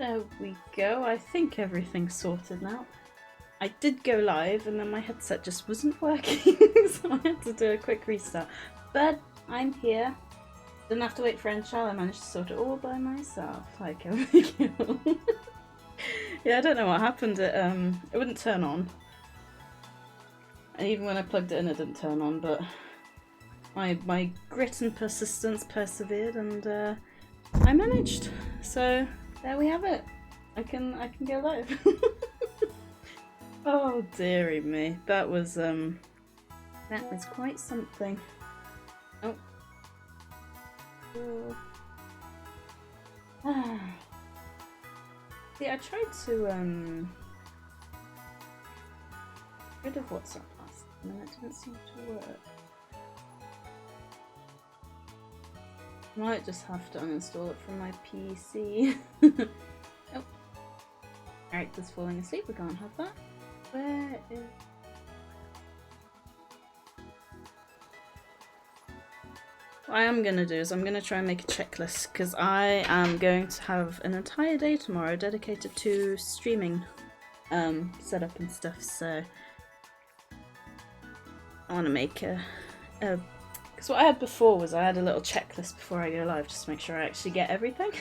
There we go. I think everything's sorted now. I did go live and then my headset just wasn't working, so I had to do a quick restart. But I'm here. Didn't have to wait for Enchal. I managed to sort it all by myself, like everything else. Yeah, I don't know what happened. It wouldn't turn on. And even when I plugged it in, it didn't turn on. But my grit and persistence persevered, and I managed. So there we have it. I can go live. Oh dearie me, that was quite something. Oh. See, I tried to get rid of WhatsApp last time and it didn't seem to work. Might just have to uninstall it from my PC. Oh. Character's falling asleep, we can't have that. Where is... What I am going to do is I'm going to try and make a checklist, because I am going to have an entire day tomorrow dedicated to streaming setup and stuff, so I want to make a because what I had before was I had a little checklist before I go live just to make sure I actually get everything.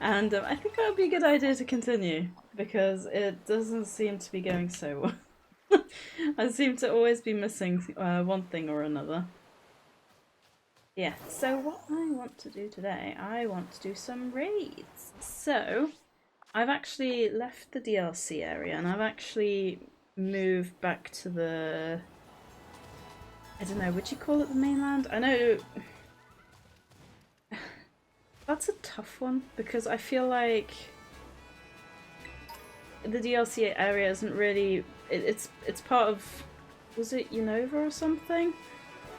And I think that would be a good idea to continue, because it doesn't seem to be going so well. I seem to always be missing one thing or another. Yeah, so what I want to do today, I want to do some raids. So, I've actually left the DLC area and I've actually moved back to the... I don't know, would you call it the mainland? I know... That's a tough one, because I feel like the DLC area isn't really... It's part of... Was it Unova or something?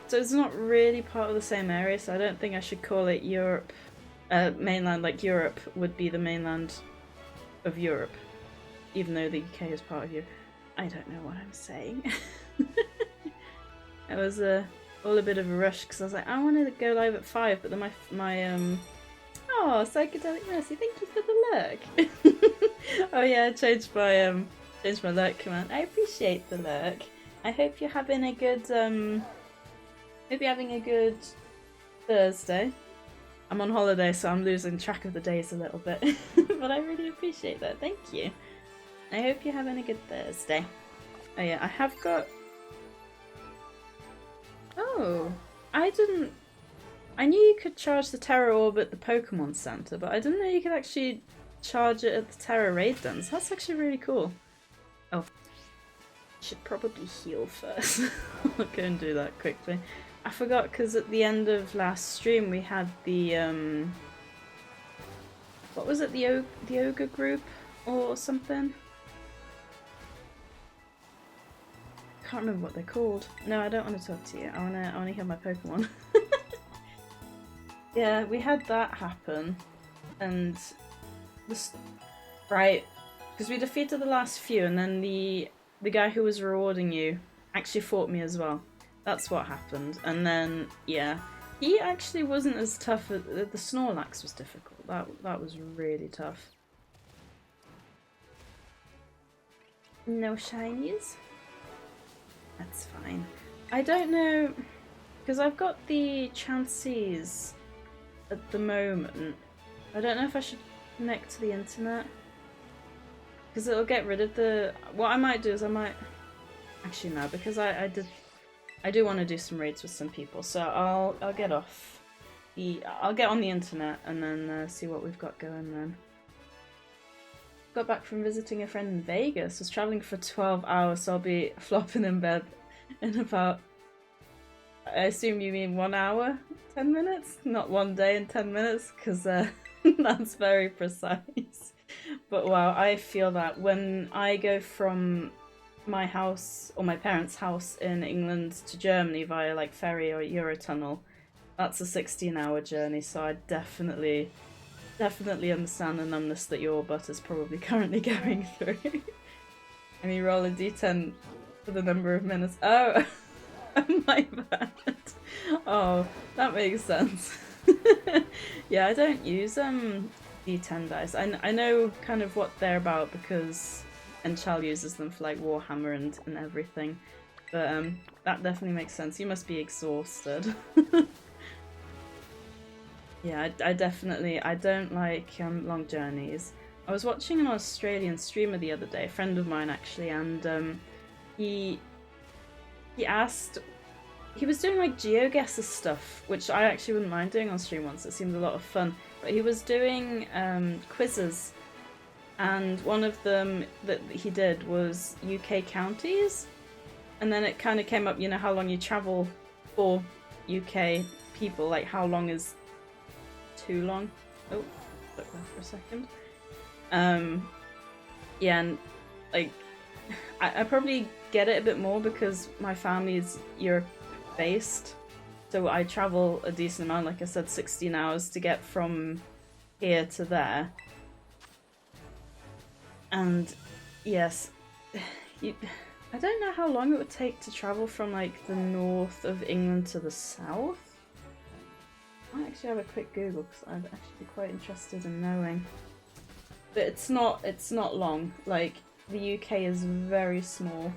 So it's not really part of the same area, so I don't think I should call it Europe. Mainland, like Europe would be the mainland of Europe, even though the UK is part of Europe. I don't know what I'm saying. It was all a bit of a rush, because I was like, I wanted to go live at 5, but then my oh, Psychedelic Mercy, thank you for the lurk. Oh yeah, I changed my lurk command. I appreciate the lurk. I hope you're having a good hope you're having a good Thursday. I'm on holiday, so I'm losing track of the days a little bit, but I really appreciate that. Thank you. I hope you're having a good Thursday. Oh yeah, I have got... Oh, I knew you could charge the Terra Orb at the Pokemon Center, but I didn't know you could actually charge it at the Terra Raid Dens. That's actually really cool. Oh, I should probably heal first. I'll go and do that quickly. I forgot, because at the end of last stream we had the what was it, the Ogre group or something? Can't remember what they're called. No, I don't want to talk to you. I wanna heal my Pokemon. Yeah, we had that happen, and this right, because we defeated the last few, and then the guy who was rewarding you actually fought me as well. That's what happened, and then yeah, he actually wasn't as tough. The Snorlax was difficult. That was really tough. No shinies. That's fine. I don't know, because I've got the Chanseys at the moment. I don't know if I should connect to the internet, because it'll get rid of the... What I might do is I might... Actually no, because I do want to do some raids with some people, so I'll get off I'll get on the internet and then see what we've got going then. Got back from visiting a friend in Vegas. Was traveling for 12 hours, so I'll be flopping in bed in about... I assume you mean 1 hour, 10 minutes? Not 1 day and 10 minutes, because that's very precise. But wow, I feel that when I go from my house, or my parents' house in England to Germany via like ferry or Eurotunnel, that's a 16-hour journey, so I definitely understand the numbness that your butt is probably currently going through. And you roll a d10 for the number of minutes. Oh, my bad. Oh, that makes sense. Yeah, I don't use D10 dice. I know kind of what they're about because Enchal uses them for like Warhammer and everything. But that definitely makes sense. You must be exhausted. Yeah, I definitely, I don't like long journeys. I was watching an Australian streamer the other day, a friend of mine actually, and he asked, he was doing like GeoGuessr stuff, which I actually wouldn't mind doing on stream once. It seemed a lot of fun. But he was doing quizzes, and one of them that he did was UK counties, and then it kind of came up, you know, how long you travel for UK people, like how long is too long. Oh, look there for a second. Yeah, and like I probably get it a bit more because my family is Europe based, so I travel a decent amount, like I said, 16 hours to get from here to there. And yes, I don't know how long it would take to travel from like the north of England to the south. I might actually have a quick Google because I'd actually be quite interested in knowing. But it's not long. Like, the UK is very small.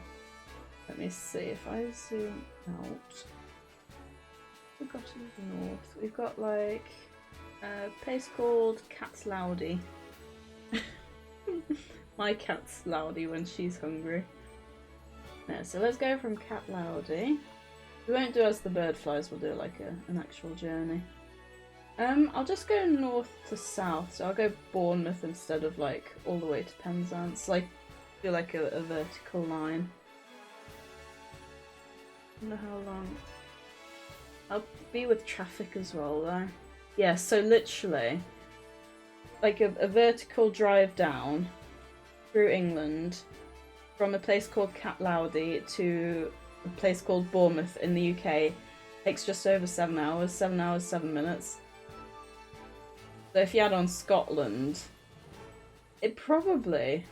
Let me see if I zoom out. We've got to the north. We've got like a place called Cat's Loudy. My cat's loudy when she's hungry. No, so let's go from Cat Loudy. We won't do as the bird flies, we'll do like an actual journey. I'll just go north to south, so I'll go Bournemouth instead of like all the way to Penzance. Like, do like a vertical line. I wonder how long. I'll be with traffic as well though. Yeah, so literally, like a vertical drive down through England from a place called Cat Loudy to a place called Bournemouth in the UK takes just over 7 hours, 7 hours, 7 minutes. So if you add on Scotland, it probably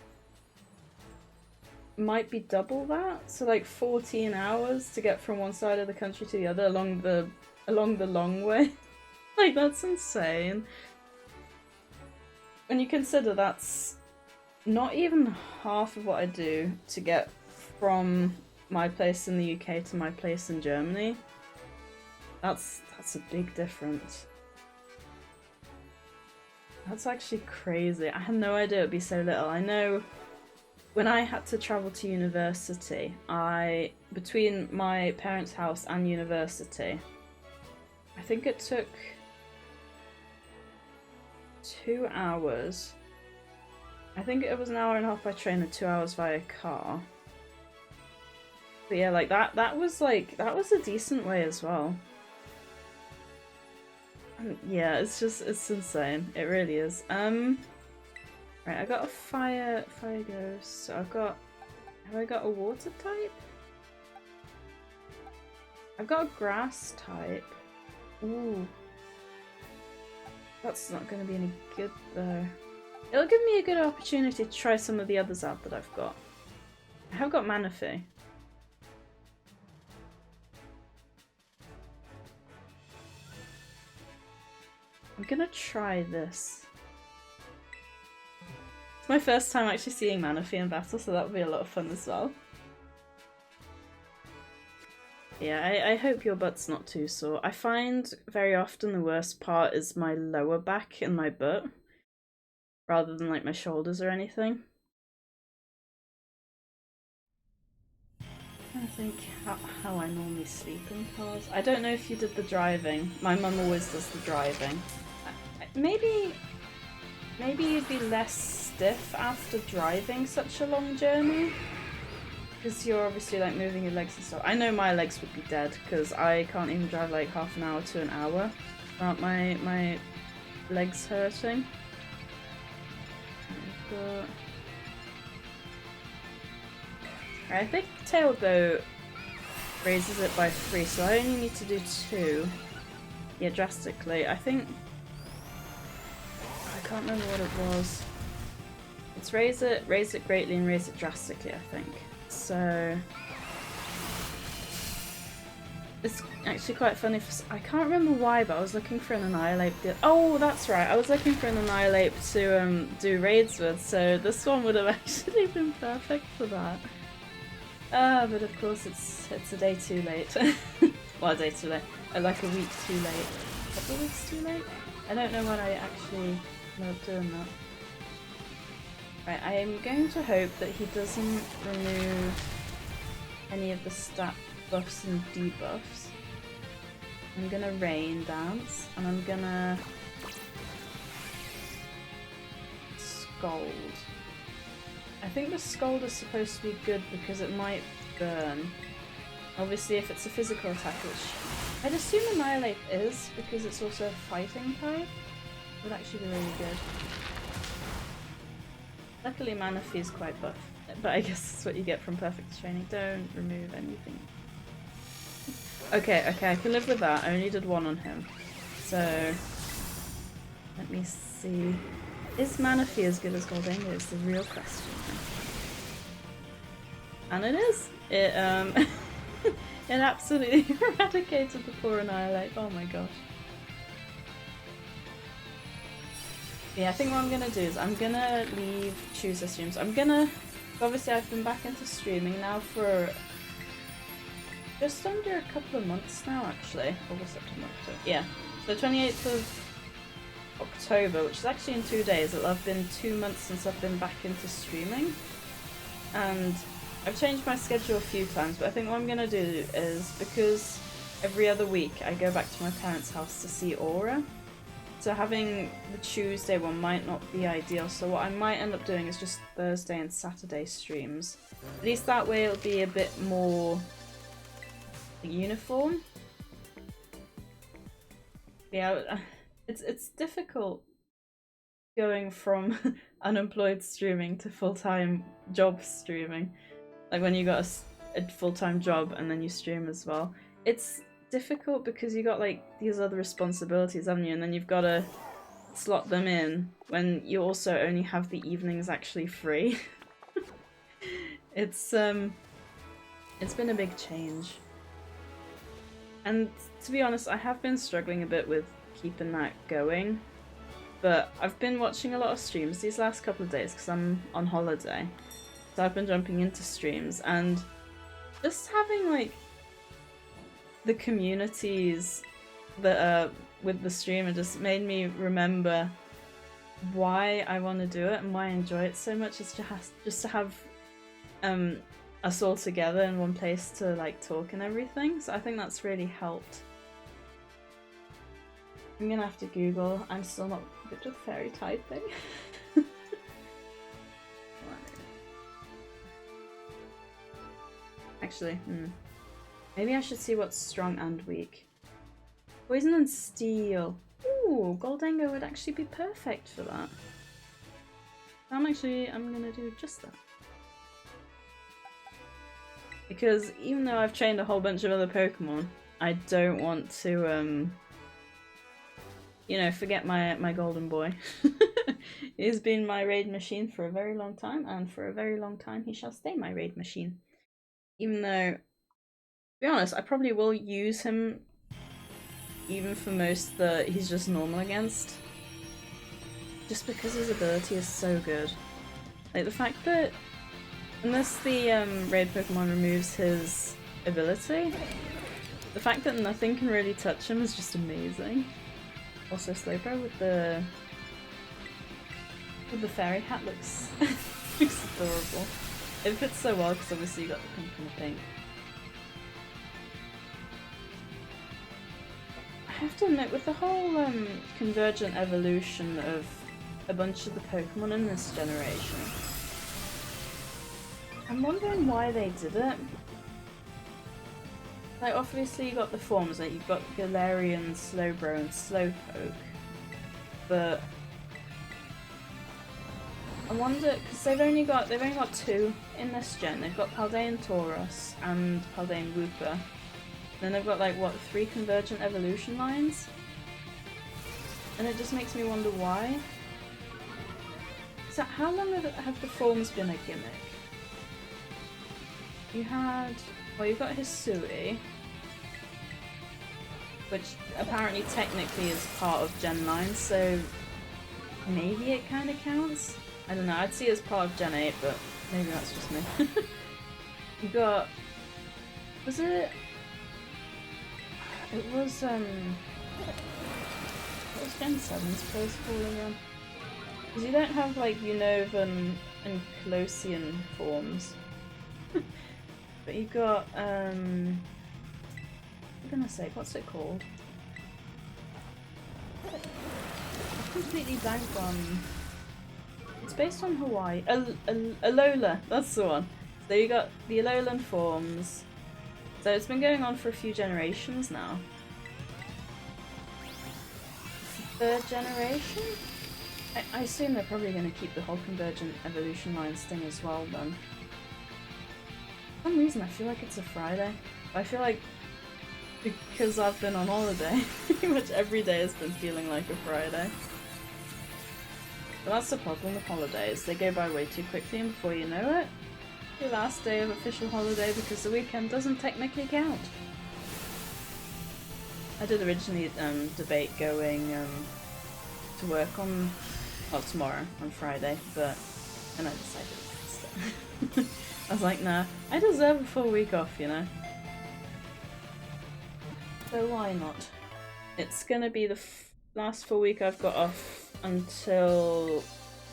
might be double that. So like 14 hours to get from one side of the country to the other along the long way. Like, that's insane. When you consider that's not even half of what I do to get from my place in the UK to my place in Germany. That's a big difference. That's actually crazy. I had no idea it would be so little. I know when I had to travel to university, between my parents' house and university, I think it took 2 hours. I think it was an hour and a half by train and 2 hours via car. But yeah, like that was a decent way as well. Yeah, it's insane. It really is. Right, I got a fire ghost. So have I got a water type? I've got a grass type. Ooh. That's not going to be any good though. It'll give me a good opportunity to try some of the others out that I've got. I have got Manaphy. I'm gonna try this. It's my first time actually seeing Manaphy in battle, so that would be a lot of fun as well. Yeah, I hope your butt's not too sore. I find very often the worst part is my lower back and my butt, rather than like my shoulders or anything. I think how I normally sleep in cars. I don't know if you did the driving. My mum always does the driving. Maybe you'd be less stiff after driving such a long journey, because you're obviously like moving your legs and stuff. I know my legs would be dead because I can't even drive like half an hour to an hour without my legs hurting. I think Tailboat raises it by 3, so I only need to do 2. Yeah, drastically. I think... I can't remember what it was. It's raise it greatly, and raise it drastically, I think. So... It's actually quite funny. I can't remember why, but I was looking for an Annihilate. Oh, that's right. I was looking for an Annihilate to do raids with, so this one would have actually been perfect for that. But of course it's a day too late. Well, a day too late. Like a week too late. A couple of weeks too late? I don't know when I actually ended up doing that. Right, I am going to hope that he doesn't remove any of the stat buffs and debuffs. I'm gonna Rain Dance, and I'm gonna Scold. I think the Scold is supposed to be good because it might burn. Obviously if it's a physical attack, which I'd assume Annihilate is, because it's also a fighting type, it would actually be really good. Luckily Manaphy is quite buff, but I guess that's what you get from perfect training. Don't remove anything. Okay, I can live with that. I only did one on him. So, let me see. Is Manaphy as good as Goldengo is the real question. And it is! It, it absolutely eradicated the poor Annihilate. Oh my gosh. Yeah, I think what I'm gonna do is I'm gonna leave Tuesday streams. Obviously I've been back into streaming now for just under a couple of months now, actually. August, September, October. Yeah. So 28th of October, which is actually in 2 days. It'll have been 2 months since I've been back into streaming. And I've changed my schedule a few times, but I think what I'm gonna do is, because every other week I go back to my parents' house to see Aura, so having the Tuesday one might not be ideal, so what I might end up doing is just Thursday and Saturday streams. At least that way it'll be a bit more uniform. Yeah, it's difficult going from unemployed streaming to full-time job streaming. Like when you got a full-time job and then you stream as well. It's difficult because you got like these other responsibilities, haven't you? And then you've got to slot them in when you also only have the evenings actually free. It's been a big change. And to be honest, I have been struggling a bit with keeping that going. But I've been watching a lot of streams these last couple of days because I'm on holiday. So I've been jumping into streams and just having like the communities that are with the streamer just made me remember why I want to do it and why I enjoy it so much. Is just to have us all together in one place to like talk and everything. So I think that's really helped. I'm gonna have to Google. I'm still not good with fairy typing. Actually, maybe I should see what's strong and weak. Poison and steel. Ooh, Goldengo would actually be perfect for that. I'm gonna do just that. Because even though I've trained a whole bunch of other Pokemon, I don't want to, you know, forget my golden boy. He's been my raid machine for a very long time, and for a very long time he shall stay my raid machine. Even though, to be honest, I probably will use him even for most that he's just normal against. Just because his ability is so good. Like the fact that, unless the raid Pokemon removes his ability, the fact that nothing can really touch him is just amazing. Also Slowbro with the fairy hat looks looks adorable. It fits so well because obviously you got the pink and the pink. I have to admit, with the whole convergent evolution of a bunch of the Pokemon in this generation, I'm wondering why they did it. Like obviously you got the forms, like you've got Galarian, Slowbro and Slowpoke, but I wonder, because they've only got 2 in this gen. They've got Paldean Tauros and Paldean Wooper. Then they've got like what, 3 convergent evolution lines? And it just makes me wonder why. So how long have the forms been a gimmick? You had, well, you've got Hisui. which apparently technically is part of Gen 9, so maybe it kind of counts? I don't know, I'd see it as part of Gen 8, but maybe that's just me. You got... was it... it was, what was Gen 7 supposed to fall in? Because you don't have, like, Unovan and Colossian forms. But you got, I'm gonna say, what's it called? I completely blanked on... it's based on Hawaii. Alola, that's the one. So you got the Alolan forms. So it's been going on for a few generations now. Third generation? I assume they're probably going to keep the whole Convergent Evolution Lines thing as well then. For some reason I feel like it's a Friday. I feel like because I've been on holiday, pretty much every day has been feeling like a Friday. But that's the problem with holidays. They go by way too quickly and before you know it, your last day of official holiday because the weekend doesn't technically count. I did originally debate going to work on, well, tomorrow, on Friday, but then I decided against it. I was like, nah, I deserve a full week off, you know? So why not? It's gonna be the last full week I've got off until,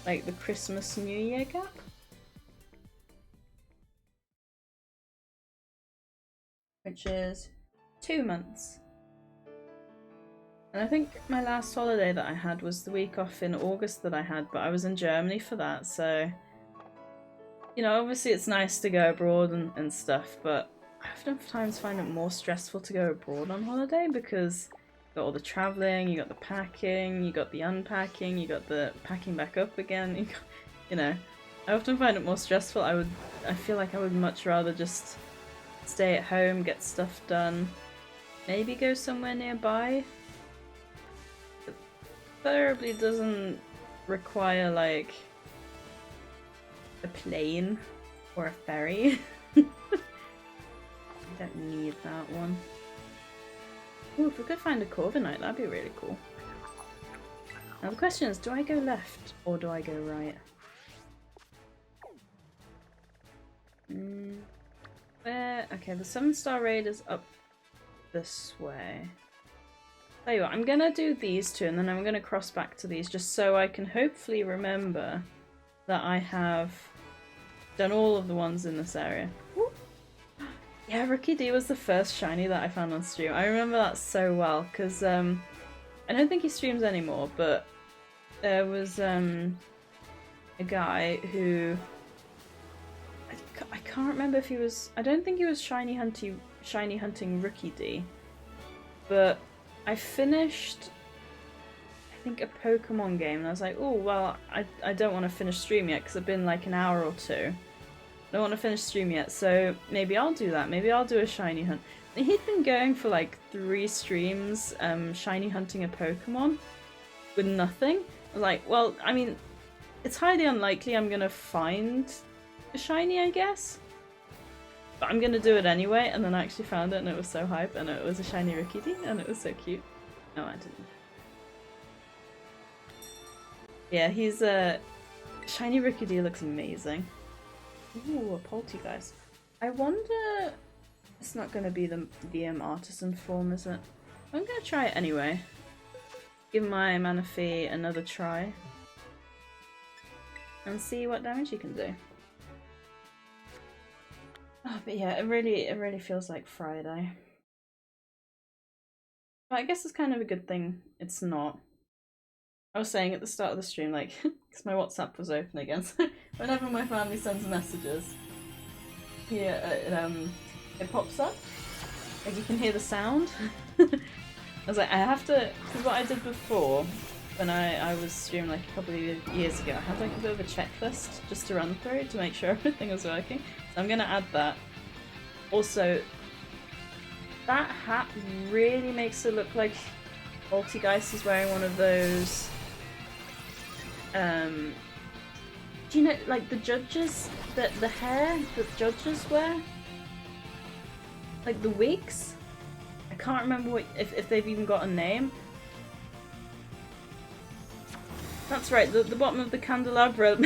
like, the Christmas New Year gap. Which is 2 months. And I think my last holiday that I had was the week off in August that I had, but I was in Germany for that, so... you know, obviously it's nice to go abroad and stuff, but I oftentimes find it more stressful to go abroad on holiday because you got all the travelling, you got the packing, you got the unpacking, you got the packing back up again, you know. I often find it more stressful. I feel like I would much rather just stay at home, get stuff done, maybe go somewhere nearby. It preferably doesn't require like a plane or a ferry. I don't need that one. Ooh, if we could find a Corviknight, that'd be really cool. Now the question is, do I go left or do I go right? Where? Okay, the 7-star raid is up this way. Tell you what, I'm gonna do these two and then I'm gonna cross back to these just so I can hopefully remember that I have done all of the ones in this area. Woo. Yeah, Rookie D was the first shiny that I found on stream. I remember that so well because I don't think he streams anymore, but there was a guy who I can't remember if he was. I don't think he was shiny hunting Rookie D, but I finished, I think, a Pokemon game and I was like, oh well, I don't want to finish stream yet because it's been like an hour or two. I don't want to finish stream yet, so maybe I'll do that. Maybe I'll do a shiny hunt. And he'd been going for like 3 streams, shiny hunting a Pokemon with nothing. I was like, well, I mean, it's highly unlikely I'm gonna find a shiny, I guess. But I'm gonna do it anyway, and then I actually found it and it was so hype, and it was a shiny Rookie D, and it was so cute. No, I didn't. Yeah, he's a shiny Rookie D looks amazing. Ooh, a Poltergeist. I wonder... it's not gonna be the artisan form, is it? I'm gonna try it anyway. Give my Manaphy another try. And see what damage he can do. Oh, but yeah, it really feels like Friday. But I guess it's kind of a good thing it's not. I was saying at the start of the stream, like, because my WhatsApp was open again, so whenever my family sends messages, yeah, it pops up. Like, you can hear the sound. I was like, I have to, because what I did before, when I was streaming like a couple of years ago, I had like a bit of a checklist just to run through to make sure everything was working. So I'm going to add that. Also, that hat really makes it look like Poltergeist is wearing one of those, do you know, like the judges, the hair that judges wear? Like the wigs? I can't remember what if they've even got a name. That's right, the bottom of the candelabra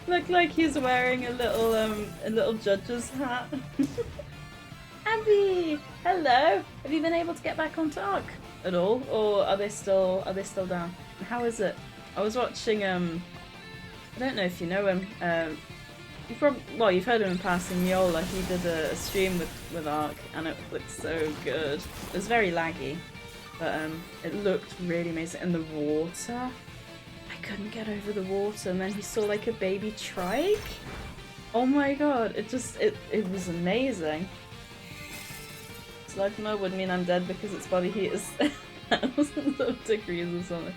look like he's wearing a little judge's hat. Abby! Hello! Have you been able to get back on Ark at all? Or are they still down? How is it? I was watching I don't know if you know him. You've heard him in passing, Miola. He did a stream with Ark and it looked so good. It was very laggy, but it looked really amazing. And the water, I couldn't get over the water, and then he saw like a baby trike. Oh my god, it was amazing. Life mode would mean I'm dead because its body heat is thousands of degrees or something.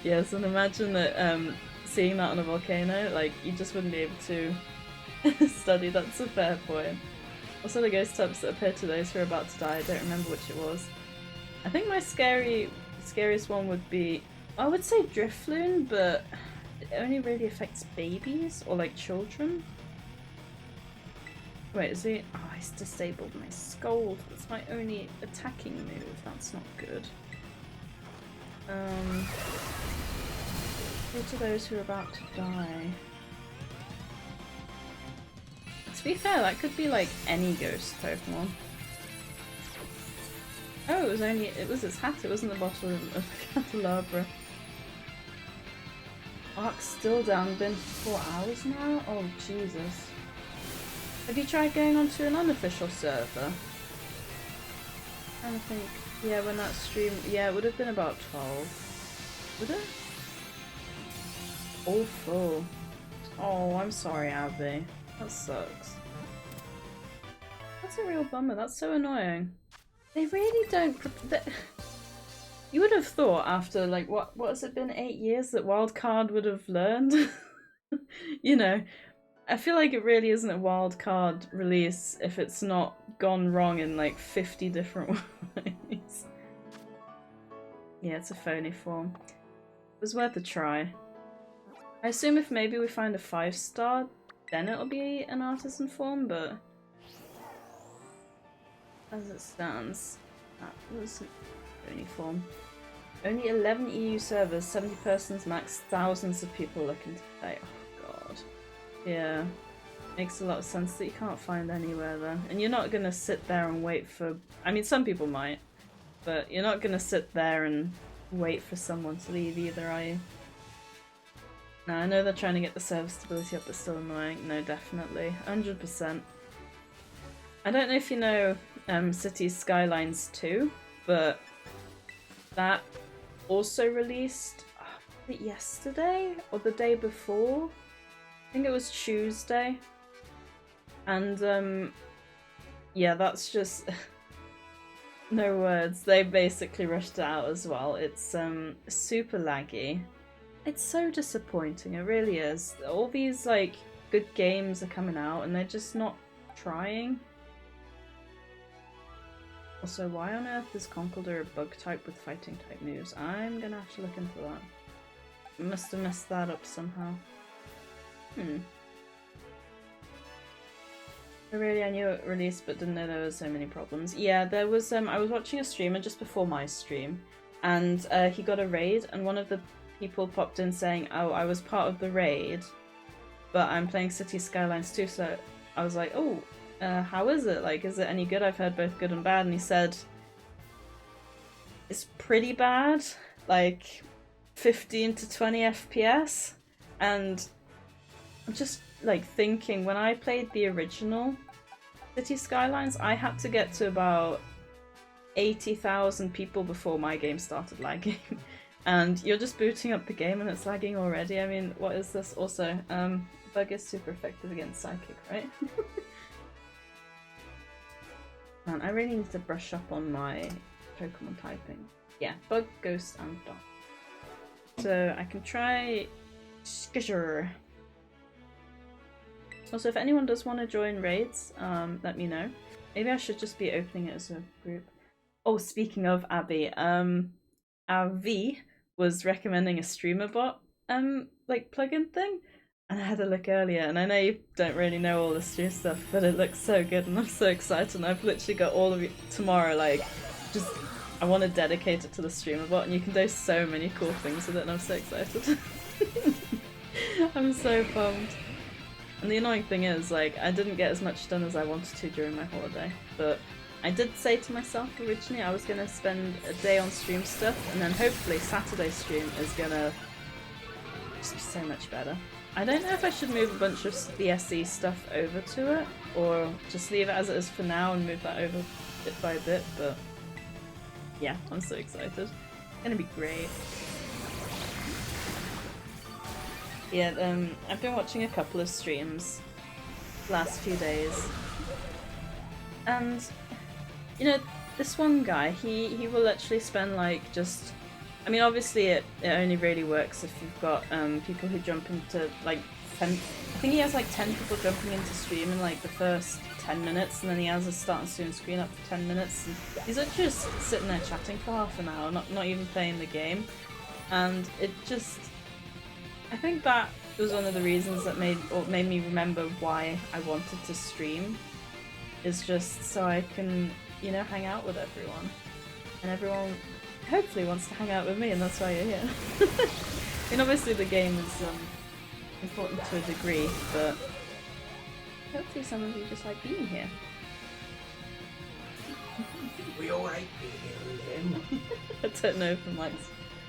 Yes, and imagine that seeing that on a volcano, like you just wouldn't be able to study. That's a fair point. Also, the ghost types that appear to those who are about to die, I don't remember which it was. I think my scariest one would be, I would say Drifloon, but it only really affects babies or like children. Wait, is he? Oh, he's disabled my Scold. That's my only attacking move. That's not good. Who to those who are about to die? To be fair, that could be like any ghost Pokemon. Oh, it was its hat, it wasn't the bottle of the candelabra. Ark's still down, been 4 hours now? Oh, Jesus. Have you tried going onto an unofficial server? I'm trying to think. Yeah, when that stream. Yeah, it would have been about 12. Would it? All full. Oh, I'm sorry, Abby. That sucks. That's a real bummer. That's so annoying. They really don't. You would have thought after like what has it been 8 years that Wildcard would have learned. You know. I feel like it really isn't a wildcard release if it's not gone wrong in like 50 different ways. Yeah, it's a phony form. It was worth a try. I assume if maybe we find a 5-star, then it'll be an artisan form, but as it stands, that was a phony form. Only 11 EU servers, 70 persons max, thousands of people looking to play. Yeah, makes a lot of sense that you can't find anywhere then. And you're not gonna sit there and wait for... I mean, some people might, but you're not gonna sit there and wait for someone to leave either, are you? Now, I know they're trying to get the server stability up, but still annoying. No, definitely. 100%. I don't know if you know Cities Skylines 2, but that also released yesterday or the day before? I think it was Tuesday, and yeah, that's just no words. They basically rushed it out as well. It's super laggy. It's so disappointing, it really is. All these like good games are coming out and they're just not trying. Also, why on earth is Conkeldurr a bug type with fighting type moves? I'm gonna have to look into that. Must have messed that up somehow. I knew it released but didn't know there were so many problems. Yeah, there was, I was watching a streamer just before my stream, and he got a raid, and one of the people popped in saying, oh, I was part of the raid, but I'm playing Cities Skylines 2, so I was like, oh, how is it? Like, is it any good? I've heard both good and bad, and he said, it's pretty bad, like 15 to 20 FPS, and I'm just like thinking, when I played the original Cities Skylines, I had to get to about 80,000 people before my game started lagging. And you're just booting up the game and it's lagging already. I mean, what is this? Also, Bug is super effective against Psychic, right? Man, I really need to brush up on my Pokemon typing. Yeah, Bug, Ghost, and Dot. So I can try Skisher. Also, if anyone does want to join raids, let me know. Maybe I should just be opening it as a group. Oh, speaking of Abby, our V was recommending a streamer bot like plugin thing, And I had a look earlier, and I know you don't really know all the stream stuff, but it looks so good, and I'm so excited. And I've literally got all of it tomorrow, like, just, I want to dedicate it to the streamer bot, and you can do so many cool things with it, and I'm so excited. I'm so pumped. And the annoying thing is, like, I didn't get as much done as I wanted to during my holiday, but I did say to myself originally I was going to spend a day on stream stuff, and then hopefully Saturday stream is going to just be so much better. I don't know if I should move a bunch of the SE stuff over to it, or just leave it as it is for now and move that over bit by bit, but yeah, I'm so excited. It's gonna be great. Yeah, I've been watching a couple of streams the last few days, and you know, this one guy, he will literally spend like just, I mean, obviously it only really works if you've got people who jump into like 10, I think he has like 10 people jumping into stream in like the first 10 minutes, and then he has a start and soon screen up for 10 minutes, and he's literally just sitting there chatting for half an hour, not even playing the game, and it just, I think that was one of the reasons that made me remember why I wanted to stream, is just so I can, you know, hang out with everyone, and everyone hopefully wants to hang out with me, and that's why you're here. I mean, obviously the game is important to a degree, but hopefully some of you just like being here. We all like being here, Lynn. I don't know if I'm like...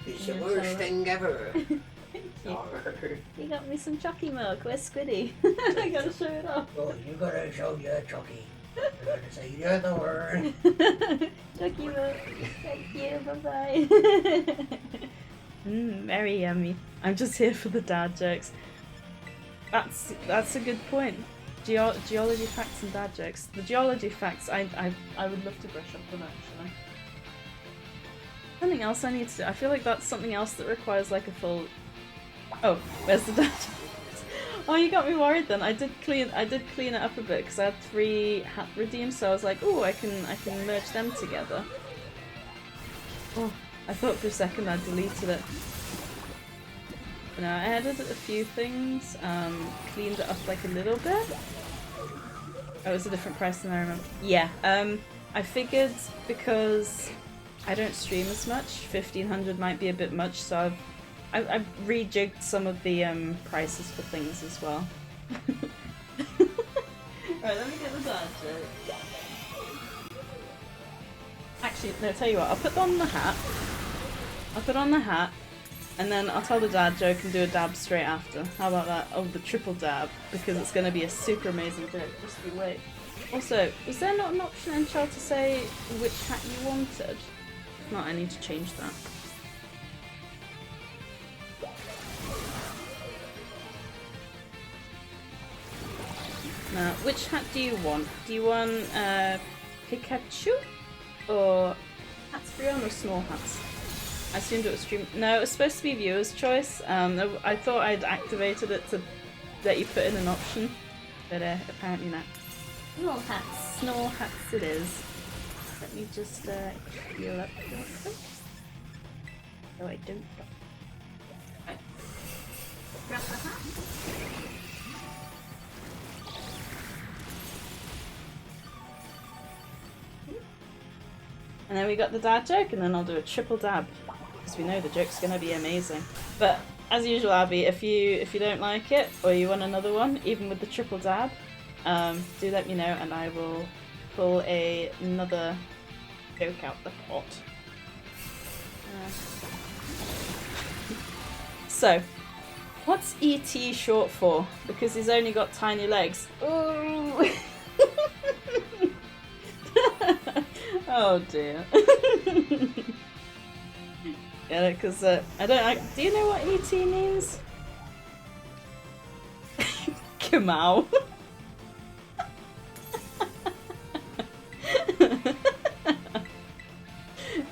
It's the worst thing ever. You got me some Chucky milk. Where's Squiddy? I gotta show it off. Well, you gotta show your Chucky. You gotta say the other word. Chucky milk. Thank you. Bye-bye. Very yummy. I'm just here for the dad jokes. That's a good point. Geology facts and dad jokes. The geology facts, I would love to brush up on, actually. Something else I need to do. I feel like that's something else that requires like a full... Oh, where's the dad jokes? Oh, you got me worried then. I did clean it up a bit because I had 3 hat redeems, so I was like, oh, I can merge them together. Oh, I thought for a second I deleted it. No, I added a few things, cleaned it up like a little bit. Oh, it was a different price than I remember. Yeah, I figured because I don't stream as much, 1500 might be a bit much, so I've rejigged some of the prices for things as well. Right, let me get the dad joke. Actually, no, tell you what, I'll put on the hat. And then I'll tell the dad joke and do a dab straight after. How about that? Oh, the triple dab, because it's going to be a super amazing joke. Just you wait. Also, was there not an option in chat to say which hat you wanted? If not, I need to change that. Now, which hat do you want? Do you want Pikachu or hats for your or small hats? I assumed it was stream. No, it was supposed to be viewer's choice. I thought I'd activated it to let you put in an option, but apparently not. Small hats it is. Let me just heal up real quick. So I don't. Right. Grab the hat. And then we got the dad joke, and then I'll do a triple dab. Because we know the joke's gonna be amazing. But as usual, Abby, if you don't like it or you want another one, even with the triple dab, do let me know and I will pull another joke out the pot. So, what's ET short for? Because he's only got tiny legs. Ooh. Oh dear. Yeah, because I don't. Do you know what ET means? Kamau.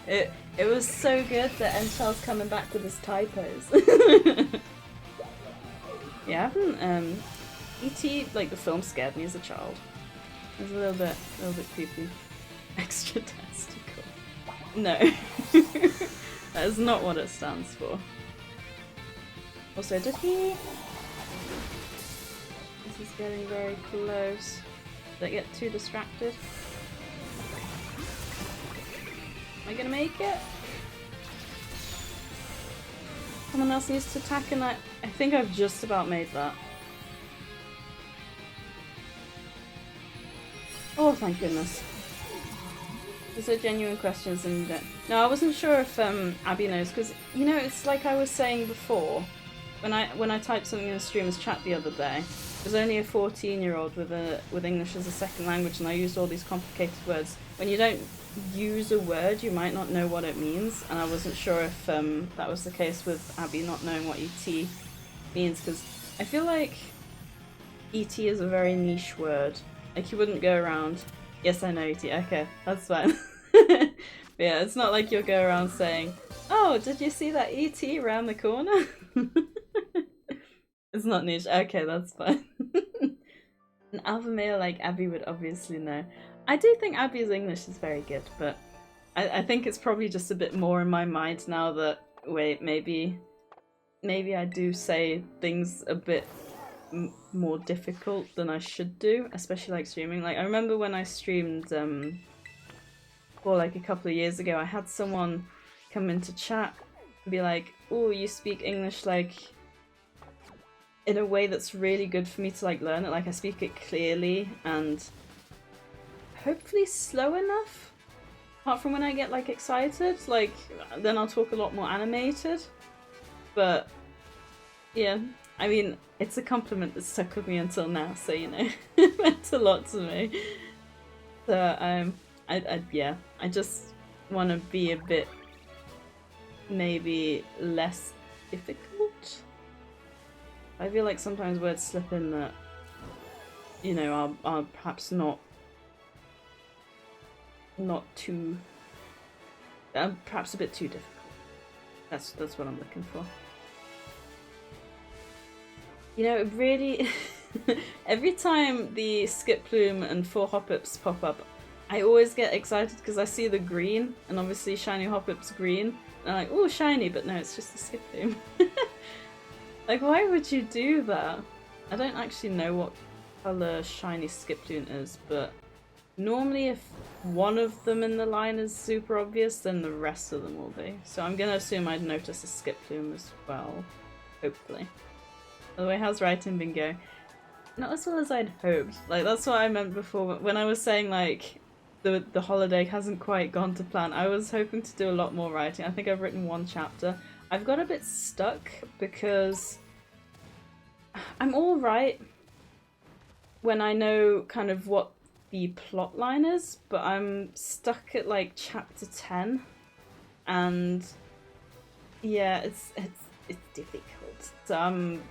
It was so good that Enchel's coming back with his typos. Yeah, I haven't. ET, like the film, scared me as a child. It was a little bit creepy. Extra testicle. No. That is not what it stands for. Also, did he... This is getting very close. Did I get too distracted? Am I gonna make it? Someone else needs to attack and I think I've just about made that. Oh, thank goodness. These are genuine questions and you don't... No, I wasn't sure if Abby knows, because, you know, it's like I was saying before, when I typed something in the streamer's chat the other day, there's only a 14-year-old with English as a second language and I used all these complicated words. When you don't use a word, you might not know what it means, and I wasn't sure if that was the case with Abby not knowing what ET means, because I feel like ET is a very niche word. Like, you wouldn't go around, yes I know ET, okay, that's fine. But yeah, it's not like you'll go around saying, oh, did you see that ET around the corner? It's not niche, okay, that's fine. An alpha male like Abby would obviously know. I do think Abby's English is very good, but I think it's probably just a bit more in my mind now that, wait, maybe I do say things a bit more difficult than I should do, especially like streaming. Like, I remember when I streamed for like a couple of years ago, I had someone come into chat and be like, oh, you speak English like in a way that's really good for me to like learn it. Like, I speak it clearly and hopefully slow enough, apart from when I get like excited, like then I'll talk a lot more animated. But yeah, I mean, it's a compliment that's stuck with me until now, so you know, it meant a lot to me. So I just want to be a bit maybe less difficult. I feel like sometimes words slip in that, you know, are perhaps not too, perhaps a bit too difficult. That's what I'm looking for. You know, it really, every time the Skip Plume and 4 Hoppips pop up, I always get excited because I see the green, and obviously shiny Hoppip's green, and I'm like, oh, shiny, but no, it's just a Skip Plume. Like, why would you do that? I don't actually know what colour shiny Skip Plume is, but normally if one of them in the line is super obvious, then the rest of them will be. So I'm gonna assume I'd notice a Skip Plume as well, hopefully. By the way, how's writing been going? Not as well as I'd hoped. Like, that's what I meant before when I was saying like the holiday hasn't quite gone to plan. I was hoping to do a lot more writing. I think I've written 1 chapter. I've got a bit stuck because I'm alright when I know kind of what the plot line is, but I'm stuck at like chapter 10, and yeah, it's difficult. So I'm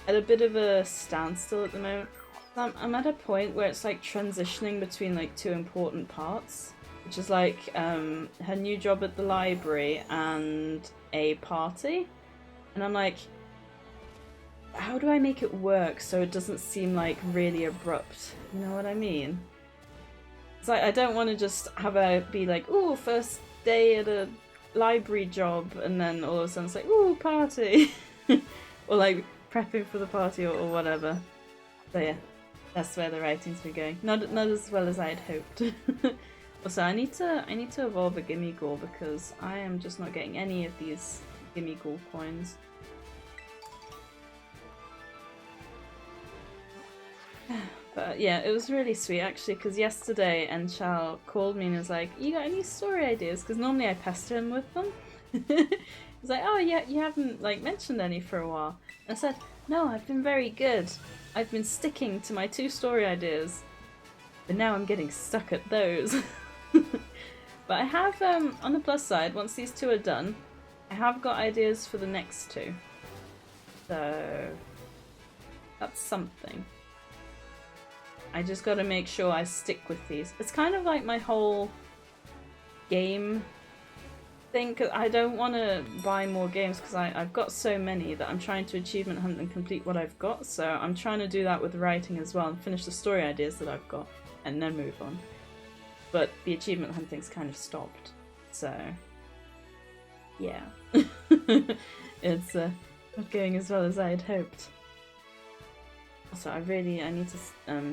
at a bit of a standstill at the moment. I'm at a point where it's like transitioning between like 2 important parts, which is like her new job at the library and a party, and I'm like, how do I make it work so it doesn't seem like really abrupt? You know what I mean? It's like, I don't want to just have her be like, oh, first day at a library job, and then all of a sudden it's like, oh, party. Or like prepping for the party or whatever. So yeah, that's where the writing's been going. Not as well as I had hoped. Also, I need to evolve a Gimme Ghoul because I am just not getting any of these Gimme Ghoul coins. But yeah, it was really sweet actually, because yesterday Enchal called me and was like, you got any story ideas? Because normally I pester him with them. He's like, oh yeah, you haven't like mentioned any for a while. And I said, no, I've been very good. I've been sticking to my 2 story ideas. But now I'm getting stuck at those. But I have, on the plus side, once these 2 are done, I have got ideas for the next 2. So that's something. I just gotta make sure I stick with these. It's kind of like my whole game thing, 'cause I don't want to buy more games because I've got so many that I'm trying to achievement hunt and complete what I've got, so I'm trying to do that with writing as well and finish the story ideas that I've got and then move on. But the achievement hunting's kind of stopped, so yeah. It's not going as well as I had hoped. So I need to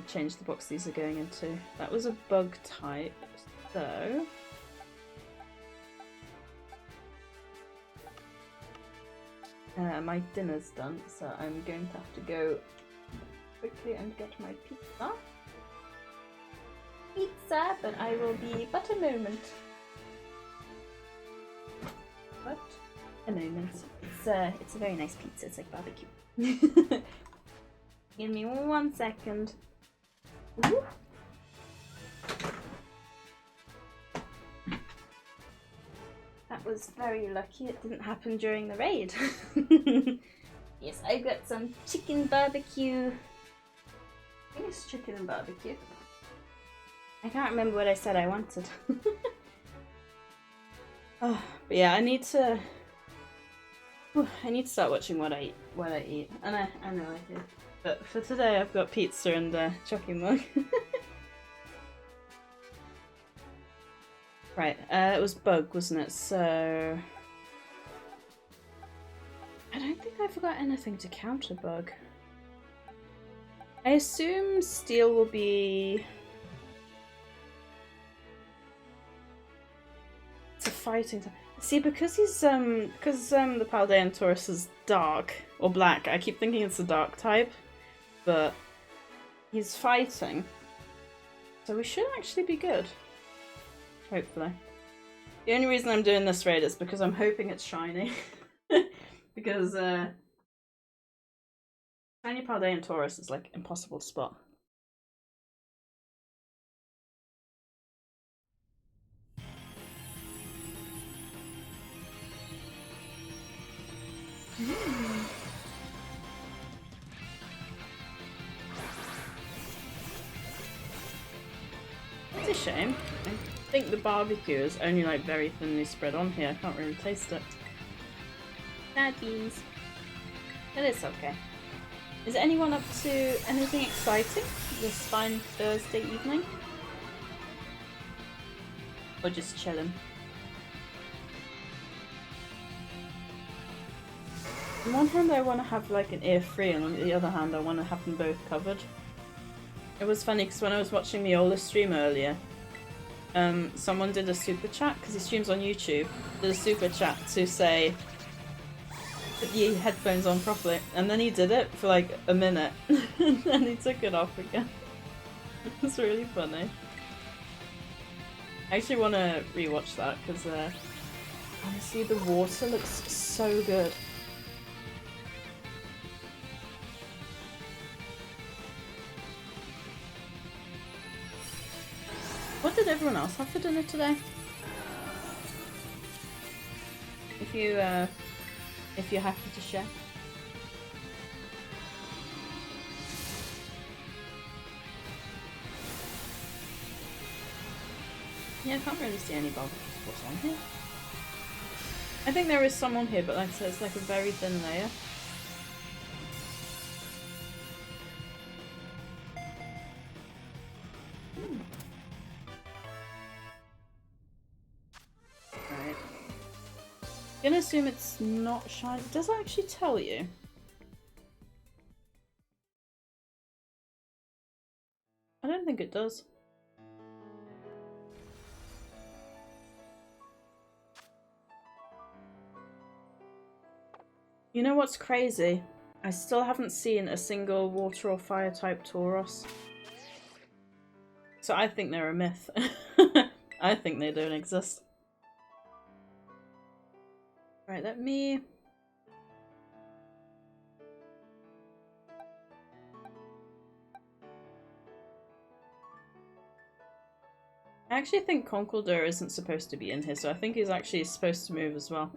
change the box these are going into. That was a bug type, so my dinner's done, so I'm going to have to go quickly and get my pizza. But I will be but a moment. But a moment. It's a very nice pizza. It's like barbecue. Give me 1 second. Ooh. That was very lucky. It didn't happen during the raid. Yes, I got some chicken barbecue. I think it's chicken and barbecue. I can't remember what I said I wanted. Oh, but yeah, I need to start watching what I eat, and I know I do. But for today, I've got pizza and a chocolate mug. Right, it was bug, wasn't it? So I don't think I forgot anything to counter bug. I assume steel will be. It's a fighting time. See, because he's the Paldean Taurus is dark or black. I keep thinking it's a dark type, but he's fighting, so we should actually be good. Hopefully. The only reason I'm doing this raid is because I'm hoping it's shiny. Because shiny Paldean Taurus is like impossible to spot. It's a shame. I think the barbecue is only like very thinly spread on here. I can't really taste it. Bad beans. But it's okay. Is anyone up to anything exciting this fine Thursday evening? Or just chilling? On one hand I want to have like an ear free, and on the other hand I want to have them both covered. It was funny because when I was watching the Ola stream earlier, someone did a super chat, because he streams on YouTube, did a super chat to say put the headphones on properly, and then he did it for like a minute and then he took it off again. It was really funny. I actually want to rewatch that because honestly the water looks so good. What did everyone else have for dinner today? If you're happy to share. Yeah, I can't really see any barbecues. What's on here? I think there is some on here, but like I said, it's like a very thin layer. Right. I'm gonna assume it's not shiny. Does it actually tell you? I don't think it does. You know what's crazy? I still haven't seen a single water or fire type Tauros. So I think they're a myth. I think they don't exist. Right, let me... I actually think Conkeldurr isn't supposed to be in here, so I think he's actually supposed to move as well.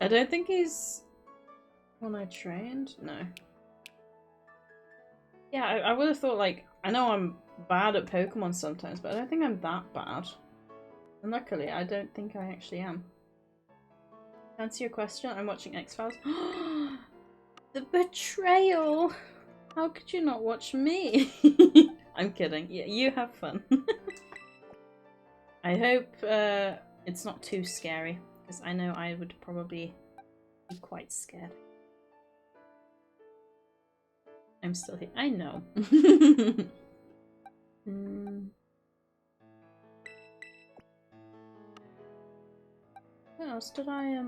I don't think he's one I trained. No. Yeah, I would have thought, like, I know I'm bad at Pokemon sometimes, but I don't think I'm that bad. And luckily, I don't think I actually am. To answer your question, I'm watching X-Files. The betrayal! How could you not watch me? I'm kidding. Yeah, you have fun. I hope it's not too scary, because I know I would probably be quite scared. I'm still here. I know. What else did I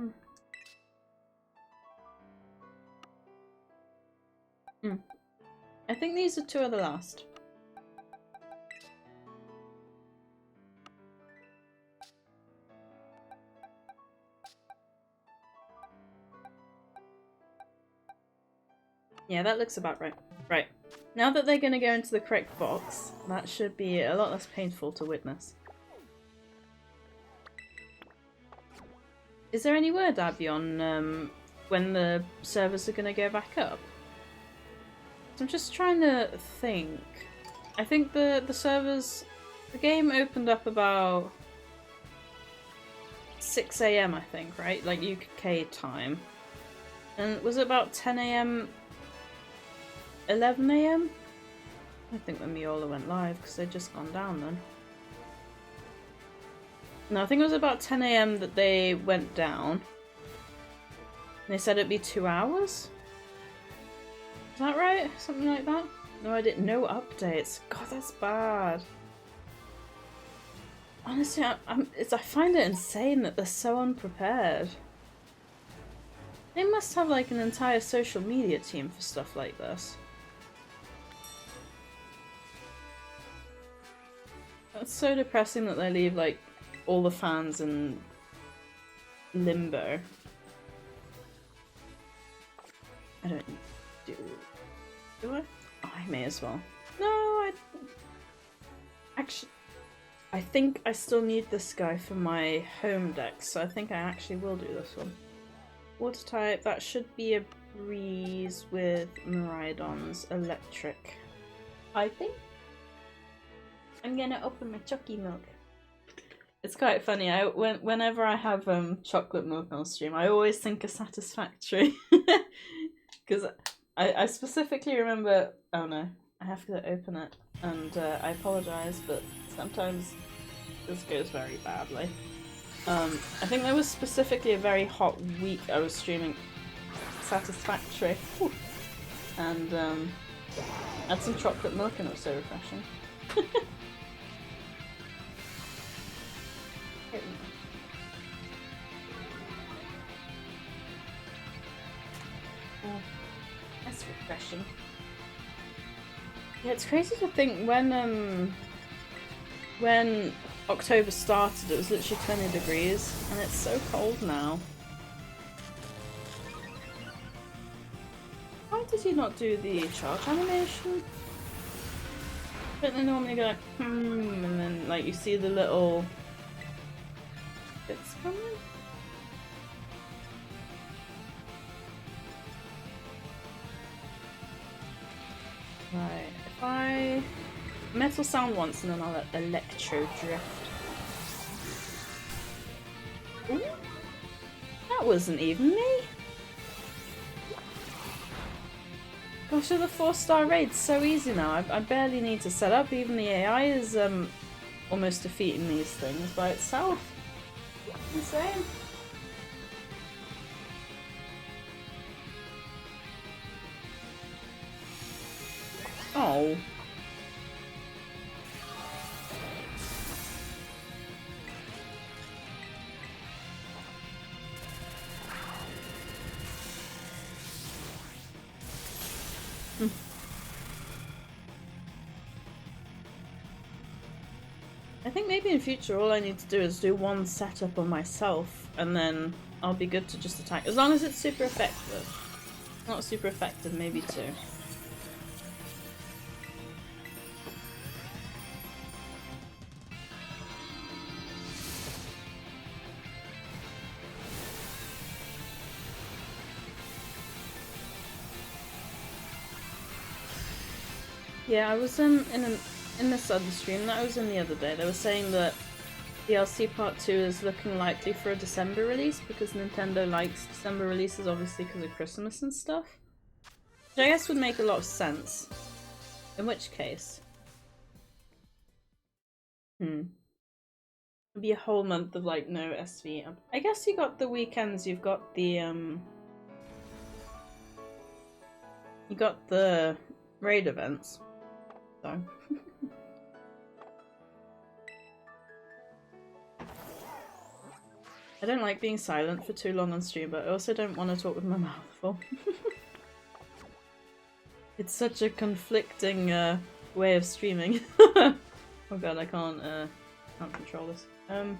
I think these are two of the last. Yeah, that looks about right. Right. Now that they're gonna go into the correct box, that should be a lot less painful to witness. Is there any word, Abby, on when the servers are gonna go back up? I'm just trying to think. I think the servers... The game opened up about 6 AM, I think, right? Like UK time. And was it about 10 AM? 11 AM? I think when Miola went live, because they'd just gone down then. No, I think it was about 10 AM that they went down. They said it'd be 2 hours? Is that right? Something like that? No, I didn't. No updates. God, that's bad. Honestly, I find it insane that they're so unprepared. They must have like an entire social media team for stuff like this. It's so depressing that they leave like all the fans in limbo. I don't do I? Oh, I may as well. No, actually, I think I still need this guy for my home deck, so I think I actually will do this one. Water type, that should be a breeze with Miraidon's electric. I think I'm gonna open my chocolate milk. It's quite funny. Whenever I have chocolate milk on stream, I always think of Satisfactory because I specifically remember. Oh no, I have to open it, and I apologize, but sometimes this goes very badly. I think there was specifically a very hot week I was streaming Satisfactory, and had some chocolate milk, and it was so refreshing. Oh, that's refreshing. Yeah, it's crazy to think when October started, it was literally 20 degrees, and it's so cold now. Why did you not do the charge animation? Don't they normally go like, and then like you see the little bits coming? Right, if I metal sound once and then I'll let electro drift. Ooh, that wasn't even me. Gosh, the 4-star raid's so easy now. I barely need to set up. Even the AI is almost defeating these things by itself. Insane. Oh. I think maybe in future all I need to do is do one setup on myself and then I'll be good to just attack. As long as it's super effective. Not super effective, maybe 2. Yeah, I was in this other stream that I was in the other day. They were saying that DLC Part 2 is looking likely for a December release because Nintendo likes December releases, obviously because of Christmas and stuff. Which I guess would make a lot of sense. In which case... It'd be a whole month of like no SV. I guess you got the weekends, you've got the raid events. So. I don't like being silent for too long on stream, but I also don't want to talk with my mouth full. It's such a conflicting way of streaming. Oh god, I can't control this. Oh,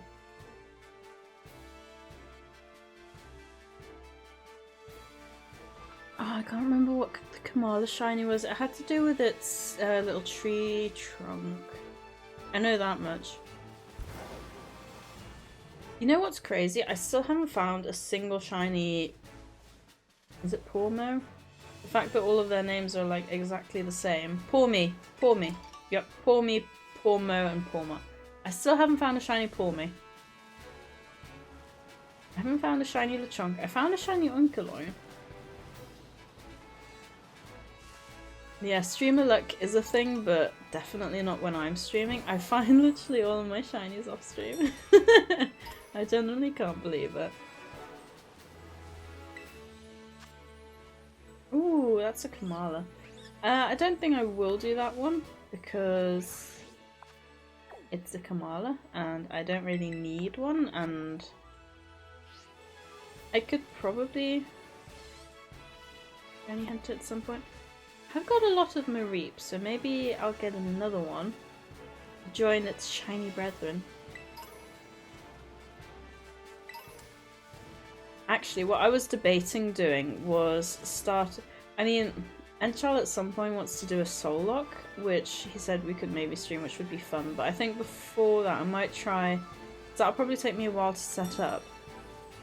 I can't remember what the Kamala shiny was. It had to do with its little tree trunk. I know that much. You know what's crazy? I still haven't found a single shiny... Is it Pormo? The fact that all of their names are like exactly the same. Pormy. Pormy. Yep, Pormy, Pormo, and Porma. I still haven't found a shiny Pormy. I haven't found a shiny Lechonk. I found a shiny Unkaloy. Yeah, streamer luck is a thing, but definitely not when I'm streaming. I find literally all of my shinies off stream. I genuinely can't believe it. Ooh, that's a Kamala. I don't think I will do that one because it's a Kamala and I don't really need one, and I could probably shiny hunt it at some point. I've got a lot of Mareep, so maybe I'll get another one to join its shiny brethren. Actually, what I was debating doing was start... I mean, Enchal at some point wants to do a soul lock, which he said we could maybe stream, which would be fun, but I think before that I might try... That'll probably take me a while to set up.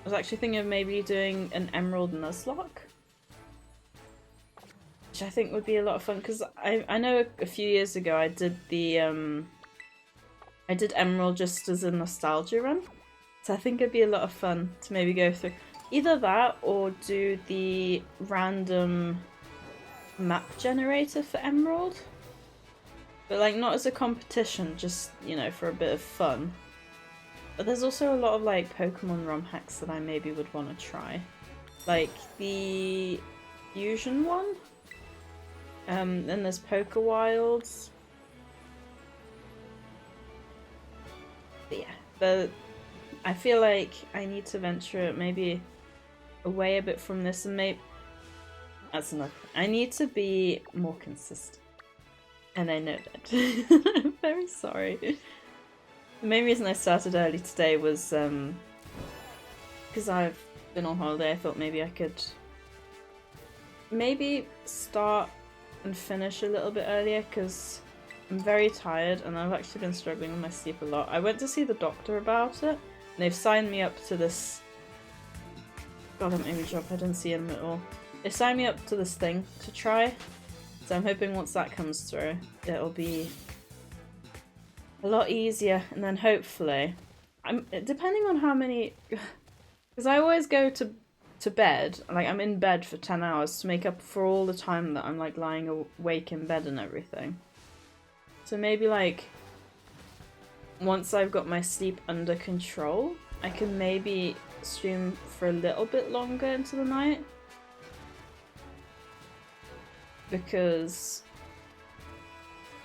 I was actually thinking of maybe doing an Emerald Nuzlocke, which I think would be a lot of fun, because I know a few years ago I did the I did Emerald just as a nostalgia run, so I think it'd be a lot of fun to maybe go through either that or do the random map generator for Emerald, but like not as a competition, just, you know, for a bit of fun. But there's also a lot of like Pokemon ROM hacks that I maybe would want to try, like the fusion one. Then there's Poker Wilds. But yeah, but I feel like I need to venture maybe away a bit from this, and maybe that's enough. I need to be more consistent, and I know that. I'm very sorry. The main reason I started early today was because I've been on holiday. I thought maybe I could maybe start and finish a little bit earlier because I'm very tired and I've actually been struggling with my sleep a lot. I went to see the doctor about it and they've signed me up to this... God, that made me drop. I didn't see him at all. They signed me up to this thing to try, so I'm hoping once that comes through it'll be a lot easier, and then hopefully depending on how many, because I always go to bed, like I'm in bed for 10 hours to make up for all the time that I'm like lying awake in bed and everything. So maybe like once I've got my sleep under control, I can maybe stream for a little bit longer into the night, because,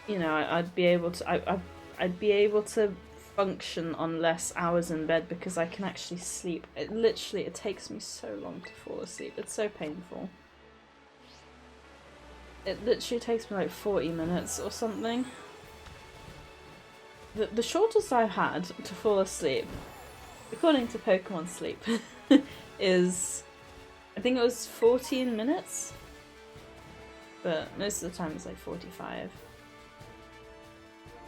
you know, I'd be able to I'd be able to function on less hours in bed because I can actually sleep. It takes me so long to fall asleep. It's so painful. It literally takes me like 40 minutes or something. The shortest I've had to fall asleep, according to Pokemon Sleep, is, I think it was 14 minutes, but most of the time it's like 45.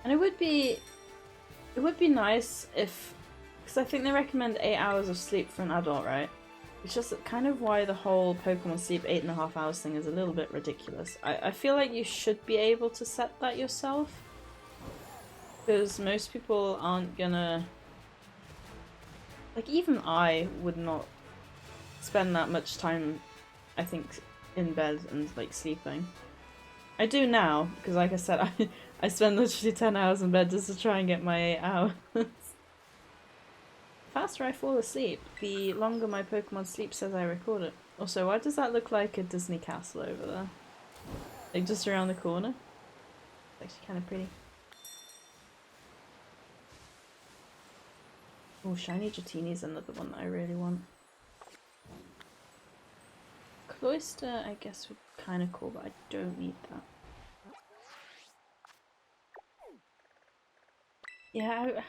And it would be nice if, because I think they recommend 8 hours of sleep for an adult, right? It's just kind of why the whole Pokemon Sleep 8.5 hours thing is a little bit ridiculous. I feel like you should be able to set that yourself, because most people aren't gonna, like, even I would not spend that much time, I think, in bed and like sleeping. I do now, because like I said, I spend literally 10 hours in bed just to try and get my 8 hours. The faster I fall asleep, the longer my Pokemon Sleep says I record it. Also, why does that look like a Disney castle over there? Like just around the corner. It's actually kind of pretty. Oh, shiny Dratini is another one that I really want. Cloister, I guess, would be kind of cool, but I don't need that. Yeah,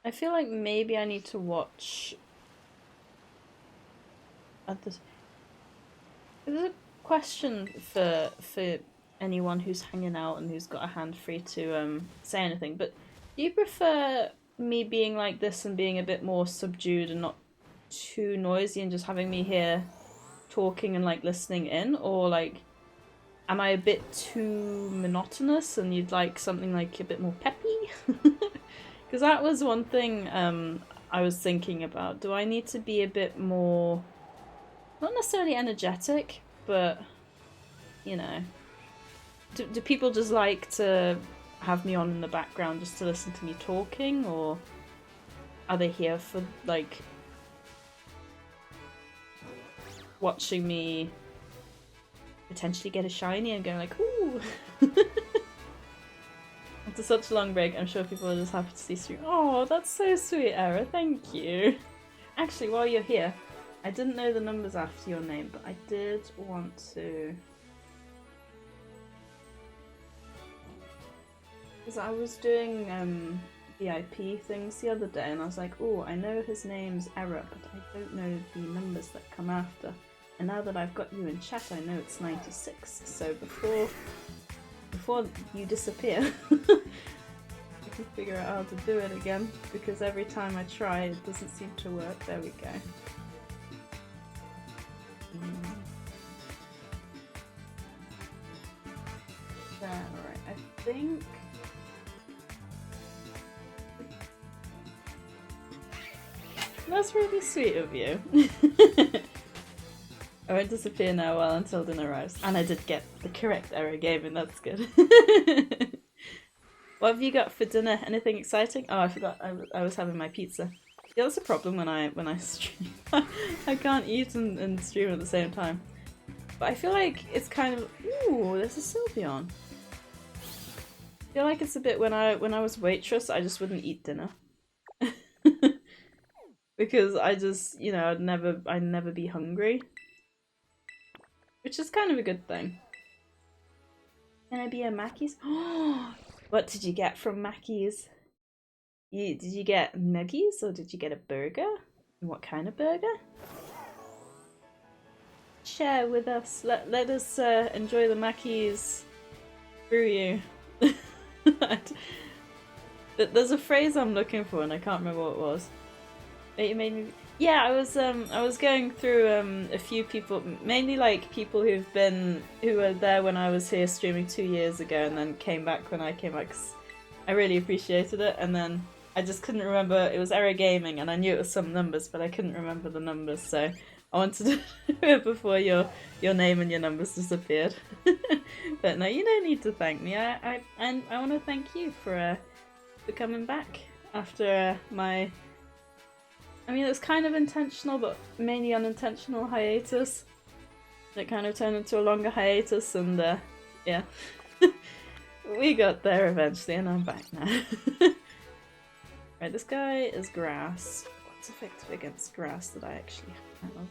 I feel like maybe I need to watch. There's a question for anyone who's hanging out and who's got a hand free to say anything. But do you prefer me being like this and being a bit more subdued and not too noisy and just having me here talking and like listening in, or like am I a bit too monotonous and you'd like something like a bit more peppy? Because that was one thing I was thinking about. Do I need to be a bit more, not necessarily energetic, but you know, do people just like to have me on in the background just to listen to me talking, or are they here for like watching me potentially get a shiny and going like, ooh. After such a long break, I'm sure people are just happy to see stream. Oh, that's so sweet, Era. Thank you. Actually, while you're here, I didn't know the numbers after your name, but I did want to. Because I was doing VIP things the other day, and I was like, oh, I know his name's Era, but I don't know the numbers that come after. And now that I've got you in chat, I know it's 96. So before you disappear, I can figure out how to do it again. Because every time I try, it doesn't seem to work. There we go. Alright, I think. That's really sweet of you. I won't disappear now while until dinner arrives. And I did get the correct error gaming, that's good. What have you got for dinner? Anything exciting? Oh, I forgot I was having my pizza. Yeah, that's a problem when I stream. I can't eat and stream at the same time. But I feel like it's kind of... Ooh, there's a Sylveon. I feel like it's a bit when I was waitress, I just wouldn't eat dinner. Because I just, you know, I'd never be hungry. Which is kind of a good thing. Can I be a Mackey's? What did you get from Mackey's? Did you get nuggies or did you get a burger? And what kind of burger? Share with us. Let us enjoy the Mackey's through you. There's a phrase I'm looking for and I can't remember what it was. It made me. Yeah, I was going through a few people, mainly like people who were there when I was here streaming 2 years ago, and then came back when I came back. 'Cause I really appreciated it, and then I just couldn't remember. It was Error Gaming, and I knew it was some numbers, but I couldn't remember the numbers, so I wanted to do it before your name and your numbers disappeared. But no, you don't need to thank me. I want to thank you for coming back after my. I mean, it was kind of intentional, but mainly unintentional hiatus. It kind of turned into a longer hiatus, and yeah. We got there eventually, and I'm back now. Right, this guy is grass. What's effective against grass that I actually have?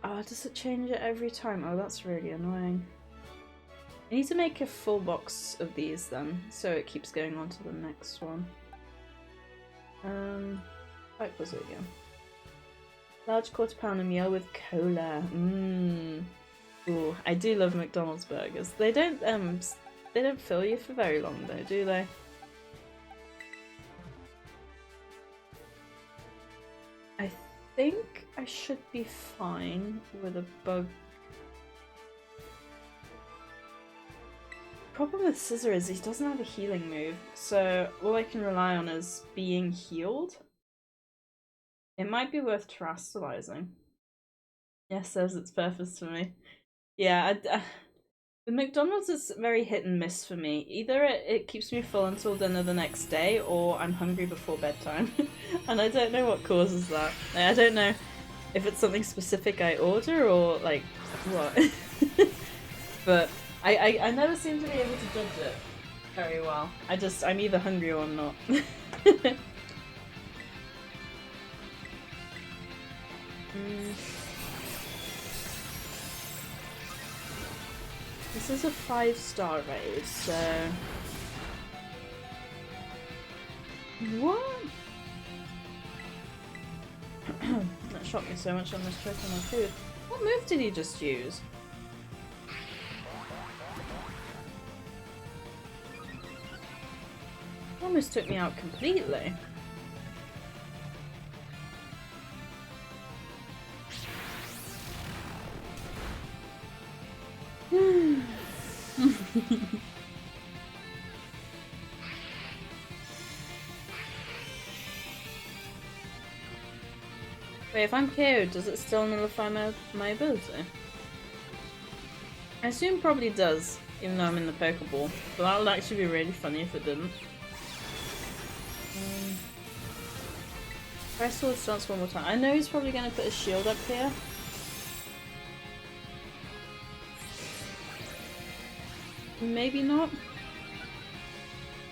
Oh, does it change it every time? Oh, that's really annoying. I need to make a full box of these then, so it keeps going on to the next one. Right, was it again? Large quarter-pounder meal with cola. Mmm. Ooh, I do love McDonald's burgers. They don't fill you for very long though, do they? I think I should be fine with a bug. Problem with Scissor is he doesn't have a healing move, so all I can rely on is being healed. It might be worth terastallizing. Yeah, serves its purpose for me. Yeah, the McDonald's is very hit and miss for me. Either it keeps me full until dinner the next day, or I'm hungry before bedtime. And I don't know what causes that. I don't know if it's something specific I order, or like, what. But I never seem to be able to judge it very well. I'm either hungry or not. This is a 5-star raid, so... What? That shocked me so much. I almost choked on my food. What move did he just use? Almost took me out completely. Wait, if I'm KO'd, does it still nullify my ability? I assume probably does, even though I'm in the Pokeball. But that would actually be really funny if it didn't. If I saw the stance one more time. I know he's probably going to put a shield up here. Maybe not.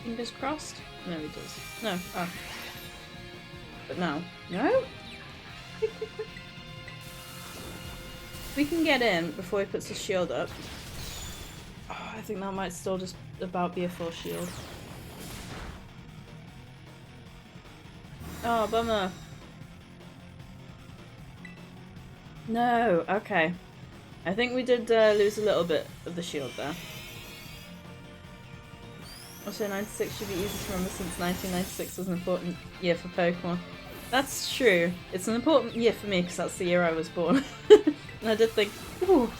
Fingers crossed. No, he does. No. Oh. But now. No? We can get in before he puts his shield up. Oh, I think that might still just about be a full shield. Oh, bummer. No, okay. I think we did lose a little bit of the shield there. Also, 96 should be easy to remember since 1996 was an important year for Pokemon. That's true. It's an important year for me because that's the year I was born. And I did think, ooh,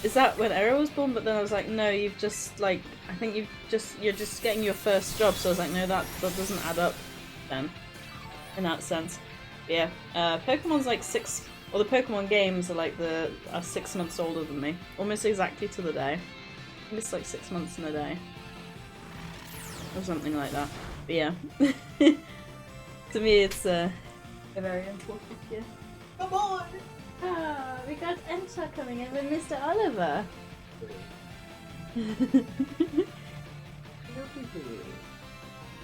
is that when Era was born? But then I was like, no, you've just like, I think you're just getting your first job. So I was like, no, that doesn't add up then, in that sense. But yeah, Pokemon's like 6, or the Pokemon games are like are 6 months older than me, almost exactly to the day. I think it's like 6 months in a day, or something like that. But yeah. To me, it's a very important year. Come on! Ah, we got Enta coming in with Mr. Oliver.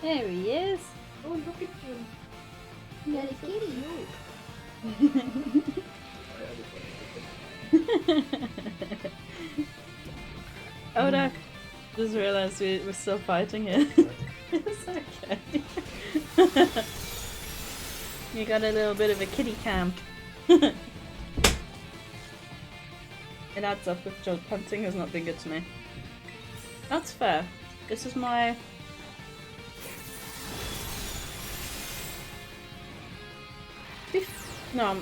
There he is. Oh, look at you. You got a kitty. Oh no! Just realised we're still fighting here. It's okay. You got a little bit of a kitty cam. It adds up if job hunting has not been good to me. That's fair. This is my... No, I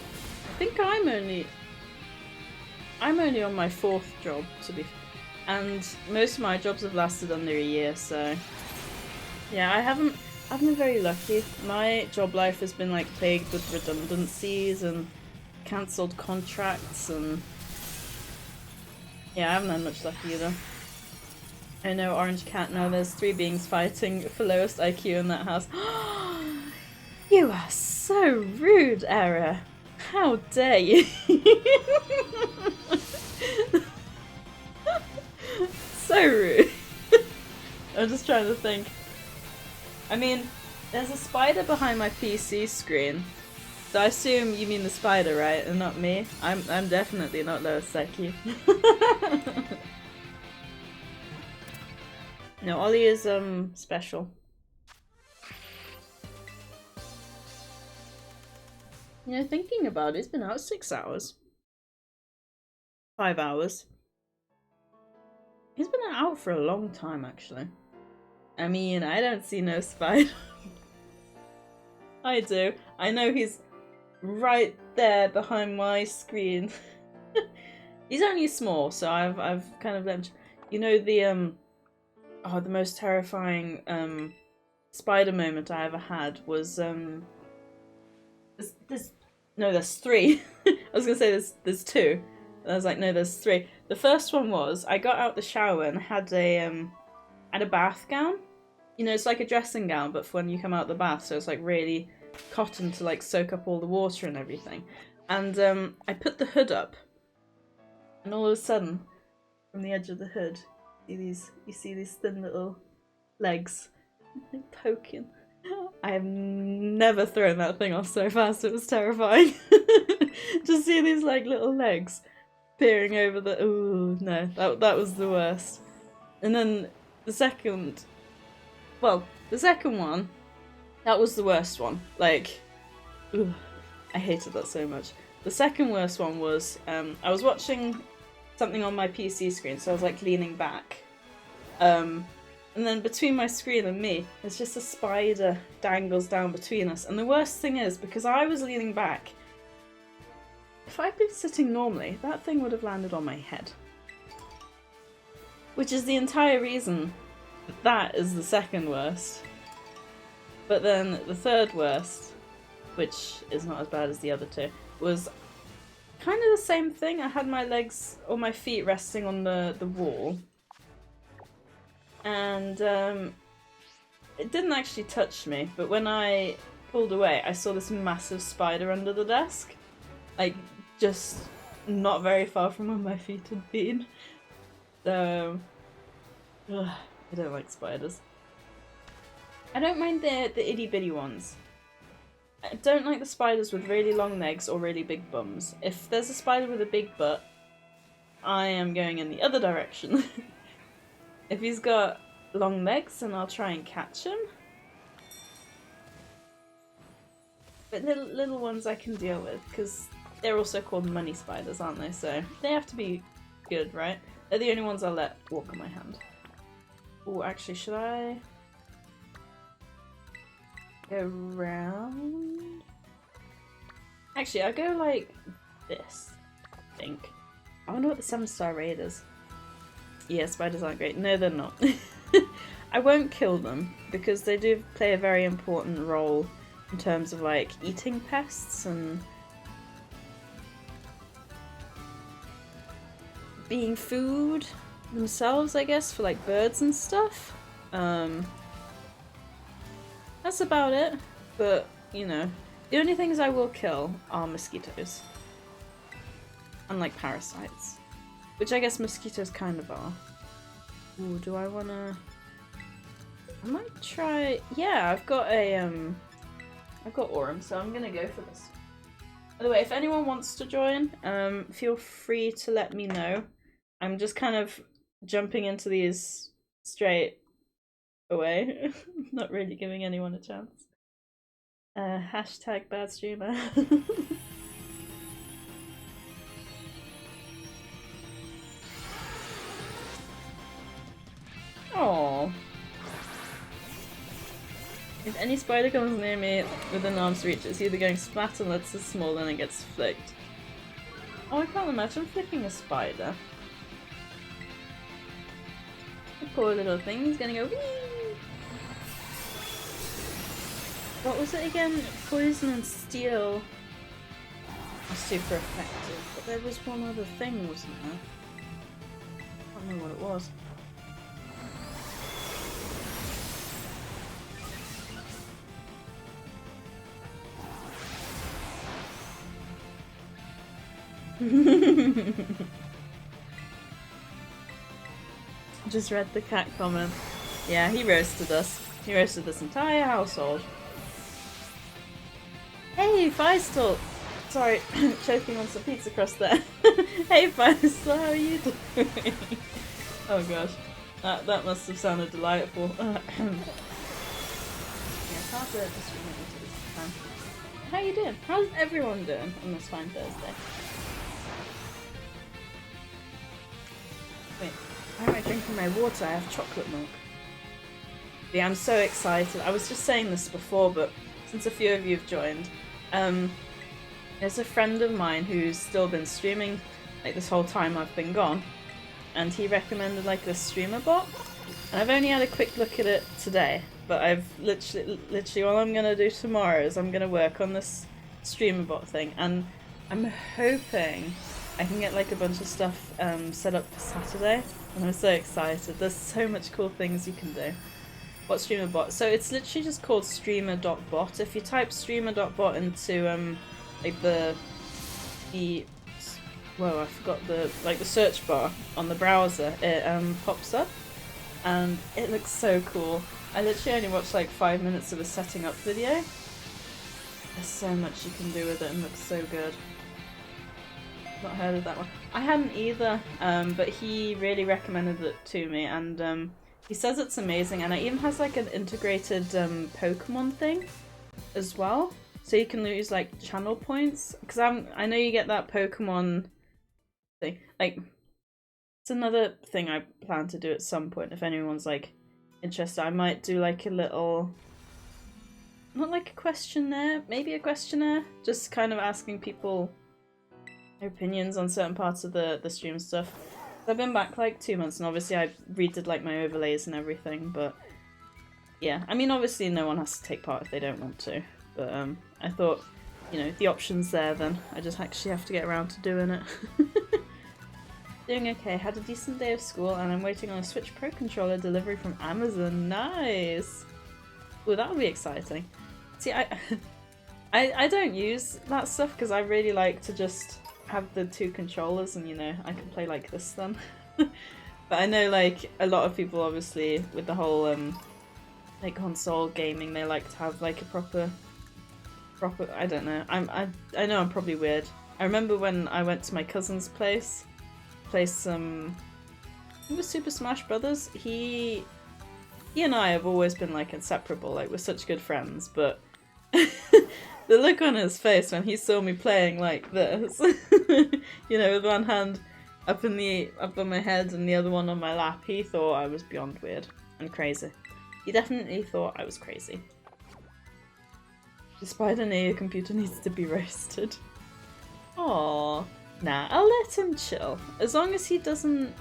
think I'm only on my 4th job, to be... And most of my jobs have lasted under a year, so... Yeah, I haven't been very lucky. My job life has been like plagued with redundancies and cancelled contracts, and yeah, I haven't had much luck either. I know, Orange Cat, now there's 3 beings fighting for lowest IQ in that house. You are so rude, Era. How dare you? So rude. I'm just trying to think. I mean, there's a spider behind my PC screen, so I assume you mean the spider, right, and not me? I'm definitely not lowest IQ. No, Ollie is special. You know, thinking about it, it's been out 6 hours. 5 hours. He's been out for a long time, actually. I mean, I don't see no spider. I do. I know he's right there behind my screen. He's only small, so I've kind of let him... You know the the most terrifying spider moment I ever had was there's 3. I was gonna say there's 2. And I was like, no, there's 3. The first one was I got out the shower and had a bath gown. You know, it's like a dressing gown, but for when you come out the bath, so it's like really cotton to like soak up all the water and everything. And I put the hood up, and all of a sudden, from the edge of the hood. You see these thin little legs poking. I have never thrown that thing off so fast, it was terrifying. Just see these like little legs peering over the. Ooh, no, that was the worst. And then the second one, that was the worst one. Like, ooh, I hated that so much. The second worst one was, I was watching something on my PC screen, so I was like leaning back. And then between my screen and me, there's just a spider dangles down between us. And the worst thing is, because I was leaning back, if I'd been sitting normally, that thing would have landed on my head. Which is the entire reason that is the second worst. But then the third worst, which is not as bad as the other two, was kind of the same thing. I had my legs or my feet resting on the wall. And it didn't actually touch me, but when I pulled away, I saw this massive spider under the desk. Like, just not very far from where my feet had been. So, I don't like spiders. I don't mind the itty bitty ones. I don't like the spiders with really long legs or really big bums. If there's a spider with a big butt, I am going in the other direction. If he's got long legs, then I'll try and catch him. But little ones I can deal with, because they're also called money spiders, aren't they? So they have to be good, right? They're the only ones I'll let walk on my hand. Oh, actually, should I go round? Actually, I'll go like this, I think. I wonder what the 7-star raid is. Yeah, spiders aren't great. No, they're not. I won't kill them because they do play a very important role in terms of like eating pests and being food themselves, I guess, for like birds and stuff. That's about it. But, you know, the only things I will kill are mosquitoes. And like parasites. Which I guess mosquitoes kind of are. Ooh, do I wanna... I might try... Yeah, I've got a, I've got Aurum, so I'm gonna go for this. By the way, if anyone wants to join, feel free to let me know. I'm just kind of jumping into these straight away. Not really giving anyone a chance. Hashtag bad streamer. Aww. If any spider comes near me within arm's reach, it's either going splat unless it's small and it gets flicked. Oh, I can't imagine flicking a spider. The poor little thing is gonna go whee! What was it again? Poison and steel are super effective, but there was one other thing, wasn't there? I don't know what it was. Just read the cat comment. Yeah, he roasted us. He roasted this entire household. Hey, Feistel! Sorry, choking on some pizza crust there. Hey, Feistel, how are you doing? Oh gosh, that must have sounded delightful. Yeah, it's hard to just remember to this time. How you doing? How's everyone doing on this fine Thursday? Wait, why am I drinking my water? I have chocolate milk. Yeah, I'm so excited. I was just saying this before, but since a few of you have joined, there's a friend of mine who's still been streaming like this whole time I've been gone, and he recommended like this streamer bot. And I've only had a quick look at it today, but I've literally all I'm gonna do tomorrow is I'm gonna work on this streamer bot thing, and I'm hoping I can get like a bunch of stuff set up for Saturday, and I'm so excited. There's so much cool things you can do. What streamer bot? So it's literally just called streamer.bot. If you type streamer.bot into like the whoa, I forgot the search bar on the browser. It pops up, and it looks so cool. I literally only watched like 5 minutes of a setting up video. There's so much you can do with it and looks so good. Not heard of that one. I hadn't either, but he really recommended it to me, and he says it's amazing, and it even has like an integrated Pokemon thing as well, so you can use like channel points. Because I know you get that Pokemon thing. Like, it's another thing I plan to do at some point. If anyone's like interested, I might do like a little. Not like a questionnaire, maybe a questionnaire, just kind of asking people their opinions on certain parts of the stream stuff. I've been back like 2 months, and obviously I redid like my overlays and everything, but yeah, I mean obviously no one has to take part if they don't want to, but I thought, you know, the option's there then, I just actually have to get around to doing it. Doing okay, had a decent day of school, and I'm waiting on a Switch Pro controller delivery from Amazon. Nice! Ooh, that'll be exciting. See, I don't use that stuff because I really like to just have the 2 controllers and, you know, I can play like this then. But I know like a lot of people obviously with the whole like console gaming, they like to have like a proper I don't know. I know I'm probably weird. I remember when I went to my cousin's place, play some Super Smash Brothers. He and I have always been like inseparable, like we're such good friends, but the look on his face when he saw me playing like this, you know, with one hand up on my head and the other one on my lap, he thought I was beyond weird and crazy. He definitely thought I was crazy. Despite an your computer needs to be roasted. Aww. Nah, I'll let him chill. As long as he doesn't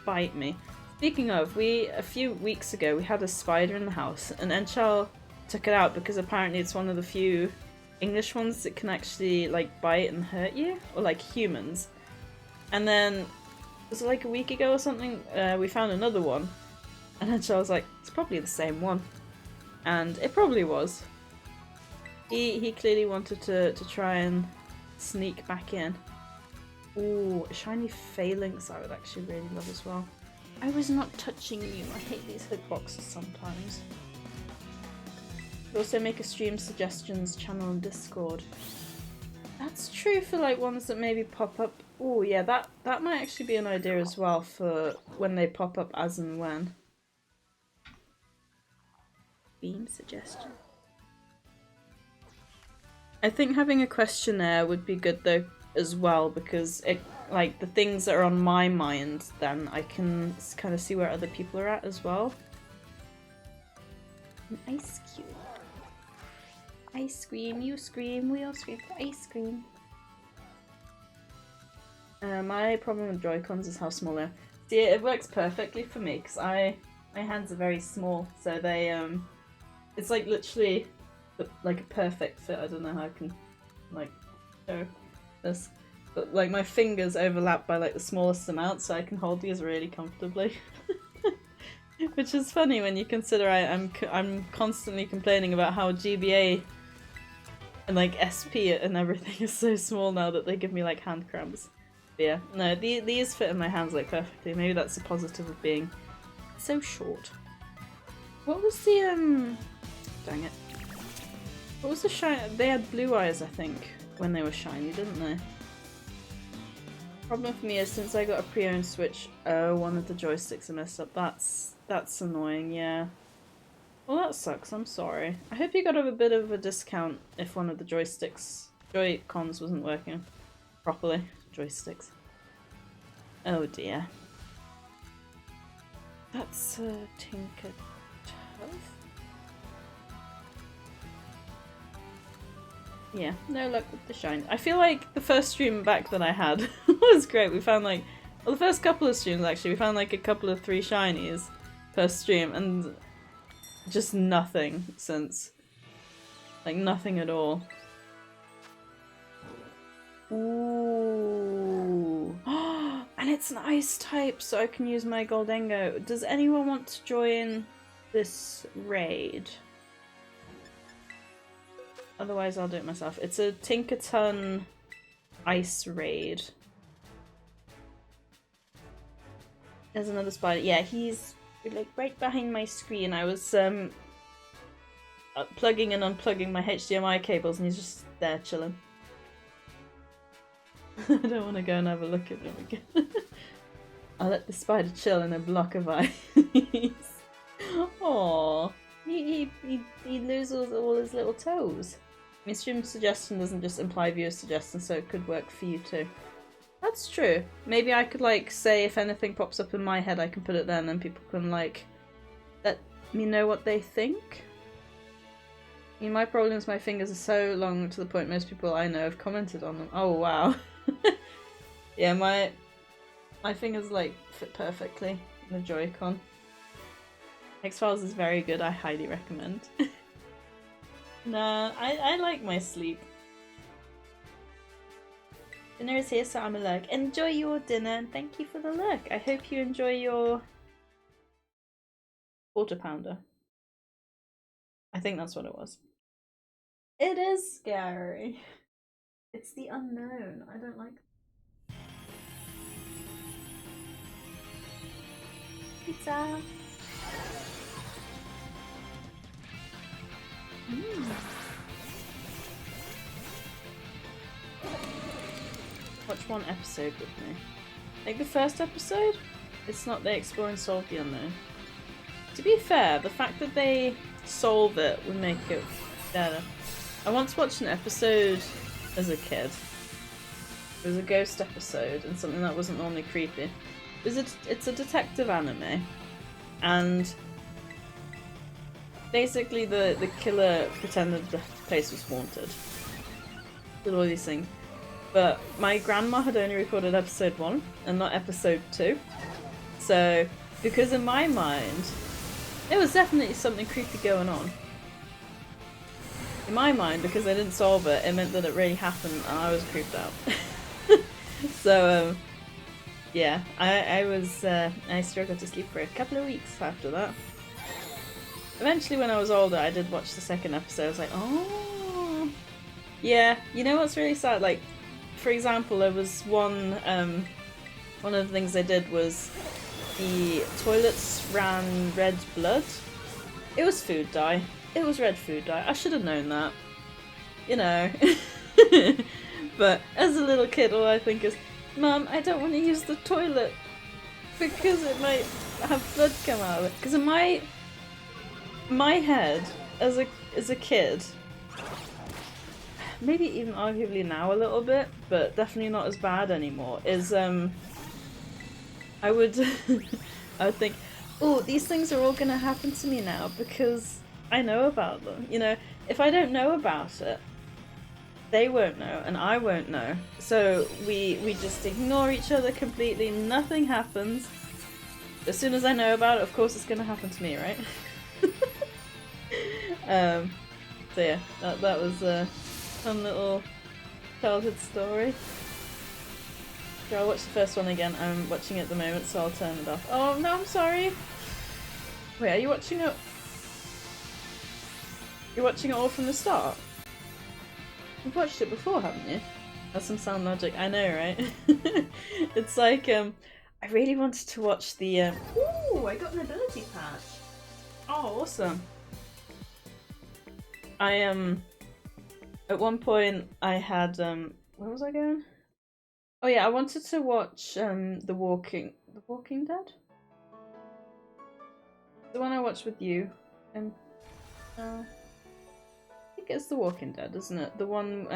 bite me. Speaking of, a few weeks ago we had a spider in the house, and Enchal took it out because apparently it's one of the few English ones that can actually like bite and hurt you, or like humans. And then, was it like a week ago or something, we found another one, and Enchal was like, it's probably the same one. And it probably was. He clearly wanted to try and sneak back in. Ooh, a shiny phalanx I would actually really love as well. I was not touching you. I hate these hitboxes sometimes. Also make a stream suggestions channel on Discord. That's true for like ones that maybe pop up. Oh yeah, that might actually be an idea as well for when they pop up as and when. Beam suggestion. I think having a questionnaire would be good though as well, because it like the things that are on my mind, then I can kind of see where other people are at as well. An ice cube. Ice cream, you scream, we all scream for ice cream. My problem with Joy-Cons is how small they are. See, it works perfectly for me because my hands are very small, so they it's like literally like a perfect fit. I don't know how I can like show this, but like my fingers overlap by like the smallest amount, so I can hold these really comfortably. Which is funny when you consider I'm constantly complaining about how GBA and like SP and everything is so small now that they give me like hand cramps. But yeah, no, these fit in my hands like perfectly. Maybe that's a positive of being so short. What was the dang it. What was the shiny? They had blue eyes, I think, when they were shiny, didn't they? Problem for me is since I got a pre-owned Switch, one of the joysticks are messed up. That's annoying, yeah. Well, that sucks, I'm sorry. I hope you got a bit of a discount if one of the Joy-Cons wasn't working properly. Joysticks. Oh dear. That's Tinker Tough. Yeah, no luck with the shine. I feel like the first stream back that I had was great. We found like, well, the first couple of streams actually, we found like a couple of 3 shinies per stream, and just nothing since. Like nothing at all. Ooh. And it's an ice type, so I can use my Goldengo. Does anyone want to join this raid? Otherwise I'll do it myself. It's a Tinkerton ice raid. There's another spider. Yeah, he's like right behind my screen. I was plugging and unplugging my HDMI cables, and he's just there chilling. I don't want to go and have a look at him again. I'll let the spider chill in a block of ice. Aww, he loses all his little toes. I mean, stream suggestion doesn't just imply viewer suggestion, so it could work for you too. That's true. Maybe I could like say if anything pops up in my head, I can put it there, and then people can like let me know what they think. I mean, my problem is my fingers are so long to the point most people I know have commented on them. Oh wow. Yeah, my fingers like fit perfectly in the Joy-Con. X-Files is very good, I highly recommend. Nah, I like my sleep. Dinner is here, so I'm a lurk. Enjoy your dinner and thank you for the lurk. I hope you enjoy your quarter pounder. I think that's what it was. It is scary. It's the unknown. I don't like pizza. Watch one episode with me. Like the first episode, it's not they explore and solve the unknown. To be fair, the fact that they solve it would make it better. I once watched an episode as a kid. It was a ghost episode and something that wasn't normally creepy. It's a detective anime, and basically the killer pretended the place was haunted. Did all these things. But my grandma had only recorded episode 1 and not episode 2. So, because in my mind, there was definitely something creepy going on. In my mind, because I didn't solve it, it meant that it really happened and I was creeped out. So, yeah, I struggled to sleep for a couple of weeks after that. Eventually when I was older, I did watch the second episode. I was like, oh, yeah, you know what's really sad? Like, for example, there was one of the things they did was the toilets ran red blood. It was food dye. It was red food dye. I should have known that. You know. But as a little kid, all I think is, Mum, I don't want to use the toilet because it might have blood come out of it. Because in my head, as a kid, maybe even arguably now a little bit, but definitely not as bad anymore, is I would I would think, oh, these things are all gonna happen to me now because I know about them. You know, if I don't know about it, they won't know and I won't know. So we just ignore each other completely, nothing happens. As soon as I know about it, of course it's gonna happen to me, right? So yeah, that was a fun little childhood story. So I'll watch the first one again. I'm watching it at the moment, so I'll turn it off. Oh no, I'm sorry. Wait, are you watching it? You're watching it all from the start? You've watched it before, haven't you? That's some sound magic. I know, right? It's like, I really wanted to watch the, Ooh, I got an ability patch! Oh, awesome. At one point I had, where was I going? Oh yeah, I wanted to watch, The Walking Dead? The one I watched with you, and, I think it's The Walking Dead, isn't it? The one,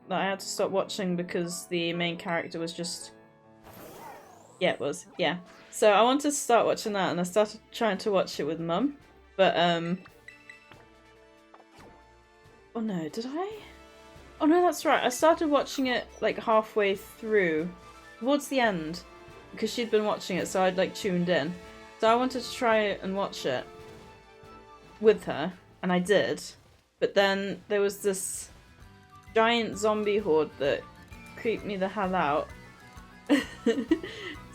that I had to stop watching because the main character was just... Yeah, it was, yeah. So I wanted to start watching that, and I started trying to watch it with Mum, but, oh no, did I? Oh no, that's right. I started watching it like halfway through, towards the end, because she'd been watching it, so I'd like tuned in. So I wanted to try and watch it with her, and I did. But then there was this giant zombie horde that creeped me the hell out.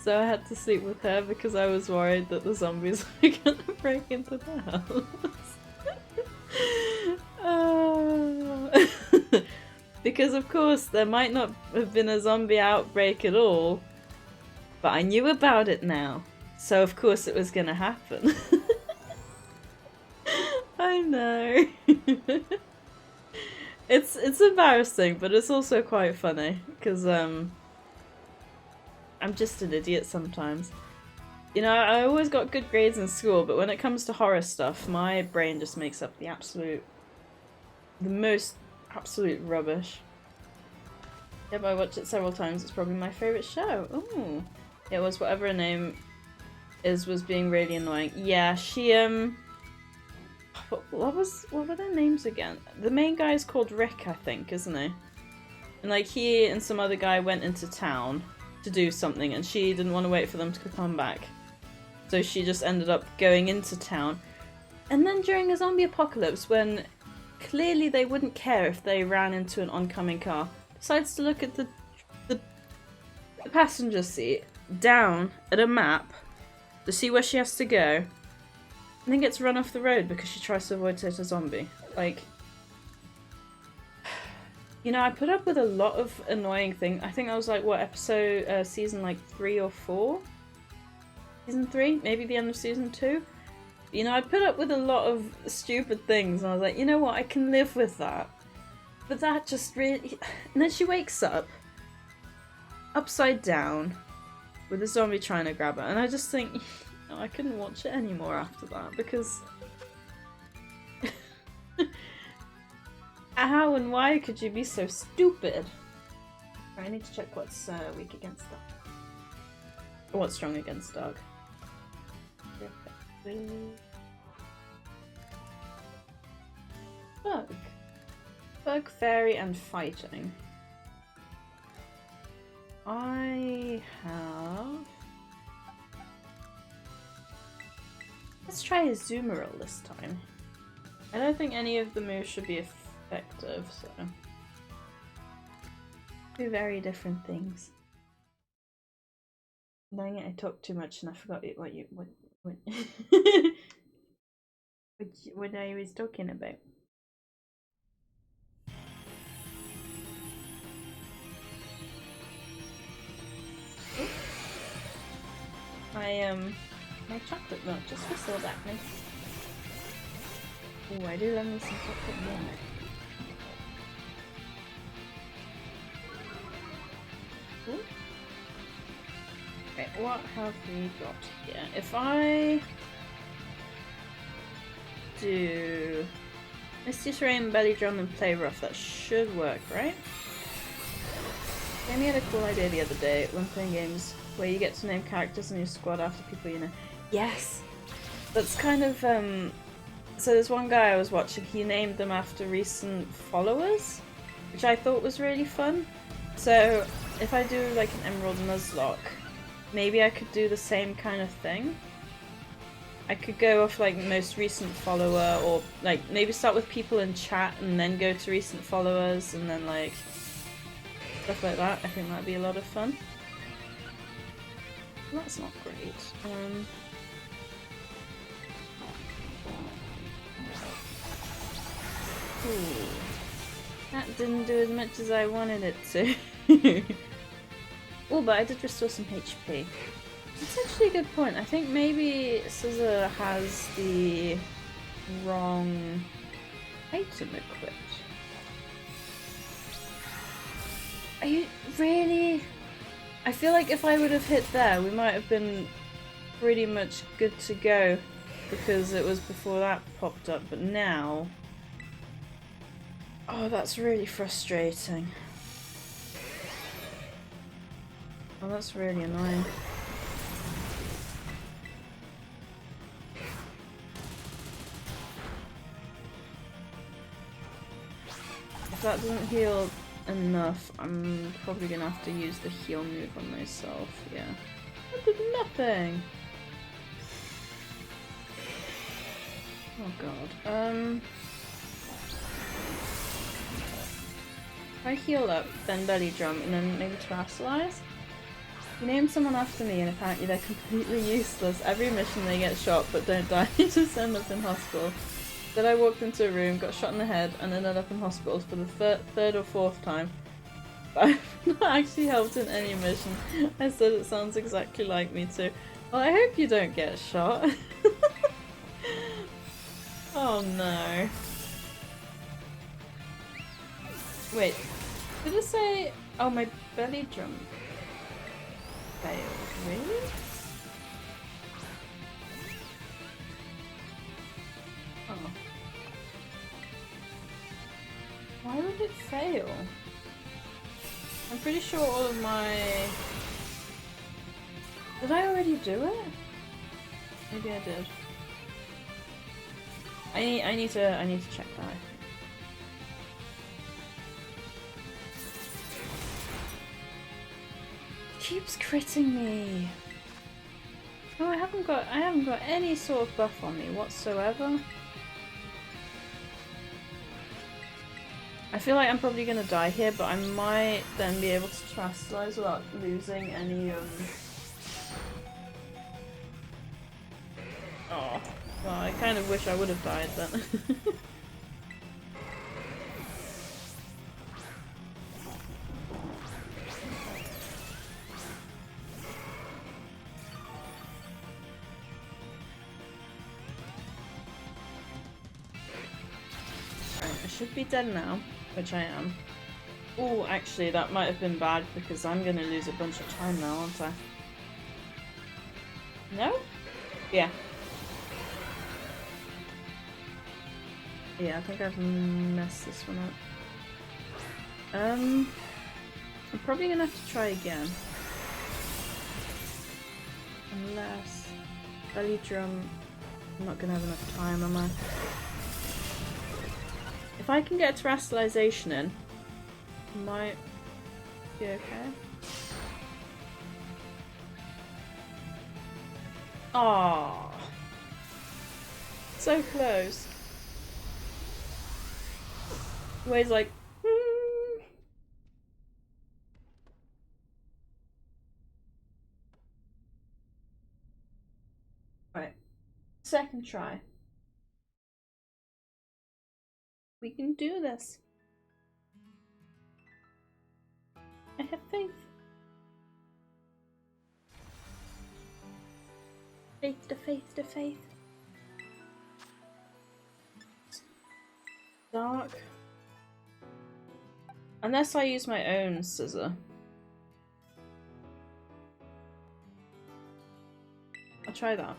So I had to sleep with her because I was worried that the zombies were gonna break into the house. Because of course there might not have been a zombie outbreak at all, but I knew about it now, So of course it was gonna happen. I know. It's embarrassing, but it's also quite funny because I'm just an idiot sometimes. You know, I always got good grades in school, but when it comes to horror stuff, my brain just makes up the most absolute rubbish. Yep, I watched it several times. It's probably my favourite show. Ooh. It was whatever her name was being really annoying. Yeah, she what were their names again? The main guy is called Rick, I think, isn't he? And like he and some other guy went into town to do something and she didn't want to wait for them to come back. So she just ended up going into town. And then during a zombie apocalypse, when clearly they wouldn't care if they ran into an oncoming car, decides to look at the passenger seat down at a map to see where she has to go, and then gets run off the road because she tries to avoid a zombie. Like, you know, I put up with a lot of annoying things. I think I was like, what, episode, season like 3 or 4? Season 3? Maybe the end of season 2? You know, I put up with a lot of stupid things and I was like, you know what, I can live with that. But that just really... And then she wakes up, upside down, with a zombie trying to grab her, and I just think, no, I couldn't watch it anymore after that, because... How and why could you be so stupid? I need to check what's weak against dark. Or what's strong against dark. Bug. Bug, fairy, and fighting. I have... Let's try a Zoomeril this time. I don't think any of the moves should be effective, so... Two very different things. Dang it, I talked too much and I forgot what what I was talking about. My chocolate milk just whistled at me. Oh, I do love me some chocolate milk. Ooh. Okay, what have we got here? If I do Misty Terrain, Belly Drum, and Play Rough, that should work, right? Jamie had a cool idea the other day when playing games where you get to name characters in your squad after people you know. Yes! That's kind of, so there's one guy I was watching, he named them after recent followers, which I thought was really fun. So, if I do like an Emerald Nuzlocke, maybe I could do the same kind of thing. I could go off like most recent follower, or like maybe start with people in chat and then go to recent followers and then like stuff like that. I think that'd be a lot of fun. Well, that's not great. Ooh. That didn't do as much as I wanted it to. Oh, but I did restore some HP. That's actually a good point. I think maybe Scissor has the wrong item equipped. Are you really? I feel like if I would have hit there, we might have been pretty much good to go because it was before that popped up, but now... Oh, that's really frustrating. Oh, that's really annoying. If that doesn't heal enough, I'm probably gonna have to use the heal move on myself, yeah. That did nothing! Oh god. If I heal up, then belly drum, and then maybe terrestrialize? You name someone after me and apparently they're completely useless. Every mission they get shot but don't die, just end up in hospital. Then I walked into a room, got shot in the head, and ended up in hospital for the third or fourth time. But I've not actually helped in any mission. I said it sounds exactly like me too. Well, I hope you don't get shot. Oh no. Wait, did it say... Oh, my belly drum failed. Really? Oh. Why would it fail? I'm pretty sure all of my... Did I already do it? Maybe I did. I need to check that. Keeps critting me. Oh, I haven't got any sort of buff on me whatsoever. I feel like I'm probably gonna die here, but I might then be able to terastallize without losing any Oh, well, I kind of wish I would have died then. I should be dead now, which I am. Oh, actually, that might have been bad because I'm gonna lose a bunch of time now, aren't I? No? Yeah. Yeah, I think I've messed this one up. I'm probably gonna have to try again. Unless... belly drum... I'm not gonna have enough time, am I? If I can get a terastallization in, I might be okay. Aww. So close. Wade's like, Right. Second try. We can do this. I have faith. Faith to faith to faith. Dark. Unless I use my own scissor. I'll try that.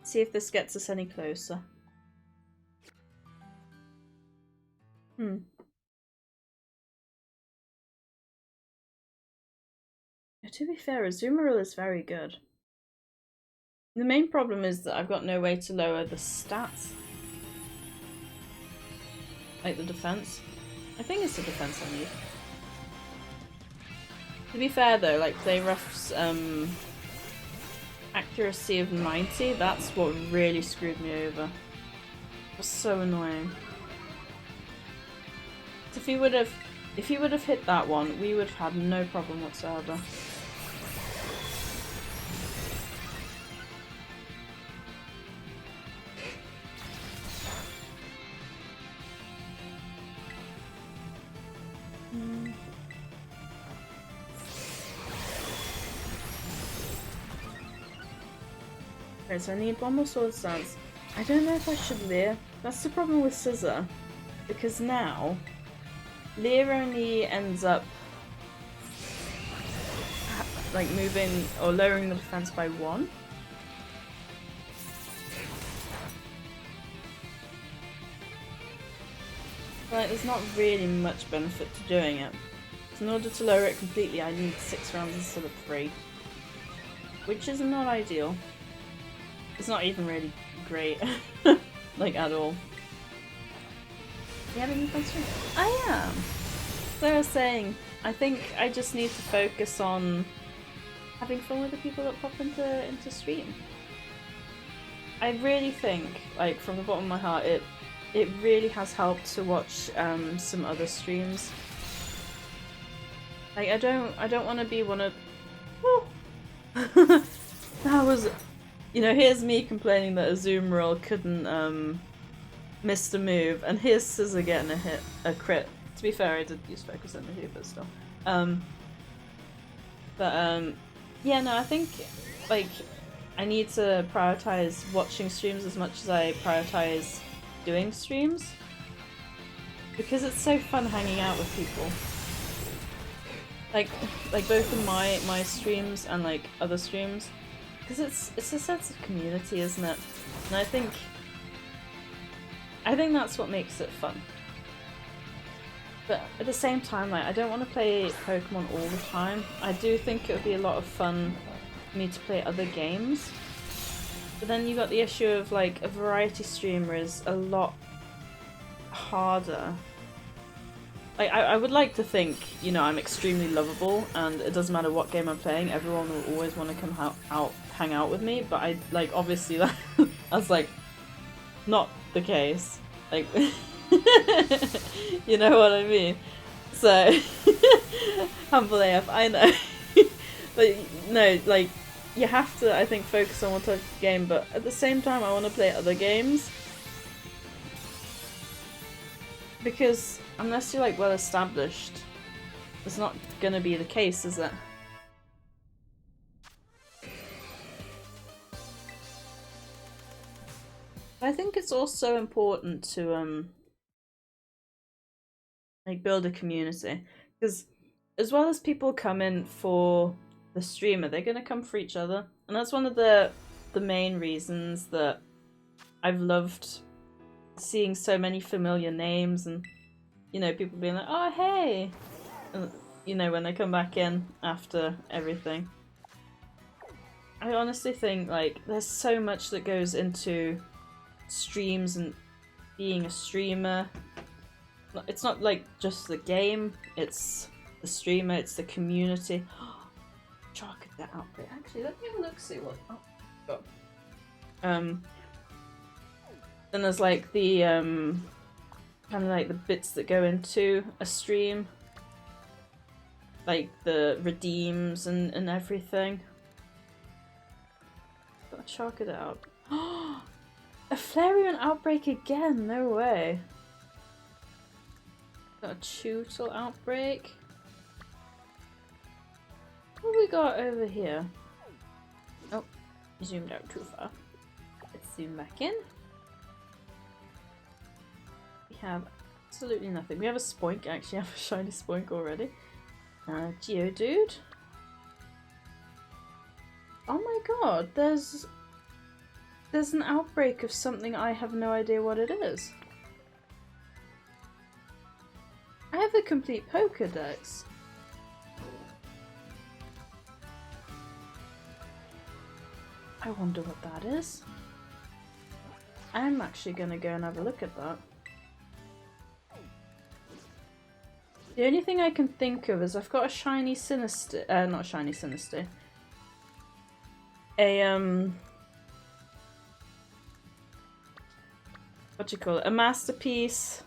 See if this gets us any closer. To be fair, Azumarill is very good. The main problem is that I've got no way to lower the stats. Like the defense. I think it's the defense I need. To be fair though, like Playrough's accuracy of 90, that's what really screwed me over. It was so annoying. If he would have hit that one, we would have had no problem whatsoever. Okay, so I need one more sword stance. I don't know if I should Leer. That's the problem with Scissor. Because now, Leer only ends up like moving or lowering the defense by 1. Like, there's not really much benefit to doing it. In order to lower it completely, I need 6 rounds instead of 3. Which is not ideal. It's not even really great. Like, at all. You having any fun stream? I am! So I was saying, I think I just need to focus on having fun with the people that pop into stream. I really think, like, from the bottom of my heart, it really has helped to watch some other streams. Like, I don't want to be one of... That was... You know, here's me complaining that Azumarill couldn't miss the move, and here's Scissor getting a crit. To be fair, I did use Focus Energy, but still. But yeah, no, I think like I need to prioritize watching streams as much as I prioritize doing streams because it's so fun hanging out with people. Like both in my streams and like other streams, because it's a sense of community, isn't it? And I think that's what makes it fun. But at the same time, like I don't want to play Pokemon all the time. I do think it would be a lot of fun for me to play other games. But then you got the issue of like a variety streamer is a lot harder. Like I would like to think, you know, I'm extremely lovable and it doesn't matter what game I'm playing, everyone will always want to come hang out with me, but I like obviously that's like not the case. Like you know what I mean? So humble AF, I know. But no, like you have to, I think, focus on one type of game, but at the same time I want to play other games. Because unless you're like well established, it's not gonna be the case, is it? I think it's also important to like build a community, because as well as people come in for the streamer, they're gonna come for each other, and that's one of the main reasons that I've loved seeing so many familiar names and, you know, people being like, oh hey, and, you know, when they come back in after everything. I honestly think like there's so much that goes into streams and being a streamer. It's not like just the game, it's the streamer, it's the community. Chalk that outfit. Actually, let me have a look, see what. Oh. Then there's like the kind of like the bits that go into a stream, like the redeems and everything. Gotta chalk it out. A Flareon outbreak again? No way. Got a Tootle outbreak. What have we got over here? Oh, zoomed out too far. Let's zoom back in. We have absolutely nothing. We have a Spoink, actually. I have a shiny Spoink already. Geodude. Oh my god, there's an outbreak of something I have no idea what it is. I have a complete Pokédex. I wonder what that is. I'm actually gonna go and have a look at that. The only thing I can think of is I've got a shiny Sinister, not a shiny Sinister. What do you call it? A Masterpiece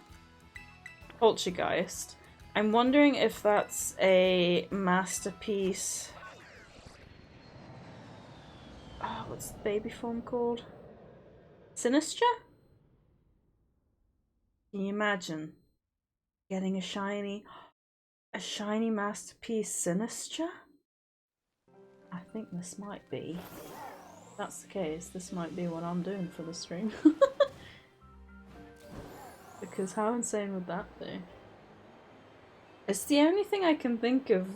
Poltergeist. I'm wondering if that's a Masterpiece. Oh, what's the baby form called? Sinistra? Can you imagine getting a shiny Masterpiece Sinistra? I think this might be. If that's the case, this might be what I'm doing for the stream. Because how insane would that be? It's the only thing I can think of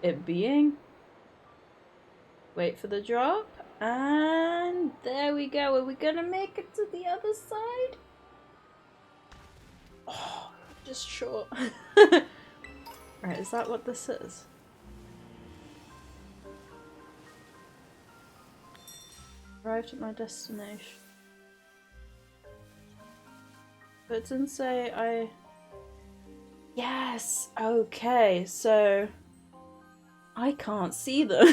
it being. Wait for the drop. And there we go. Are we gonna make it to the other side? Oh, just short. Right, is that what this is? Arrived at my destination. But it didn't say I... Yes! Okay, so... I can't see them.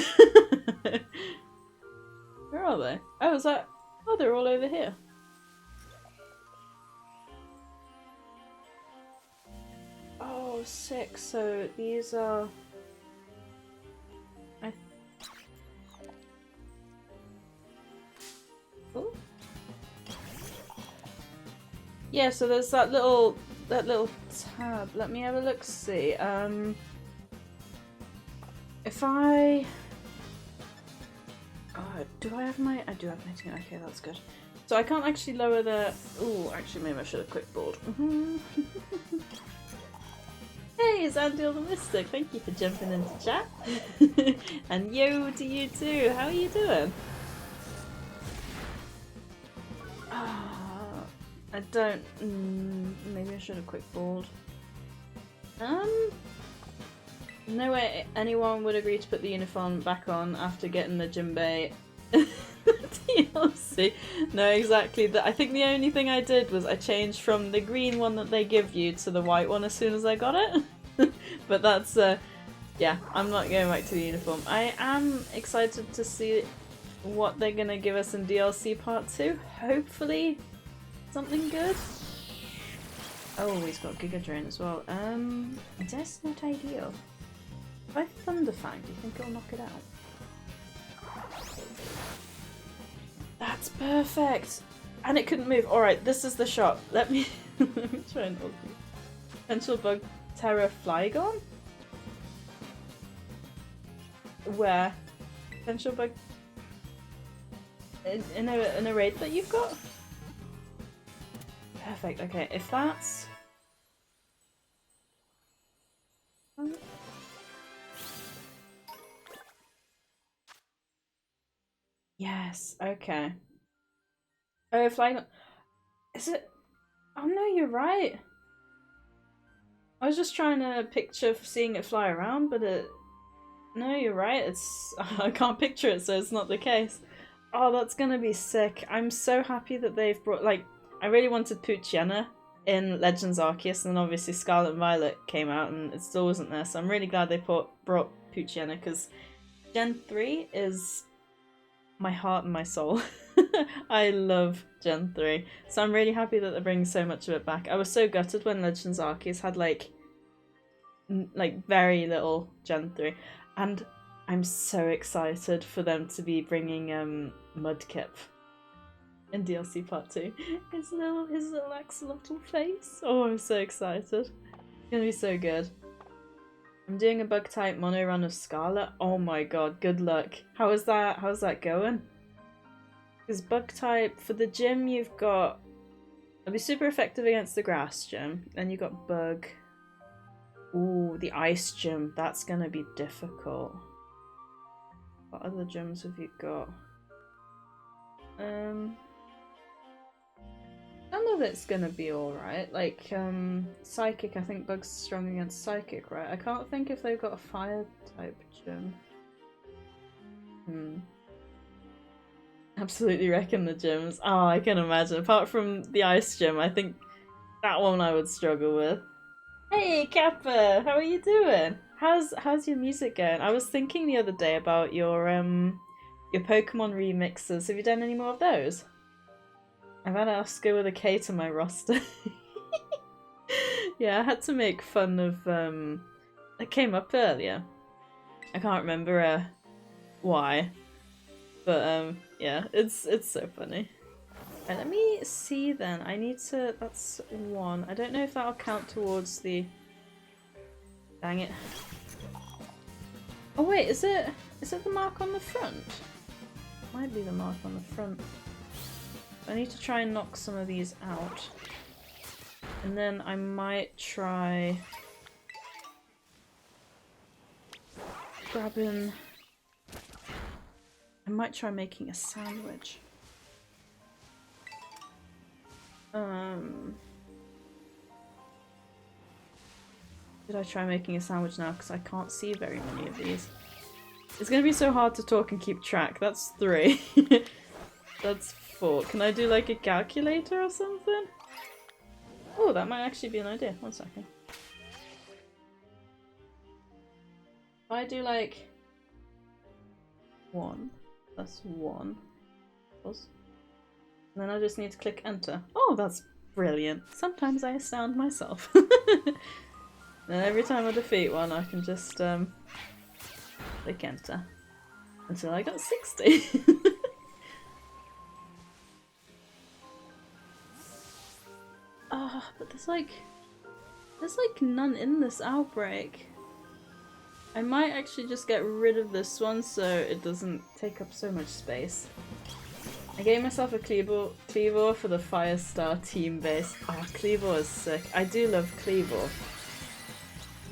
Where are they? Oh, is that... Oh, they're all over here. Oh, 6. So these are... Oh. Yeah, so there's that little tab. Let me have a look. See. If I... do I have my... I do have my team. Okay, that's good. So I can't actually lower the... Ooh, actually maybe I should have quickballed. Hey, Zandil the Mystic, thank you for jumping into chat. And yo to you too, how are you doing? I don't... maybe I should have quickballed. No way anyone would agree to put the uniform back on after getting the Jinbei DLC. No, exactly. I think the only thing I did was I changed from the green one that they give you to the white one as soon as I got it. But that's, yeah, I'm not going back to the uniform. I am excited to see what they're gonna give us in DLC Part 2. Hopefully something good. Oh, he's got Giga Drain as well. That's not ideal. If I Thunder Fang, do you think it'll knock it out? That's perfect! And it couldn't move. Alright, this is the shot. Let me let me try and open. Potential Bug Terror Flygon? Where? Potential Bug... In a raid that you've got? Perfect, okay, if that's... Yes, okay. Oh, flying... Is it... Oh no, you're right! I was just trying to picture seeing it fly around, but it... No, you're right, it's... I can't picture it, so it's not the case. Oh, that's gonna be sick. I'm so happy that they've brought... Like, I really wanted Poochyena in Legends Arceus, and then obviously Scarlet and Violet came out, and it still wasn't there, so I'm really glad they brought Poochyena, because Gen 3 is my heart and my soul. I love Gen 3, so I'm really happy that they're bringing so much of it back. I was so gutted when Legends Arceus had like very little Gen 3, and I'm so excited for them to be bringing Mudkip in DLC Part 2. His little axolotl face. Oh, I'm so excited. It's gonna be so good. I'm doing a bug type mono run of Scarlet. Oh my god, good luck. How's that going? Because bug type for the gym you've got, it'll be super effective against the grass gym. Then you got bug. Ooh, the ice gym. That's gonna be difficult. What other gyms have you got? Some of it's gonna be alright. Like, Psychic, I think Bug's strong against Psychic, right? I can't think if they've got a fire type gym. Absolutely wrecking the gyms. Oh, I can imagine. Apart from the ice gym, I think that one I would struggle with. Hey, Kappa! How are you doing? How's your music going? I was thinking the other day about your Pokemon remixes. Have you done any more of those? I've had Oscar with a K to my roster. Yeah, I had to make fun of it came up earlier. I can't remember why. But yeah, it's so funny. Right, let me see then. I need to... That's one. I don't know if that'll count towards the... Dang it. Oh wait, is it the mark on the front? Might be the mark on the front. I need to try and knock some of these out. And then I might try... grabbing... I might try making a sandwich. Did I try making a sandwich now? Because I can't see very many of these. It's gonna be so hard to talk and keep track. That's 3. That's 4. Can I do like a calculator or something? Oh, that might actually be an idea. 1 second. If I do like 1 plus 1 plus... And then I just need to click enter. Oh, that's brilliant. Sometimes I astound myself. And every time I defeat one, I can just click enter. Until I got 60. Ah, but there's like none in this outbreak. I might actually just get rid of this one so it doesn't take up so much space. I gave myself a Cleavor for the Firestar team base. Oh, Cleavor is sick. I do love Cleavor.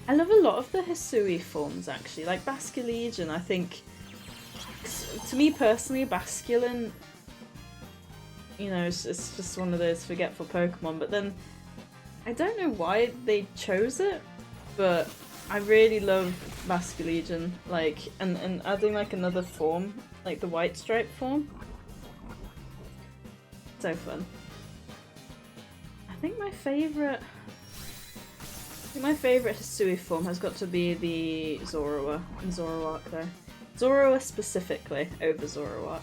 I love a lot of the Hisui forms actually, like Basculegion. I think, to me personally, Basculin, you know, it's just one of those forgetful Pokemon, but then I don't know why they chose it, but I really love Basculegion, like, and adding like another form, like the White Stripe form. So fun. I think my favorite Hisui form has got to be the Zorua and Zoroark though. Zorua specifically over Zoroark.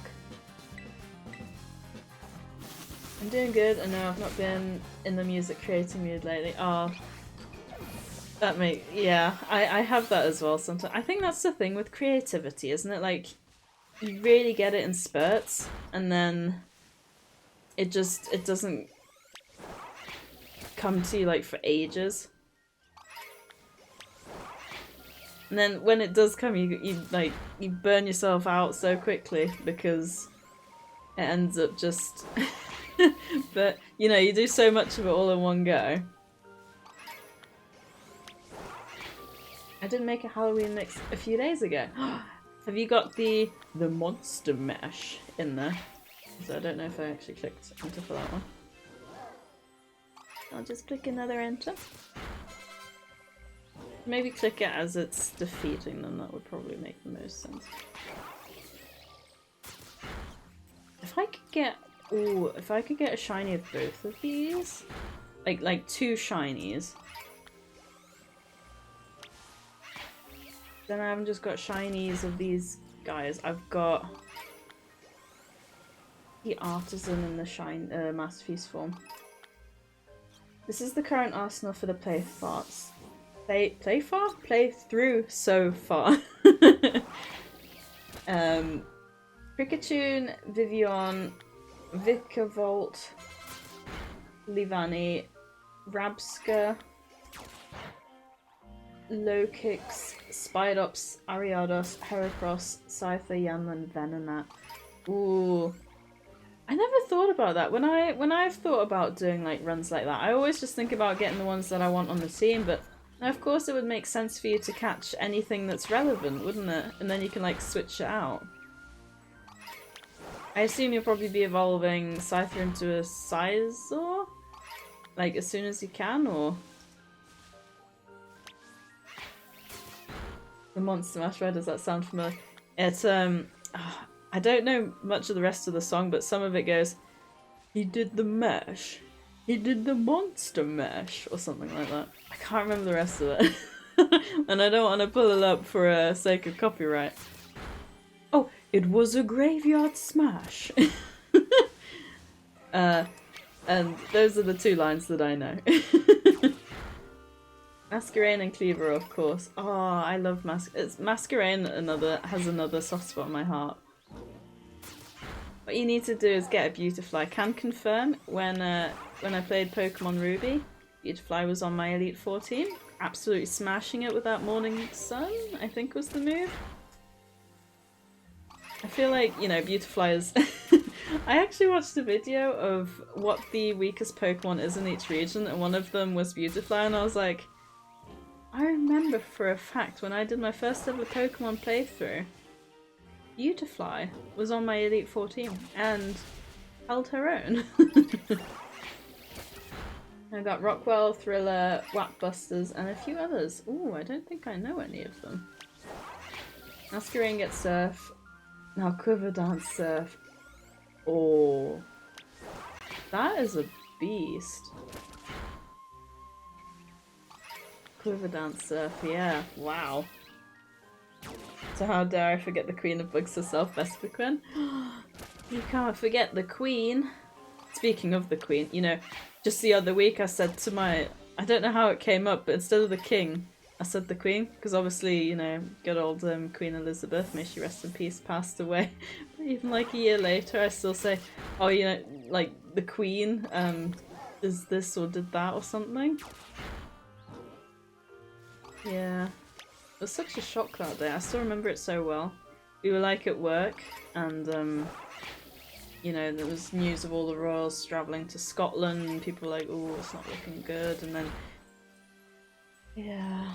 I'm doing good. I know I've not been in the music creating mood lately. Oh, yeah, I have that as well sometimes. I think that's the thing with creativity, isn't it? Like, you really get it in spurts, and then it doesn't come to you like for ages. And then when it does come, you burn yourself out so quickly because it ends up just but you know, you do so much of it all in one go. I did make a Halloween mix a few days ago. Have you got the monster mesh in there? So I don't know if I actually clicked enter for that one. I'll just click another enter. Maybe click it as it's defeating them, that would probably make the most sense. If I could get, ooh, if I could get a shiny of both of these, like 2 shinies, then I haven't just got shinies of these guys. I've got the Artisan and the Masterpiece form. This is the current arsenal for the playthroughs so far. Pikachu, Vivian, Vikavolt, Livani, Rabska, Lokix, Spidops, Ariados, Heracross, Scyther, Yanlan, Venonat. Ooh. I never thought about that. When I've thought about doing like runs like that, I always just think about getting the ones that I want on the team, but of course it would make sense for you to catch anything that's relevant, wouldn't it? And then you can like switch it out. I assume you'll probably be evolving Scyther into a Scizor? Like as soon as you can, or? The Monster Mash, where does that sound familiar? It's I don't know much of the rest of the song, but some of it goes, he did the mesh, he did the monster mesh, or something like that. I can't remember the rest of it. And I don't want to pull it up for sake of copyright. Oh, it was a graveyard smash. And those are the 2 lines that I know. Masquerain and Cleaver, of course. Oh, I love Masquerain. Has another soft spot in my heart. What you need to do is get a Beautifly. I can confirm when I played Pokemon Ruby, Beautifly was on my Elite 14. Absolutely smashing it with that Morning Sun, I think was the move. I feel like, you know, Beautifly is... I actually watched a video of what the weakest Pokemon is in each region, and one of them was Beautifly, and I was like, I remember for a fact when I did my first ever Pokemon playthrough, Beautifly was on my Elite 14 and held her own. I got Rockwell, Thriller, Whackbusters, and a few others. Ooh, I don't think I know any of them. Masquerain gets Surf. Now Quiver Dance Surf. Oh, that is a beast. Quiver Dance Surf, yeah, wow. So how dare I forget the Queen of Bugs herself, Vespiquen? You can't forget the Queen. Speaking of the Queen, you know, just the other week I said to my... I don't know how it came up, but instead of the King, I said the Queen, because obviously, you know, good old Queen Elizabeth, may she rest in peace, passed away. But even like a year later, I still say, oh, you know, like, the Queen, does this or did that or something. Yeah. It was such a shock that day. I still remember it so well. We were like at work and you know, there was news of all the royals travelling to Scotland and people were like, oh, it's not looking good, and then yeah.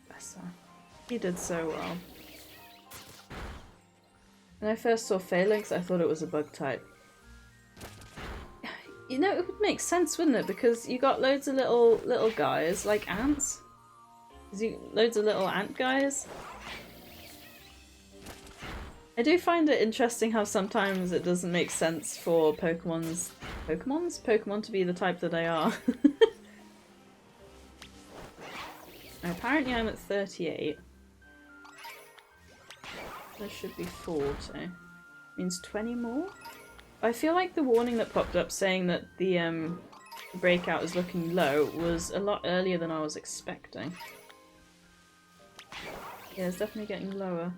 Bless her. He did so well. When I first saw Phalanx, I thought it was a bug type. You know, it would make sense, wouldn't it? Because you got loads of little guys, like ants. Loads of little ant guys. I do find it interesting how sometimes it doesn't make sense for Pokemon to be the type that they are. Apparently I'm at 38. There should be 40. Means 20 more? I feel like the warning that popped up saying that the breakout is looking low was a lot earlier than I was expecting. Yeah, it's definitely getting lower.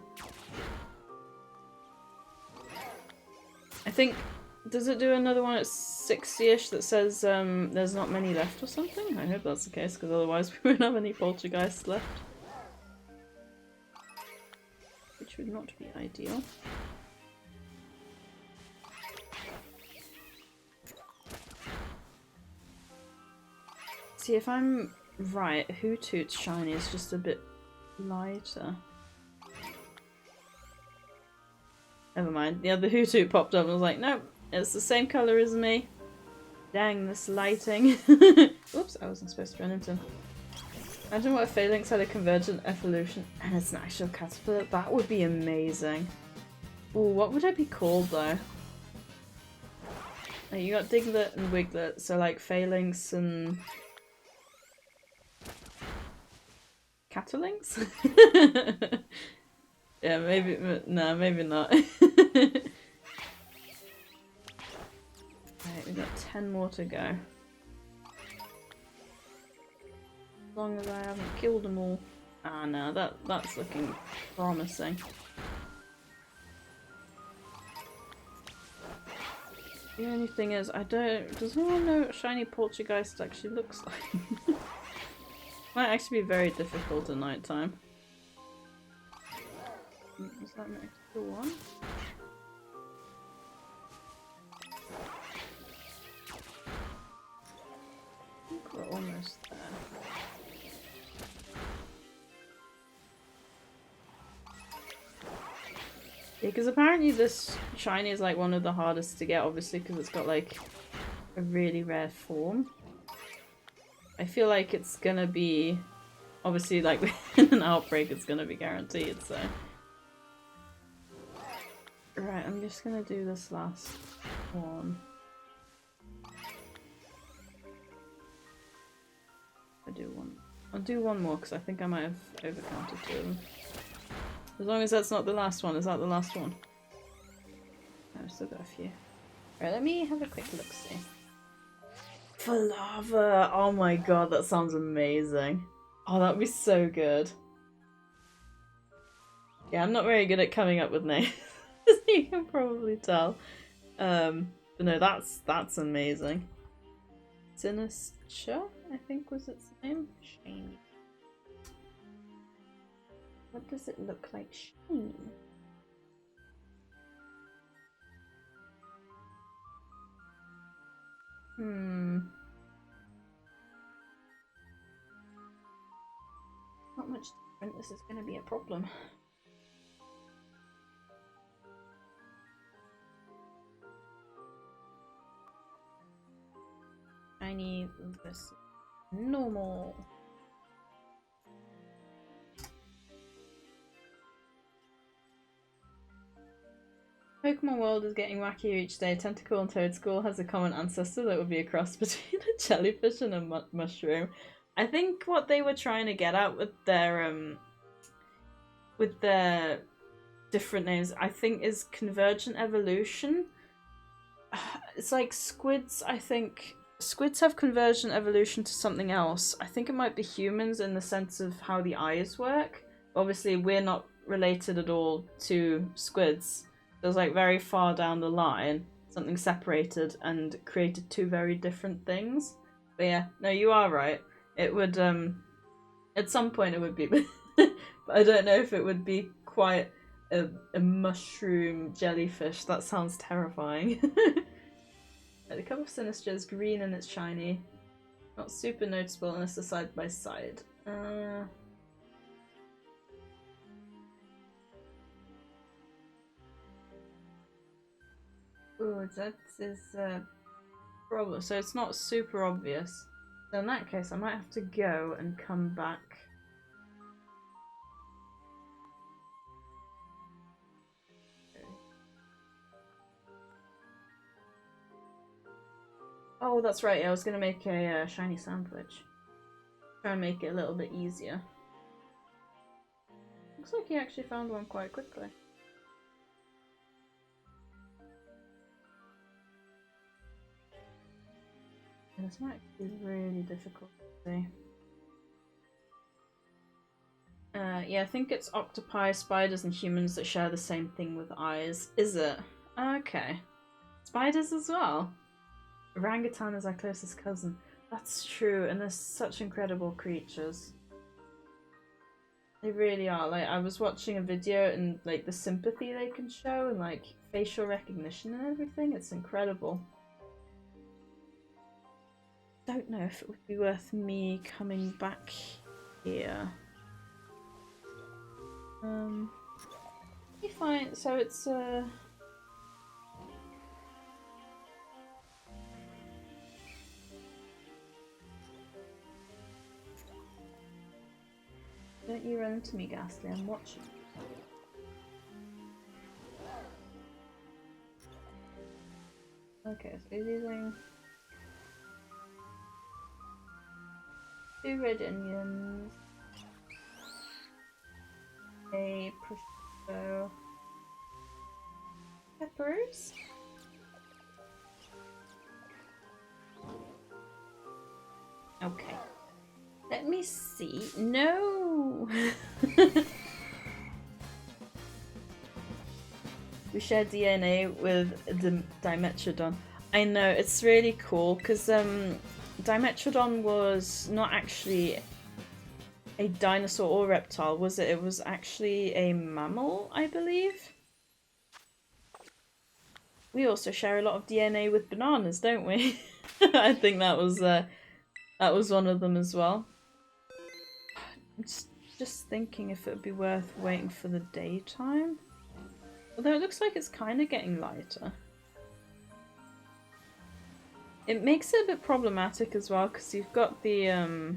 I think, does it do another one at 60-ish that says there's not many left or something? I hope that's the case, because otherwise we won't have any poltergeists left. Which would not be ideal. See, if I'm right, Hoothoot's shiny is just a bit lighter. Never mind. The other Hoothoot popped up and was like, nope, it's the same colour as me. Dang, this lighting. Oops, I wasn't supposed to run into him. Imagine what if Phalanx had a convergent evolution and it's an actual caterpillar. That would be amazing. Ooh, what would it be called though? Like, you got Diglett and Wiglet, so like Phalanx and Catalinx? Yeah, maybe, no, maybe not. Right, we've got 10 more to go. As long as I haven't killed them all. Ah, no, that's looking promising. The only thing is, does anyone know what shiny poltergeist actually looks like? Might actually be very difficult at night time. Is that an extra one? I think we're almost there. Yeah, because apparently this shiny is like one of the hardest to get, obviously, because it's got like a really rare form. I feel like it's gonna be, obviously, like in an outbreak, it's gonna be guaranteed, so. Right, I'm just gonna do this last one. I'll do one more because I think I might have overcounted 2 of them. As long as that's not the last one. Is that the last one? No, I've still got a few. Right, let me have a quick look-see. For lava! Oh my god, that sounds amazing. Oh, that would be so good. Yeah, I'm not very good at coming up with names. You can probably tell. But no, that's amazing. Sinister, I think was its name. Shiny. What does it look like shiny? Not much different. This is going to be a problem. I need this normal. Pokemon World is getting wackier each day. Tentacle and Toedscool has a common ancestor that would be a cross between a jellyfish and a mushroom. I think what they were trying to get at with their different names, I think, is convergent evolution. It's like squids, I think. Squids have convergent evolution to something else. I think it might be humans in the sense of how the eyes work. Obviously, we're not related at all to squids. There's like very far down the line, something separated and created 2 very different things. But yeah, no, you are right. It would At some point it would be, but I don't know if it would be quite a mushroom jellyfish. That sounds terrifying. The Cup of Sinistra is green and it's shiny. Not super noticeable unless they're side by side. Ooh, that is a problem. So it's not super obvious. So in that case, I might have to go and come back. Oh, that's right. I was gonna make a shiny sandwich. Try and make it a little bit easier. Looks like he actually found one quite quickly. And this might be really difficult to see. Yeah, I think it's octopi, spiders, and humans that share the same thing with eyes. Is it? Okay. Spiders as well? Orangutan is our closest cousin. That's true, and they're such incredible creatures. They really are. Like, I was watching a video and, like, the sympathy they can show and, like, facial recognition and everything. It's incredible. Don't know if it would be worth me coming back here. Be fine. So it's don't you run into me, Ghastly? I'm watching. Okay, so he's using 2 red onions, a prosciutto, peppers. Okay. Let me see. No! We share DNA with the Dimetrodon. I know, it's really cool because Dimetrodon was not actually a dinosaur or reptile, was it? It was actually a mammal, I believe. We also share a lot of DNA with bananas, don't we? I think that was one of them as well. I'm just thinking if it would be worth waiting for the daytime. Although it looks like it's kind of getting lighter. It makes it a bit problematic as well because you've got the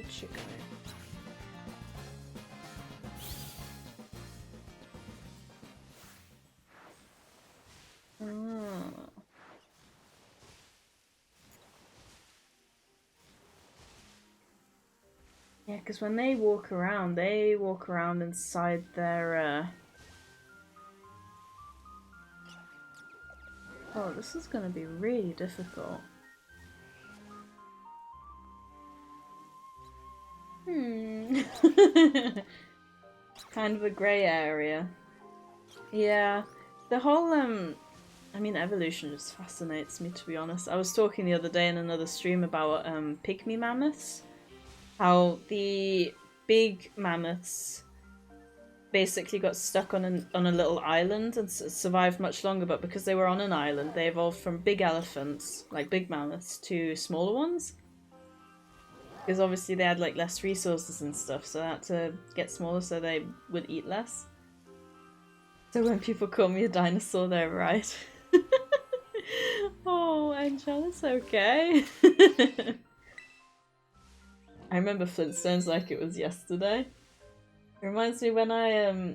Chico. Yeah, because when they walk around inside their Oh, this is gonna be really difficult. Kind of a grey area. Yeah. The whole I mean, evolution just fascinates me, to be honest. I was talking the other day in another stream about pygmy mammoths. How the big mammoths basically got stuck on a little island and survived much longer, but because they were on an island, they evolved from big elephants, like big mammoths, to smaller ones. Because obviously they had like less resources and stuff, so they had to get smaller so they would eat less. So when people call me a dinosaur, they're right. Oh, Angel, it's okay. I remember Flintstones like it was yesterday. It reminds me when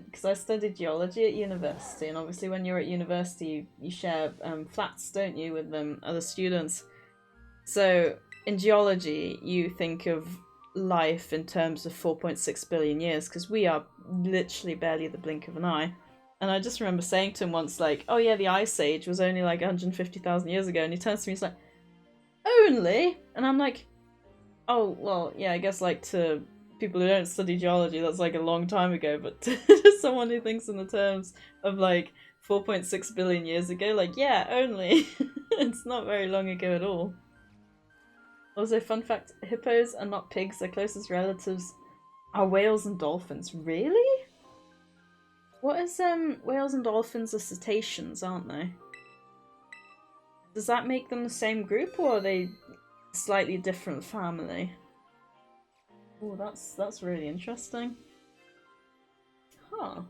because I studied geology at university, and obviously when you're at university you share flats, don't you, with other students. So in geology you think of life in terms of 4.6 billion years, because we are literally barely the blink of an eye. And I just remember saying to him once, like, oh yeah, the Ice Age was only like 150,000 years ago, and he turns to me, he's like, only? And I'm like, oh, well, yeah, I guess like to people who don't study geology, that's like a long time ago, but to someone who thinks in the terms of like 4.6 billion years ago. Like, yeah, only. It's not very long ago at all. Also, fun fact, hippos are not pigs. Their closest relatives are whales and dolphins. Really? What is, whales and dolphins are cetaceans, aren't they? Does that make them the same group, or are they a slightly different family? Oh, that's really interesting. Huh.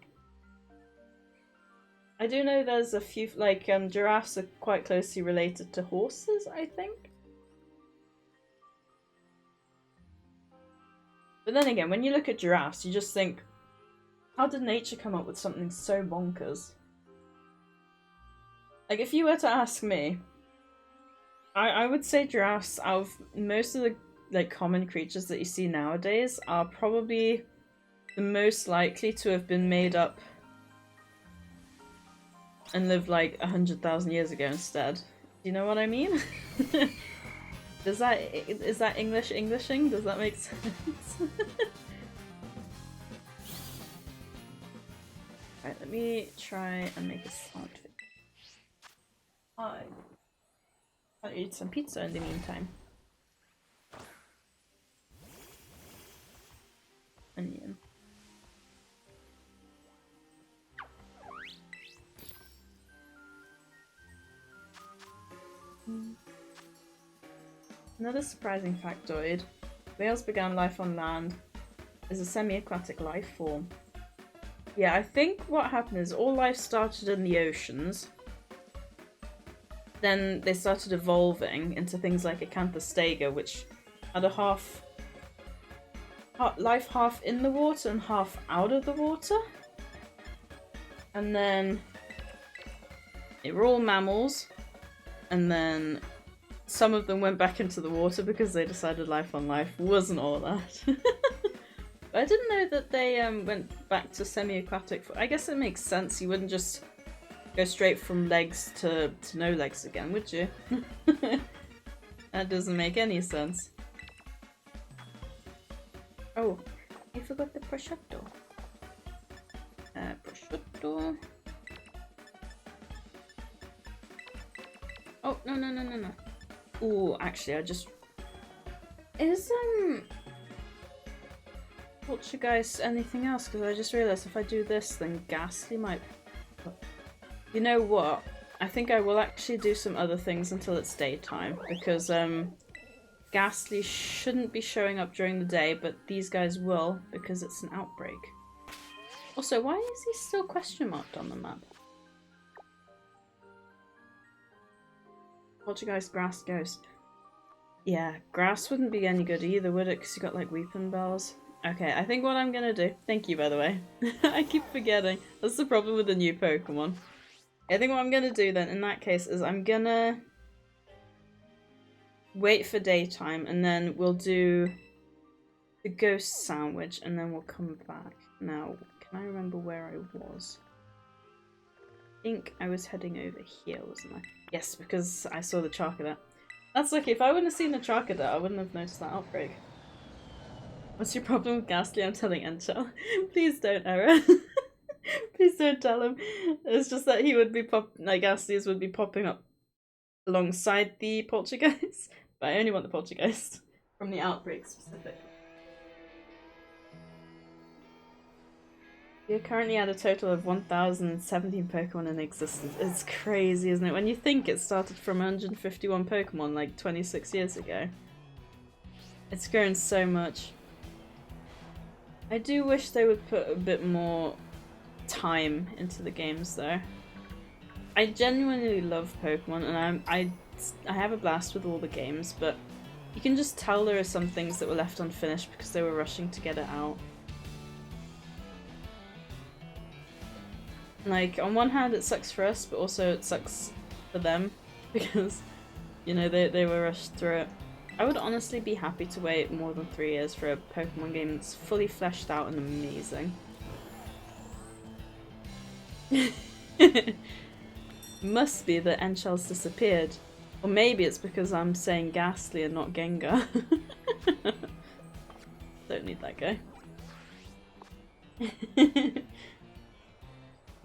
I do know there's a few, like, giraffes are quite closely related to horses, I think. But then again, when you look at giraffes, you just think, how did nature come up with something so bonkers? Like, if you were to ask me, I would say giraffes, out of most of the, like, common creatures that you see nowadays, are probably the most likely to have been made up and lived like 100,000 years ago instead. Do you know what I mean? Is that Englishing? Does that make sense? Right, let me try and make a sound fit. I'll eat some pizza in the meantime. Onion. Another surprising factoid. Whales began life on land as a semi-aquatic life form. Yeah, I think what happened is all life started in the oceans. Then they started evolving into things like Acanthostega, which had a life half in the water and half out of the water. And then they were all mammals, and then some of them went back into the water because they decided life on life wasn't all that. But I didn't know that they went back to semi-aquatic. I guess it makes sense. You wouldn't just go straight from legs to no legs again, would you? That doesn't make any sense. Oh, I forgot the prosciutto. Prosciutto. Oh, no. Ooh, actually, I just... Is, Poltergeist anything else? Because I just realised if I do this, then Ghastly might... You know what? I think I will actually do some other things until it's daytime, because, Ghastly shouldn't be showing up during the day, but these guys will, because it's an outbreak. Also, why is he still question marked on the map? Poltergeist, Grass, Ghost. Yeah, Grass wouldn't be any good either, would it? Because you got, like, Weeping Bells. Okay, I think what I'm gonna do... Thank you, by the way. I keep forgetting. That's the problem with the new Pokemon. I think what I'm gonna do then, in that case, is I'm gonna... wait for daytime, and then we'll do the Ghost Sandwich, and then we'll come back. Now, can I remember where I was? I think I was heading over here, wasn't I? Yes, because I saw the Charcadet. That's lucky. If I wouldn't have seen the Charcadet, I wouldn't have noticed that outbreak. What's your problem with Ghastly? I'm telling Enchel. Please don't, Era. Please don't tell him. It's just that he would be Ghastlies would be popping up alongside the Poltergeist. But I only want the Poltergeist from the outbreak specifically. You're currently at a total of 1,017 Pokemon in existence. It's crazy, isn't it? When you think it started from 151 Pokemon like 26 years ago. It's grown so much. I do wish they would put a bit more time into the games though. I genuinely love Pokemon, and I have a blast with all the games, but you can just tell there are some things that were left unfinished because they were rushing to get it out. Like, on one hand it sucks for us, but also it sucks for them because, you know, they were rushed through it. I would honestly be happy to wait more than 3 years for a Pokemon game that's fully fleshed out and amazing. Must be that Enchel's disappeared. Or maybe it's because I'm saying Ghastly and not Gengar. Don't need that guy.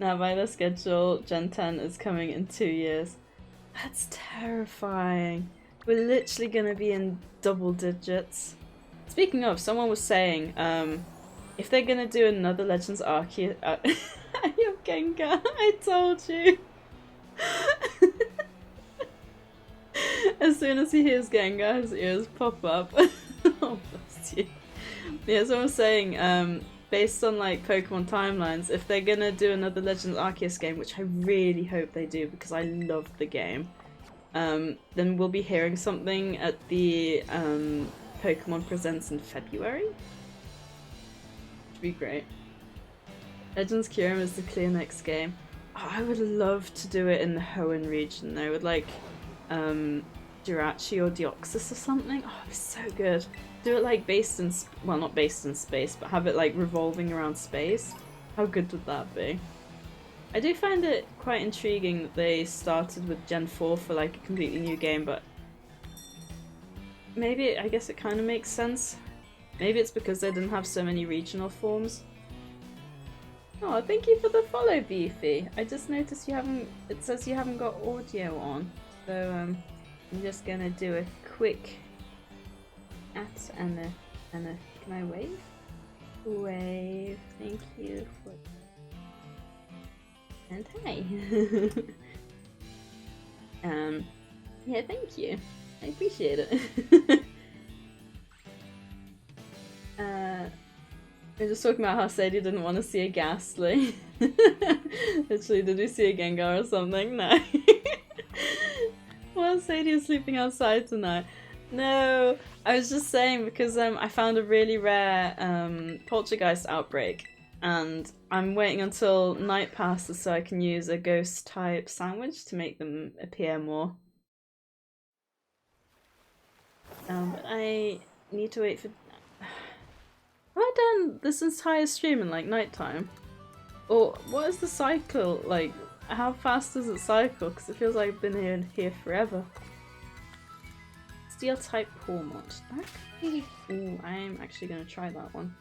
Now by the schedule, Gen 10 is coming in 2 years. That's terrifying. We're literally gonna be in double digits. Speaking of, someone was saying, if they're gonna do another Legends Arceus, I have Gengar, I told you. As soon as he hears Gengar, his ears pop up. Oh, bless you. Yeah, someone was saying, based on like Pokemon timelines, if they're gonna do another Legends Arceus game, which I really hope they do because I love the game, then we'll be hearing something at the Pokemon Presents in February. Should be great. Legends Kyurem is the clear next game. Oh, I would love to do it in the Hoenn region though, with like Jirachi or Deoxys or something. Oh, it'd be so good. Do it like based in, well, not based in space, but have it like revolving around space. How good would that be? I do find it quite intriguing that they started with Gen 4 for like a completely new game, but maybe, I guess it kind of makes sense. Maybe it's because they didn't have so many regional forms. Oh, thank you for the follow, Beefy. I just noticed you haven't, it says you haven't got audio on, so I'm just gonna do a quick at Anna. Can I wave? Wave. Thank you for. And hi. Yeah, thank you. I appreciate it. We're just talking about how Sadie didn't want to see a Ghastly. Literally, did you see a Gengar or something? No. Well, Sadie is sleeping outside tonight. No, I was just saying because I found a really rare poltergeist outbreak, and I'm waiting until night passes so I can use a ghost type sandwich to make them appear more. But I need to wait for. Have I done this entire stream in like nighttime? Or what is the cycle like? How fast does it cycle? Because it feels like I've been here forever. Steel type Pawmot. Ooh, I'm actually gonna try that one.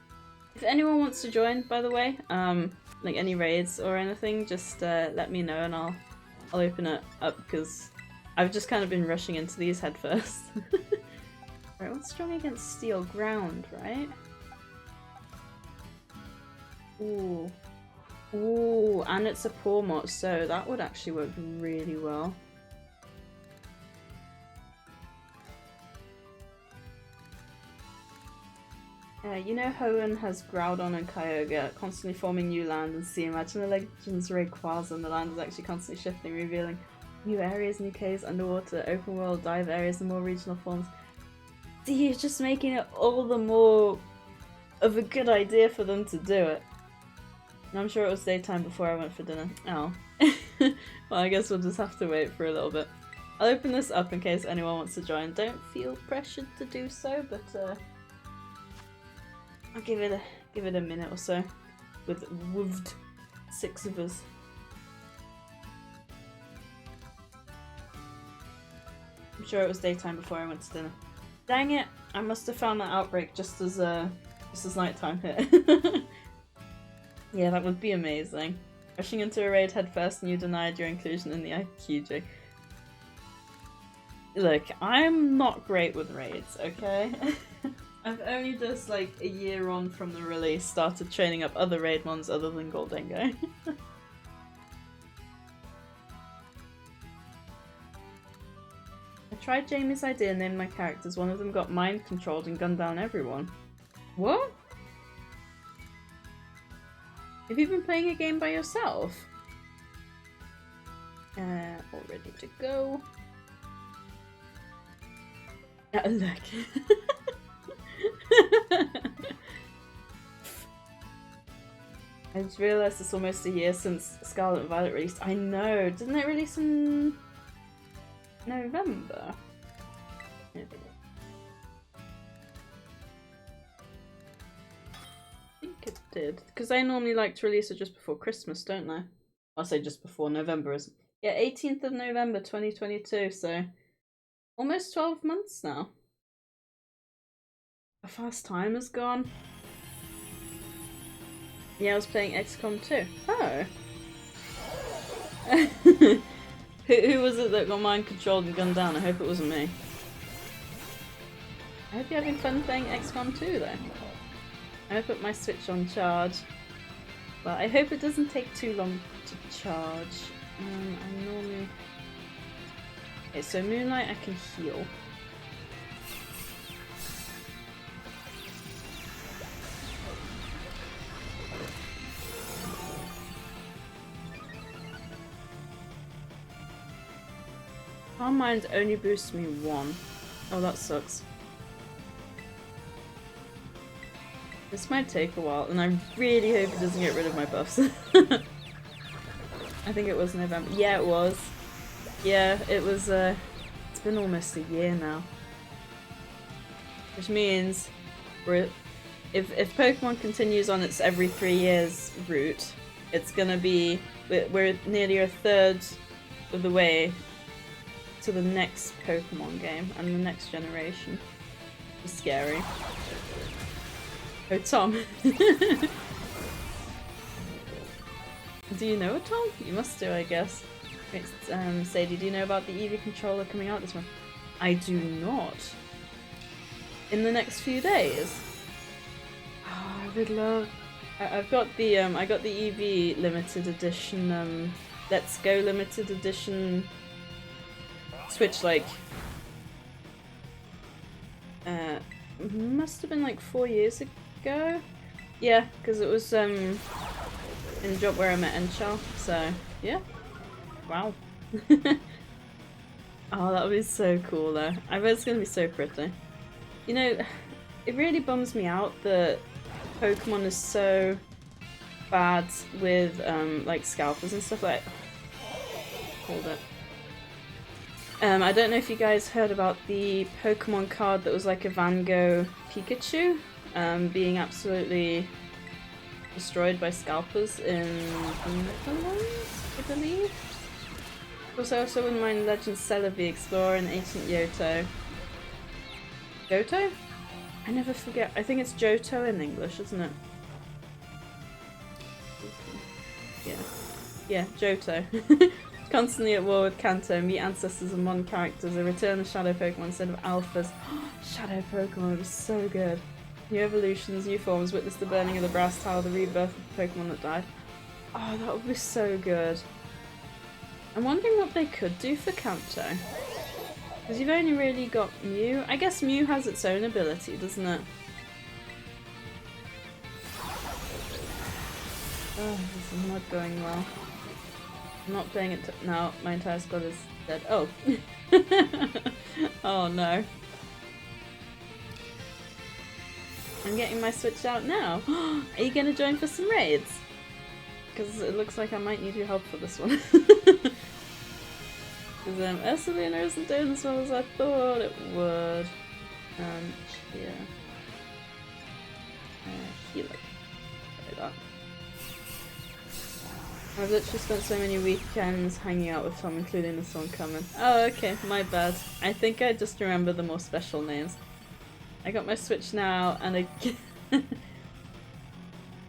If anyone wants to join, by the way, like any raids or anything, just let me know and I'll open it up because I've just kind of been rushing into these head first. Right, what's strong against steel? Ground, right? Ooh. Ooh, and it's a Pawmot, so that would actually work really well. You know Hoenn has Groudon and Kyogre, constantly forming new land and sea. Imagine the Legends Rayquaza and the land is actually constantly shifting, revealing new areas, new caves, underwater, open world, dive areas, and more regional forms. See, you're just making it all the more of a good idea for them to do it. And I'm sure it was daytime before I went for dinner. Oh. Well, I guess we'll just have to wait for a little bit. I'll open this up in case anyone wants to join. Don't feel pressured to do so, but I'll give it a minute or so with 6 of us. I'm sure it was daytime before I went to dinner. Dang it! I must have found that outbreak just as nighttime hit. Yeah, that would be amazing. Rushing into a raid headfirst and you denied your inclusion in the IQJ. Look, I'm not great with raids, okay? I've only just, like, a year on from the release started training up other raid ones other than Goldengo. I tried Jamie's idea and named my characters. One of them got mind controlled and gunned down everyone. What? Have you been playing a game by yourself? All ready to go. Look. I just realised it's almost a year since Scarlet and Violet released. I know! Didn't it release in November? I think it did. Because I normally like to release it just before Christmas, don't they? I'll say just before November, isn't it? Yeah, 18th of November 2022, so almost 12 months now. How fast time has gone. Yeah, I was playing XCOM 2. Oh. Who was it that got mind controlled and gunned down? I hope it wasn't me. I hope you're having fun playing XCOM 2 though. I put my Switch on charge. But I hope it doesn't take too long to charge. I normally... Okay, so Moonlight I can heal. Calm Mind only boosts me 1. Oh, that sucks. This might take a while, and I really hope it doesn't get rid of my buffs. I think it was November. Yeah, it was. Yeah, it was, it's been almost a year now. Which means, if Pokemon continues on its every 3 years route, it's gonna be, we're nearly a third of the way to the next Pokemon game, and the next generation. It's scary. Oh, Tom. Do you know it, Tom? You must do, I guess. Sadie, do you know about the Eevee controller coming out this month? I do not. In the next few days? Oh, I would love... I've got the, I got the Eevee limited edition, Let's Go limited edition Switch, like... must have been like 4 years ago? Yeah, because it was, in the job where I met Enchal, so, yeah. Wow. Oh, that would be so cool though. I bet it's gonna be so pretty. You know, it really bums me out that Pokemon is so bad with, like, scalpers and stuff like... Hold it. I don't know if you guys heard about the Pokemon card that was like a Van Gogh Pikachu, being absolutely destroyed by scalpers in the Netherlands, I believe? Also, I also wouldn't mind Legend Celebi, Explorer, and Ancient Yoto. Johto? I never forget. I think it's Johto in English, isn't it? Yeah. Yeah, Johto. Constantly at war with Kanto, meet ancestors and modern characters, a return of Shadow Pokemon instead of Alphas. Shadow Pokemon was so good. New evolutions, new forms, witness the burning of the Brass Tower, the rebirth of the Pokemon that died. Oh, that would be so good. I'm wondering what they could do for Kanto. Because you've only really got Mew. I guess Mew has its own ability, doesn't it? Oh, this is not going well. I'm not playing it now. My entire squad is dead. Oh. Oh no. I'm getting my Switch out now. Are you gonna join for some raids? Because it looks like I might need your help for this one. Because Ursulina isn't doing as well as I thought it would. Yeah. Healer. Like that. I've literally spent so many weekends hanging out with Tom, including this one coming. Oh, okay, my bad. I think I just remember the more special names. I got my Switch now, and I...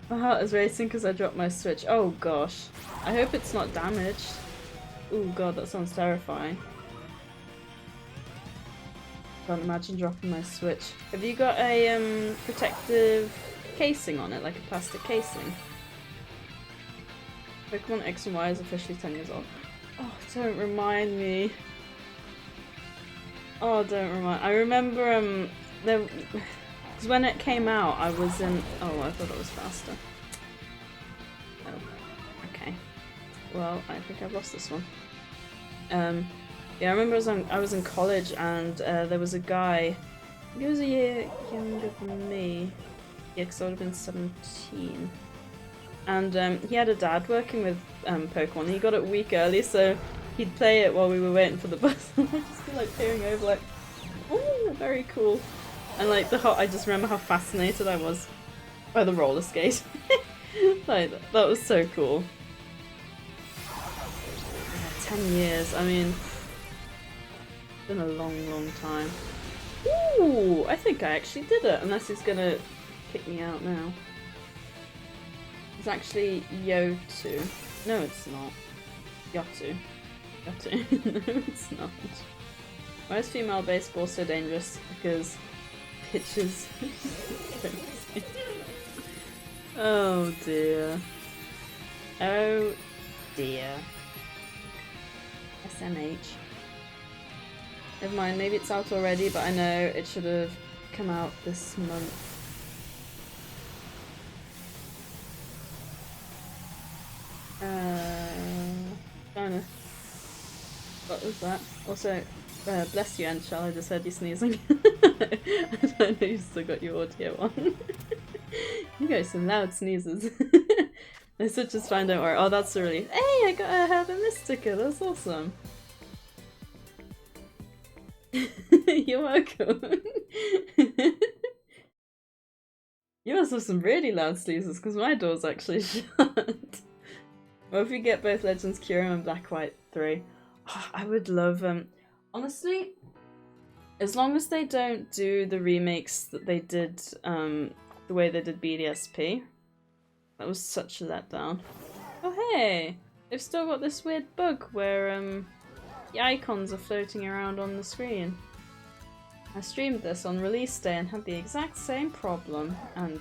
My heart is racing because I dropped my Switch. Oh gosh. I hope it's not damaged. Oh god, that sounds terrifying. Can't imagine dropping my Switch. Have you got a protective casing on it, like a plastic casing? Pokemon X and Y is officially 10 years old. Oh, don't remind me. Oh, don't remind. I remember, because when it came out, I was in... Oh, I thought it was faster. Oh, okay. Well, I think I've lost this one. Yeah, I remember I was in college, and there was a guy... He was a year younger than me. Yeah, because I would have been 17. And he had a dad working with Pokemon. He got it a week early, so he'd play it while we were waiting for the bus. And I'd just be like peering over, like, oh, very cool. And like I just remember how fascinated I was by the roller skate. Like that was so cool. Yeah, 10 years. I mean, it's been a long, long time. Ooh, I think I actually did it. Unless he's gonna kick me out now. It's actually Yotu. No, it's not. Got to. Got to. No, it's not. Why is female baseball so dangerous? Because pitches. Oh dear. Oh dear. SMH. Never mind, maybe it's out already, but I know it should have come out this month. Kinda. What was that? Also, bless you, Anshel, I just heard you sneezing. I don't know, you still got your audio on. You got some loud sneezes. The switch is fine, don't worry. Oh, that's a relief. Hey, I got a Herb and Mist sticker, that's awesome. You're welcome. You must have some really loud sneezes, because my door's actually shut. What if we get both Legends Kyurem and Black White 3? Oh, I would love honestly, as long as they don't do the remakes that they did the way they did BDSP. That was such a letdown. Oh hey! They've still got this weird bug where the icons are floating around on the screen. I streamed this on release day and had the exact same problem, and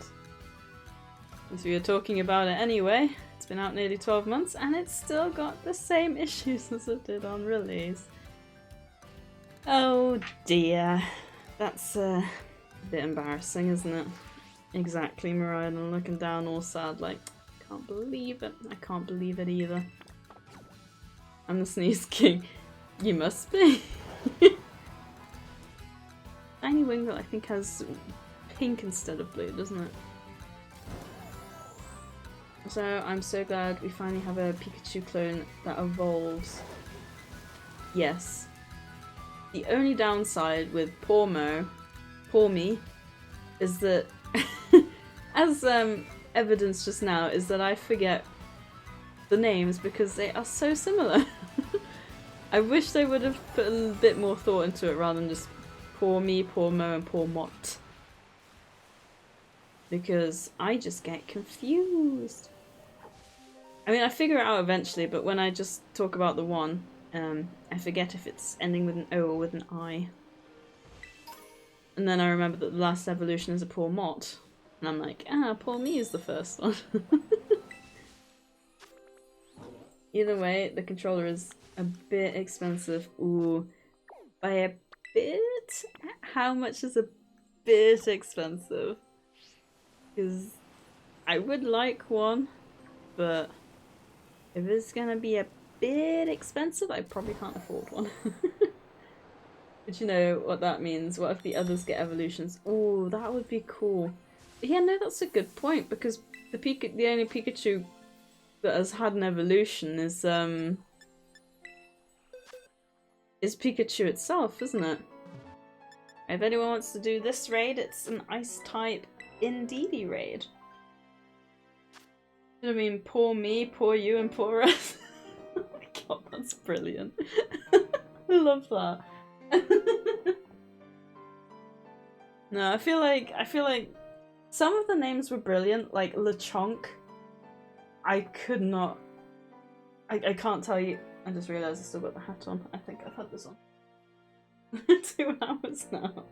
as we were talking about it anyway, it's been out nearly 12 months and it's still got the same issues as it did on release. Oh dear. That's a bit embarrassing, isn't it? Exactly, Mariah, and looking down all sad like, can't believe it. I can't believe it either. I'm the Sneeze King. You must be. Tiny Wingull I think has pink instead of blue, doesn't it? So I'm so glad we finally have a Pikachu clone that evolves. Yes. The only downside with poor me, is that, as evidence just now, is that I forget the names because they are so similar. I wish they would have put a bit more thought into it rather than just poor me, poor Mo, and poor Mott. Because I just get confused. I mean, I figure it out eventually, but when I just talk about the one, I forget if it's ending with an O or with an I. And then I remember that the last evolution is a poor Mott. And I'm like, poor me is the first one. Either way, the controller is a bit expensive. Ooh, by a bit? How much is a bit expensive? Because I would like one, but if it's gonna be a bit expensive, I probably can't afford one. But you know what that means. What if the others get evolutions? Oh, that would be cool. But yeah, no, that's a good point, because the only Pikachu that has had an evolution is Pikachu itself, isn't it? If anyone wants to do this raid, it's an ice type Indeedee raid. I mean, poor me, poor you, and poor us. Oh my god, that's brilliant. I love that. No, I feel like some of the names were brilliant, like Lechonk. I could not. I can't tell you. I just realised I still got the hat on. I think I've had this on 2 hours now.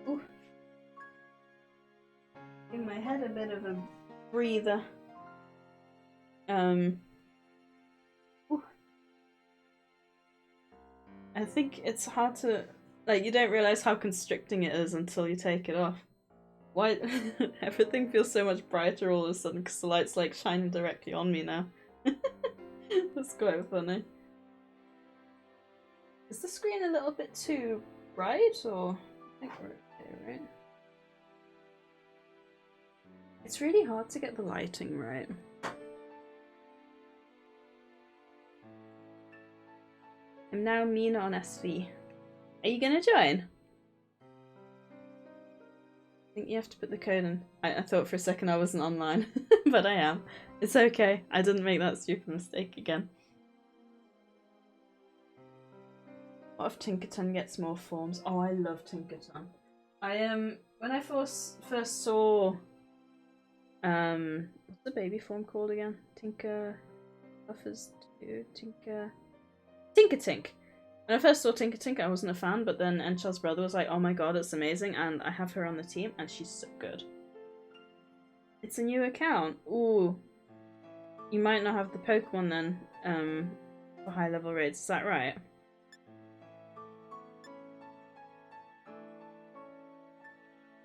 Ooh. Give my head a bit of a breather. Ooh. I think it's hard to, like, you don't realise how constricting it is until you take it off. Why? Everything feels so much brighter all of a sudden because the light's like shining directly on me now. That's quite funny. Is the screen a little bit too bright, or I think we're okay, right? It's really hard to get the lighting right. I'm now Mina on SV. Are you gonna join? I think you have to put the code in. I thought for a second I wasn't online, but I am. It's okay. I didn't make that stupid mistake again. What if Tinkerton gets more forms? Oh, I love Tinkerton. When I first saw what's the baby form called again? Tinker buffers to Tinker Tink. When I first saw Tinker Tink, I wasn't a fan, but then Enchel's brother was like, oh my god, it's amazing, and I have her on the team, and she's so good. It's a new account. Ooh. You might not have the Pokemon then, for high level raids, is that right?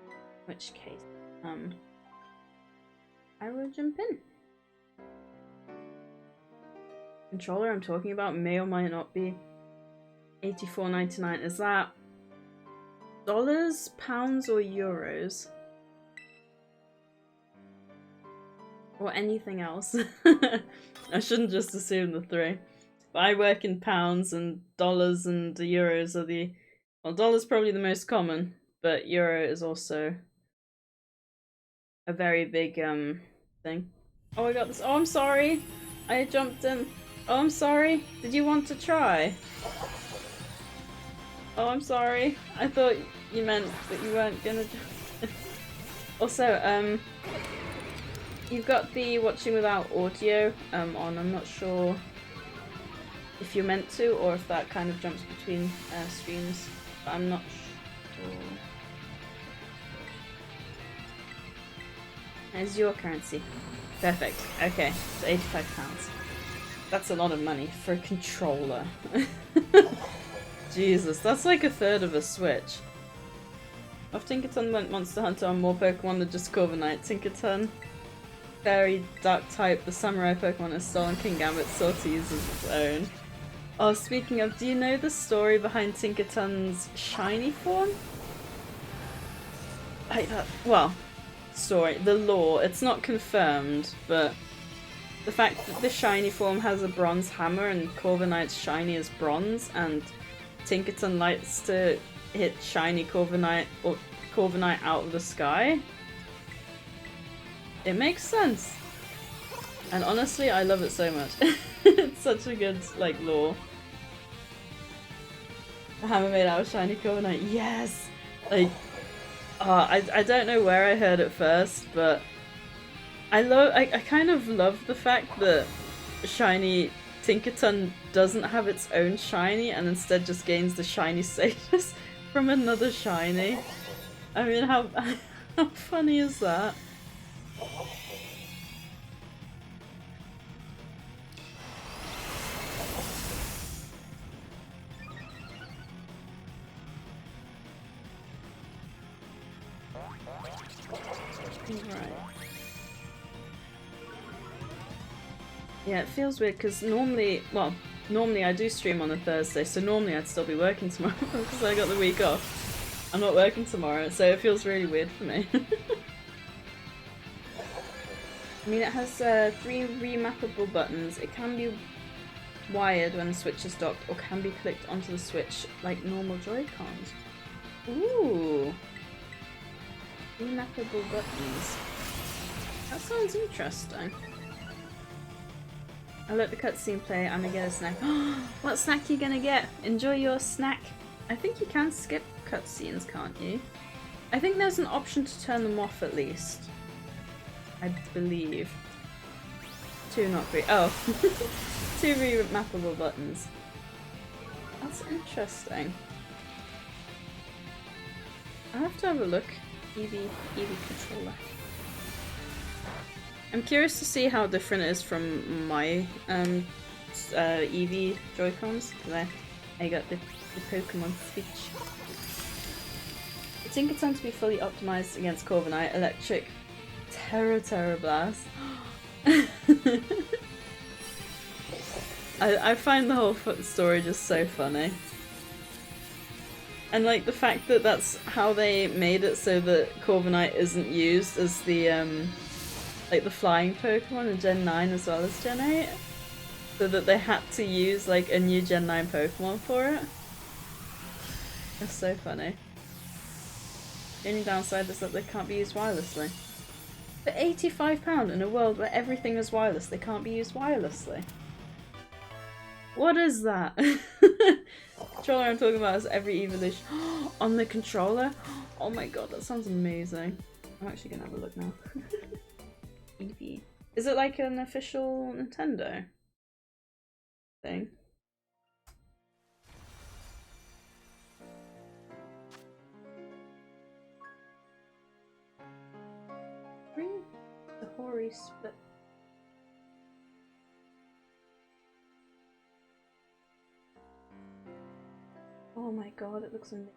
In which case, I will jump in. Controller I'm talking about may or might not be $84.99. Is that dollars, pounds, or euros? Or anything else? I shouldn't just assume the three. But I work in pounds, and dollars and euros are the... Well, dollar's probably the most common, but euro is also a very big thing. Oh, I got this. Oh, I'm sorry. I jumped in. Oh, I'm sorry. Did you want to try? Oh, I'm sorry. I thought you meant that you weren't gonna jump. Also, you've got the watching without audio on. I'm not sure if you're meant to or if that kind of jumps between streams, but I'm not sure. There's your currency. Perfect. Okay, so £85. That's a lot of money for a controller. Jesus, that's like a third of a Switch. If Tinkerton went Monster Hunter on more Pokemon than just Corviknight, Tinkerton, Fairy, Dark type, the Samurai Pokemon is stolen, King Gambit sought to use as its own. Oh, speaking of, do you know the story behind Tinkerton's shiny form? Well, story, the lore, it's not confirmed, but the fact that the shiny form has a bronze hammer and Corviknight's shiny is bronze, and Tinkerton likes to hit shiny Corviknight or Corviknight out of the sky. It makes sense. And honestly, I love it so much. It's such a good, like, lore. The hammer made out of shiny Corviknight. Yes! Like, I don't know where I heard it first, but I kind of love the fact that shiny Tinkerton doesn't have its own shiny and instead just gains the shiny status from another shiny. I mean, how funny is that? Right. Yeah, it feels weird because normally I do stream on a Thursday, so normally I'd still be working tomorrow because I got the week off. I'm not working tomorrow, so it feels really weird for me. I mean, it has 3 remappable buttons. It can be wired when the Switch is docked, or can be clicked onto the Switch like normal Joy-Cons. Ooh! Remappable buttons. That sounds interesting. I'll let the cutscene play. I'm gonna get a snack. What snack are you gonna get? Enjoy your snack. I think you can skip cutscenes, can't you? I think there's an option to turn them off at least. I believe. 2, not 3. Oh. 2 remappable buttons. That's interesting. I'll have to have a look. Eevee controller. I'm curious to see how different it is from my Eevee Joy-Cons, because I got the Pokemon Switch. It's Tinkerton to be fully optimized against Corviknight, Electric, Terra Blast. I find the whole story just so funny. And like the fact that that's how they made it so that Corviknight isn't used as the like the flying Pokemon in Gen 9 as well as Gen 8. So that they had to use like a new Gen 9 Pokemon for it. That's so funny. The only downside is that they can't be used wirelessly. For £85 in a world where everything is wireless, they can't be used wirelessly. What is that? Controller I'm talking about is every evolution. On the controller? Oh my god, that sounds amazing. I'm actually gonna have a look now. Eevee. Is it like an official Nintendo? thing. Really? The hoary split. Oh my god, it looks amazing.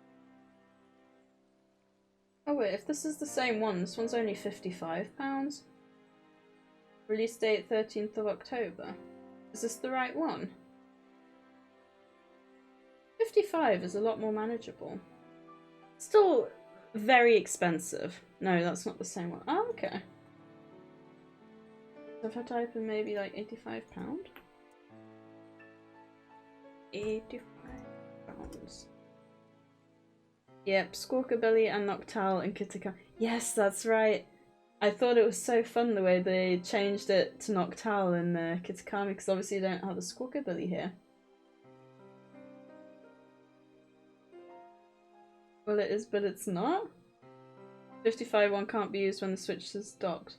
Oh wait, if this is the same one, this one's only £55. Release date 13th of October. Is this the right one? 55 is a lot more manageable. Still very expensive. No, that's not the same one. Oh, okay. So if I type in maybe like £85? £85. Yep, Squawkabilly and Noctowl and Kitakami. Yes, that's right. I thought it was so fun the way they changed it to Noctowl and Kitakami, because obviously you don't have the Squawkabilly here. Well, it is, but it's not. 55 one can't be used when the Switch is docked.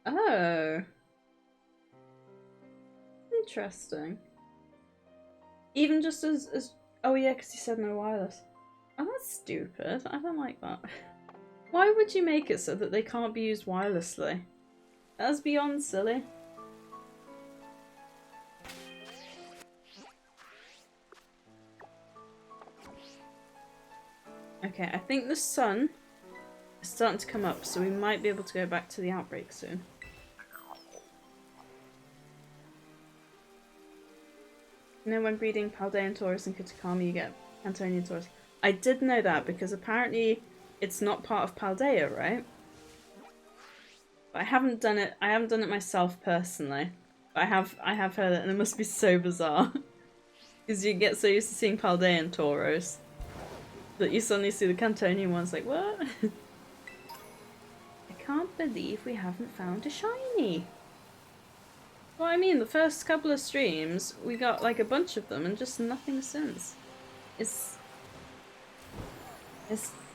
Oh. Interesting. Even just as oh yeah, because you said no wireless. Oh, that's stupid. I don't like that. Why would you make it so that they can't be used wirelessly? That's beyond silly. Okay, I think the sun is starting to come up, so we might be able to go back to the outbreak soon. You know, when breeding Paldean Taurus and Kitakami, you get Antonian Taurus. I did know that because apparently it's not part of Paldea, right? But I haven't done it. I haven't done it myself personally. But I have heard it, and it must be so bizarre because you get so used to seeing Paldean Tauros that you suddenly see the Cantonian ones. Like, what? I can't believe we haven't found a shiny. Well, I mean, the first couple of streams, we got like a bunch of them and just nothing since. It's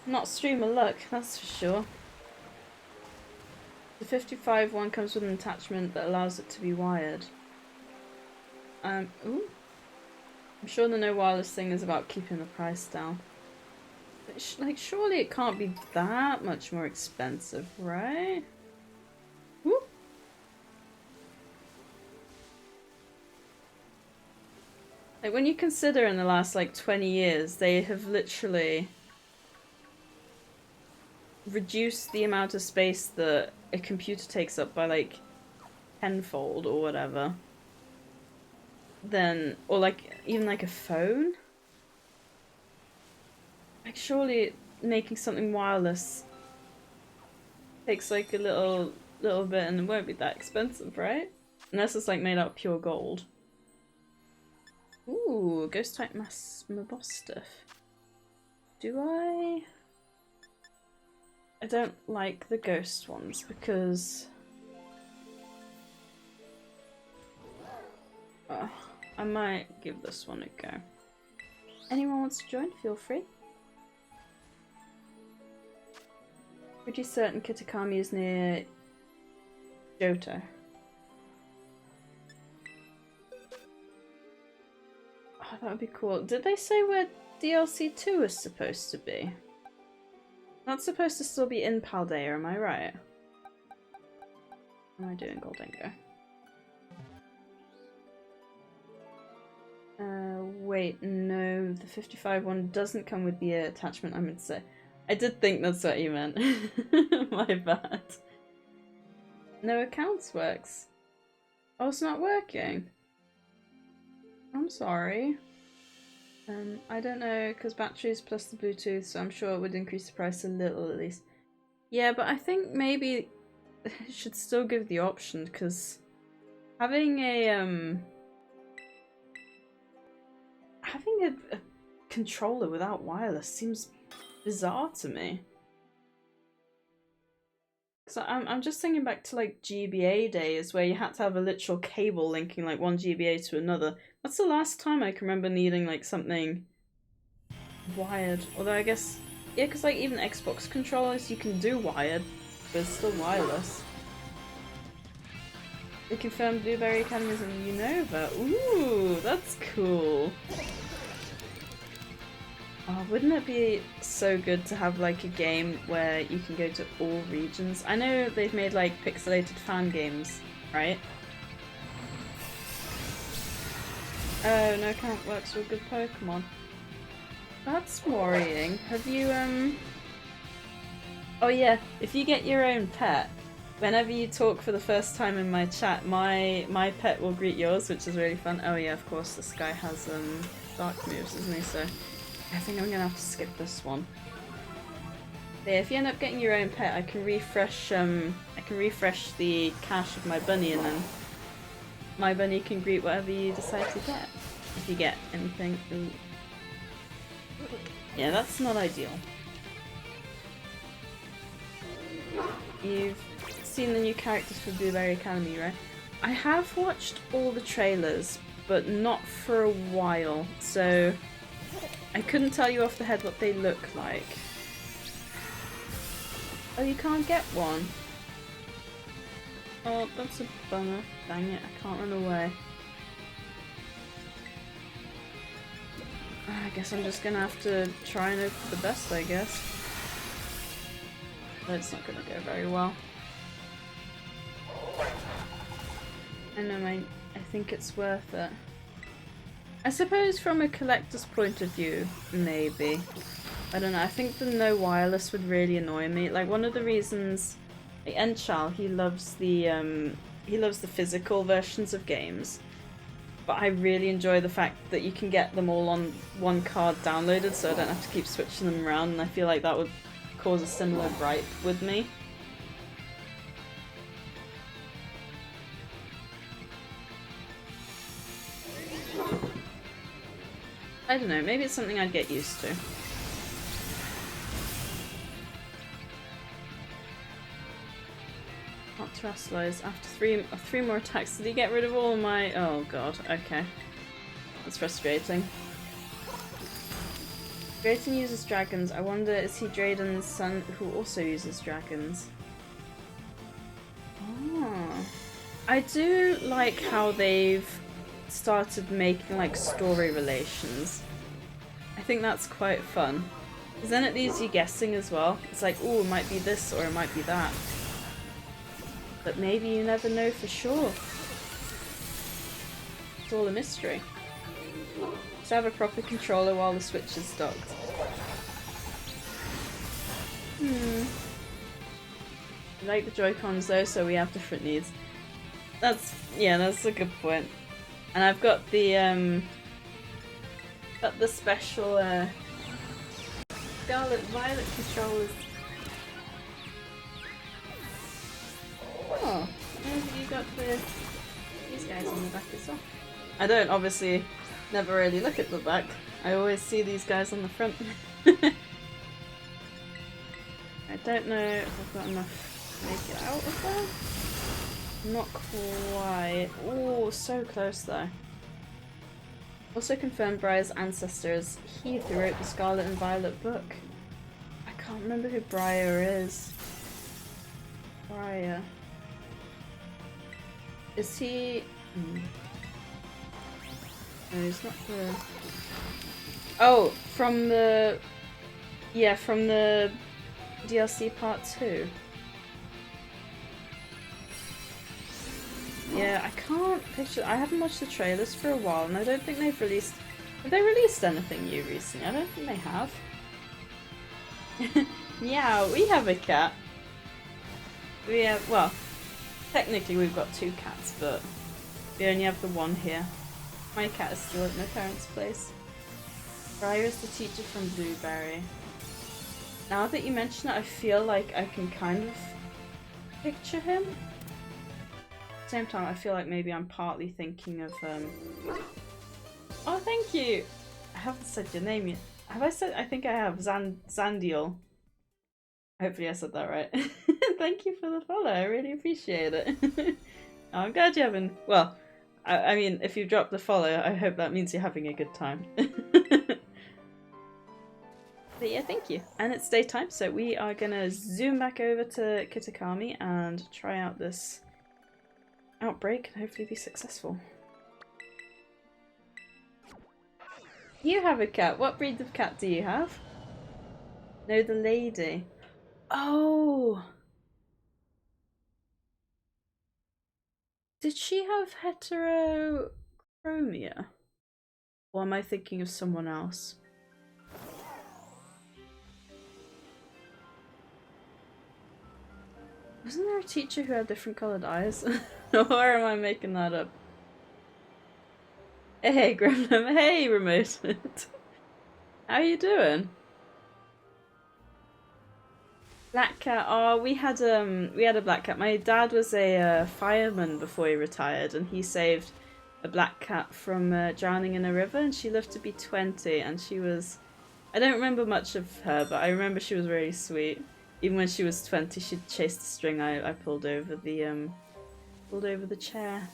not streamer luck, that's for sure. The 55 one comes with an attachment that allows it to be wired. Ooh. I'm sure the no wireless thing is about keeping the price down. But like, surely it can't be that much more expensive, right? Woo. Like, when you consider in the last, like, 20 years, they have literally reduced the amount of space that a computer takes up by, like, tenfold or whatever. Then, or, like, even, like, a phone? Like, surely making something wireless takes, like, a little bit and it won't be that expensive, right? Unless it's, like, made out of pure gold. Ooh, ghost type Mabostiff. Do I? I don't like the ghost ones because I might give this one a go. Anyone wants to join? Feel free. Pretty certain Kitakami is near Johto. Oh, that would be cool. Did they say where DLC 2 is supposed to be? Not supposed to still be in Paldea, am I right? What am I doing, Goldingo? Wait, no, the 55 one doesn't come with the attachment I meant to say. I did think that's what you meant. My bad. No accounts works. Oh, it's not working. I'm sorry. I don't know, because batteries plus the Bluetooth, so I'm sure it would increase the price a little at least. Yeah, but I think maybe it should still give the option, because having a controller without wireless seems bizarre to me. So I'm just thinking back to like GBA days where you had to have a literal cable linking like one GBA to another. That's the last time I can remember needing like something wired. Although I guess, yeah, because like even Xbox controllers you can do wired, but it's still wireless. They confirmed Blueberry Academy is in Unova. Ooh, that's cool. Oh, wouldn't it be so good to have like a game where you can go to all regions? I know they've made like pixelated fan games, right? Oh, no count works with good Pokemon. That's worrying. Have you, Oh yeah, if you get your own pet, whenever you talk for the first time in my chat, my pet will greet yours, which is really fun. Oh yeah, of course, this guy has, dark moves, doesn't he? So I think I'm gonna have to skip this one. But yeah, if you end up getting your own pet, I can refresh the cache of my bunny, and then my bunny can greet whatever you decide to get. If you get anything. Ooh. Yeah, that's not ideal. You've seen the new characters for Blueberry Academy, right? I have watched all the trailers, but not for a while, so I couldn't tell you off the head what they look like. Oh, you can't get one? Oh, that's a bummer. Dang it, I can't run away. I guess I'm just gonna have to try and hope for the best, I guess. But it's not gonna go very well. I know, I think it's worth it. I suppose from a collector's point of view, maybe. I don't know, I think the no wireless would really annoy me. Like, one of the reasons... Like, Enchal, he loves the physical versions of games. But I really enjoy the fact that you can get them all on one card downloaded, so I don't have to keep switching them around, and I feel like that would cause a similar gripe with me. I don't know, maybe it's something I'd get used to. Not Terrasilize. After three more attacks, did he get rid of all of my... Oh god, okay. That's frustrating. Drayden uses dragons. I wonder, is he Drayden's son who also uses dragons? Oh. I do like how they've started making like story relations. I think that's quite fun. Because then it leaves you guessing as well. It's like, oh, it might be this or it might be that. But maybe you never know for sure. It's all a mystery. To have a proper controller while the Switch is docked. I like the Joy-Cons though, so we have different needs. That's a good point. And I've got the special Scarlet Violet controllers. Oh, you got these guys on the back as well. I don't obviously never really look at the back. I always see these guys on the front. I don't know if I've got enough to make it out of there. Not quite. Oh, so close though. Also confirmed Briar's ancestor is he who wrote the Scarlet and Violet book. I can't remember who Briar is. Briar. Is he... No, he's not the... Oh, from the... Yeah, from the DLC part 2. Yeah, I can't picture... I haven't watched the trailers for a while, and I don't think they've released... Have they released anything new recently? I don't think they have. Meow, we have a cat. We have... Well, technically we've got 2 cats, but we only have the one here. My cat is still at my parents' place. Briar is the teacher from Blueberry. Now that you mention it, I feel like I can kind of picture him. At the same time, I feel like maybe I'm partly thinking of, Oh, thank you! I haven't said your name yet. Have I said? I think I have. Zandiel. Hopefully I said that right. Thank you for the follow, I really appreciate it. I'm glad you're having... Well, I mean, if you drop the follow, I hope that means you're having a good time. But yeah, thank you. And it's daytime, so we are gonna zoom back over to Kitakami and try out this outbreak and hopefully be successful. You have a cat. What breed of cat do you have? No, the lady. Oh! Did she have heterochromia? Or am I thinking of someone else? Wasn't there a teacher who had different coloured eyes? Or am I making that up? Hey, Gremlin. Hey, Remote. How you doing? Black cat. Oh, we had a black cat. My dad was a fireman before he retired, and he saved a black cat from drowning in a river, and she lived to be 20, and she was... I don't remember much of her, but I remember she was really sweet. Even when she was 20, she chased the string I pulled over the chair.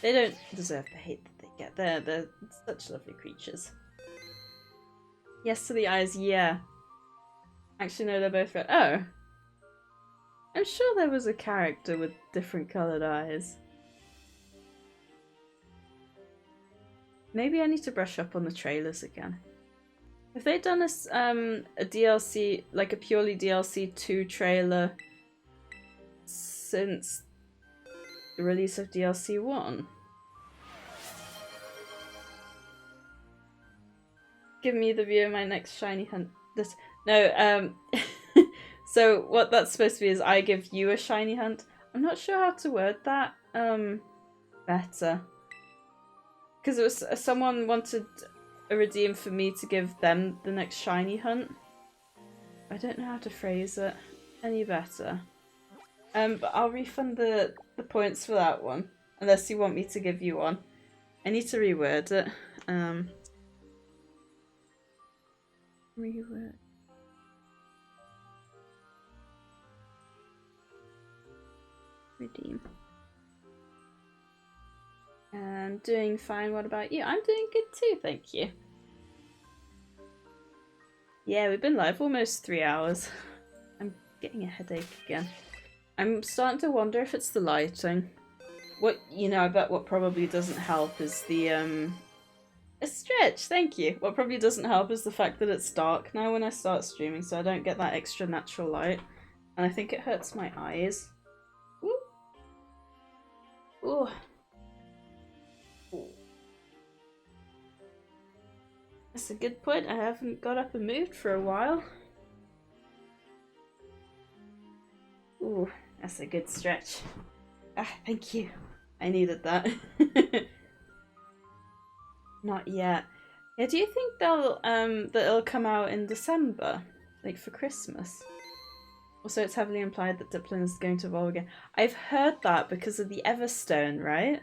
They don't deserve the hate that they get. They're such lovely creatures. Yes to the eyes, yeah. Actually, no, they're both red. Oh. I'm sure there was a character with different coloured eyes. Maybe I need to brush up on the trailers again. Have they done a DLC, like a purely DLC 2 trailer since the release of DLC 1? Give me the view of my next shiny hunt. No, so what that's supposed to be is I give you a shiny hunt. I'm not sure how to word that better. Because it was someone wanted a redeem for me to give them the next shiny hunt. I don't know how to phrase it any better. But I'll refund the points for that one. Unless you want me to give you one. I need to reword it. Reword. Redeem. I'm doing fine. What about you? I'm doing good too, thank you. Yeah, we've been live almost 3 hours. I'm getting a headache again. I'm starting to wonder if it's the lighting. I bet what probably doesn't help is the, a stretch, thank you. What probably doesn't help is the fact that it's dark now when I start streaming, so I don't get that extra natural light. And I think it hurts my eyes. Ooh. Ooh. That's a good point. I haven't got up and moved for a while. Ooh, that's a good stretch. Ah, thank you. I needed that. Not yet. Yeah, do you think that it'll come out in December? Like for Christmas? Also, it's heavily implied that Diplin is going to evolve again. I've heard that because of the Everstone, right?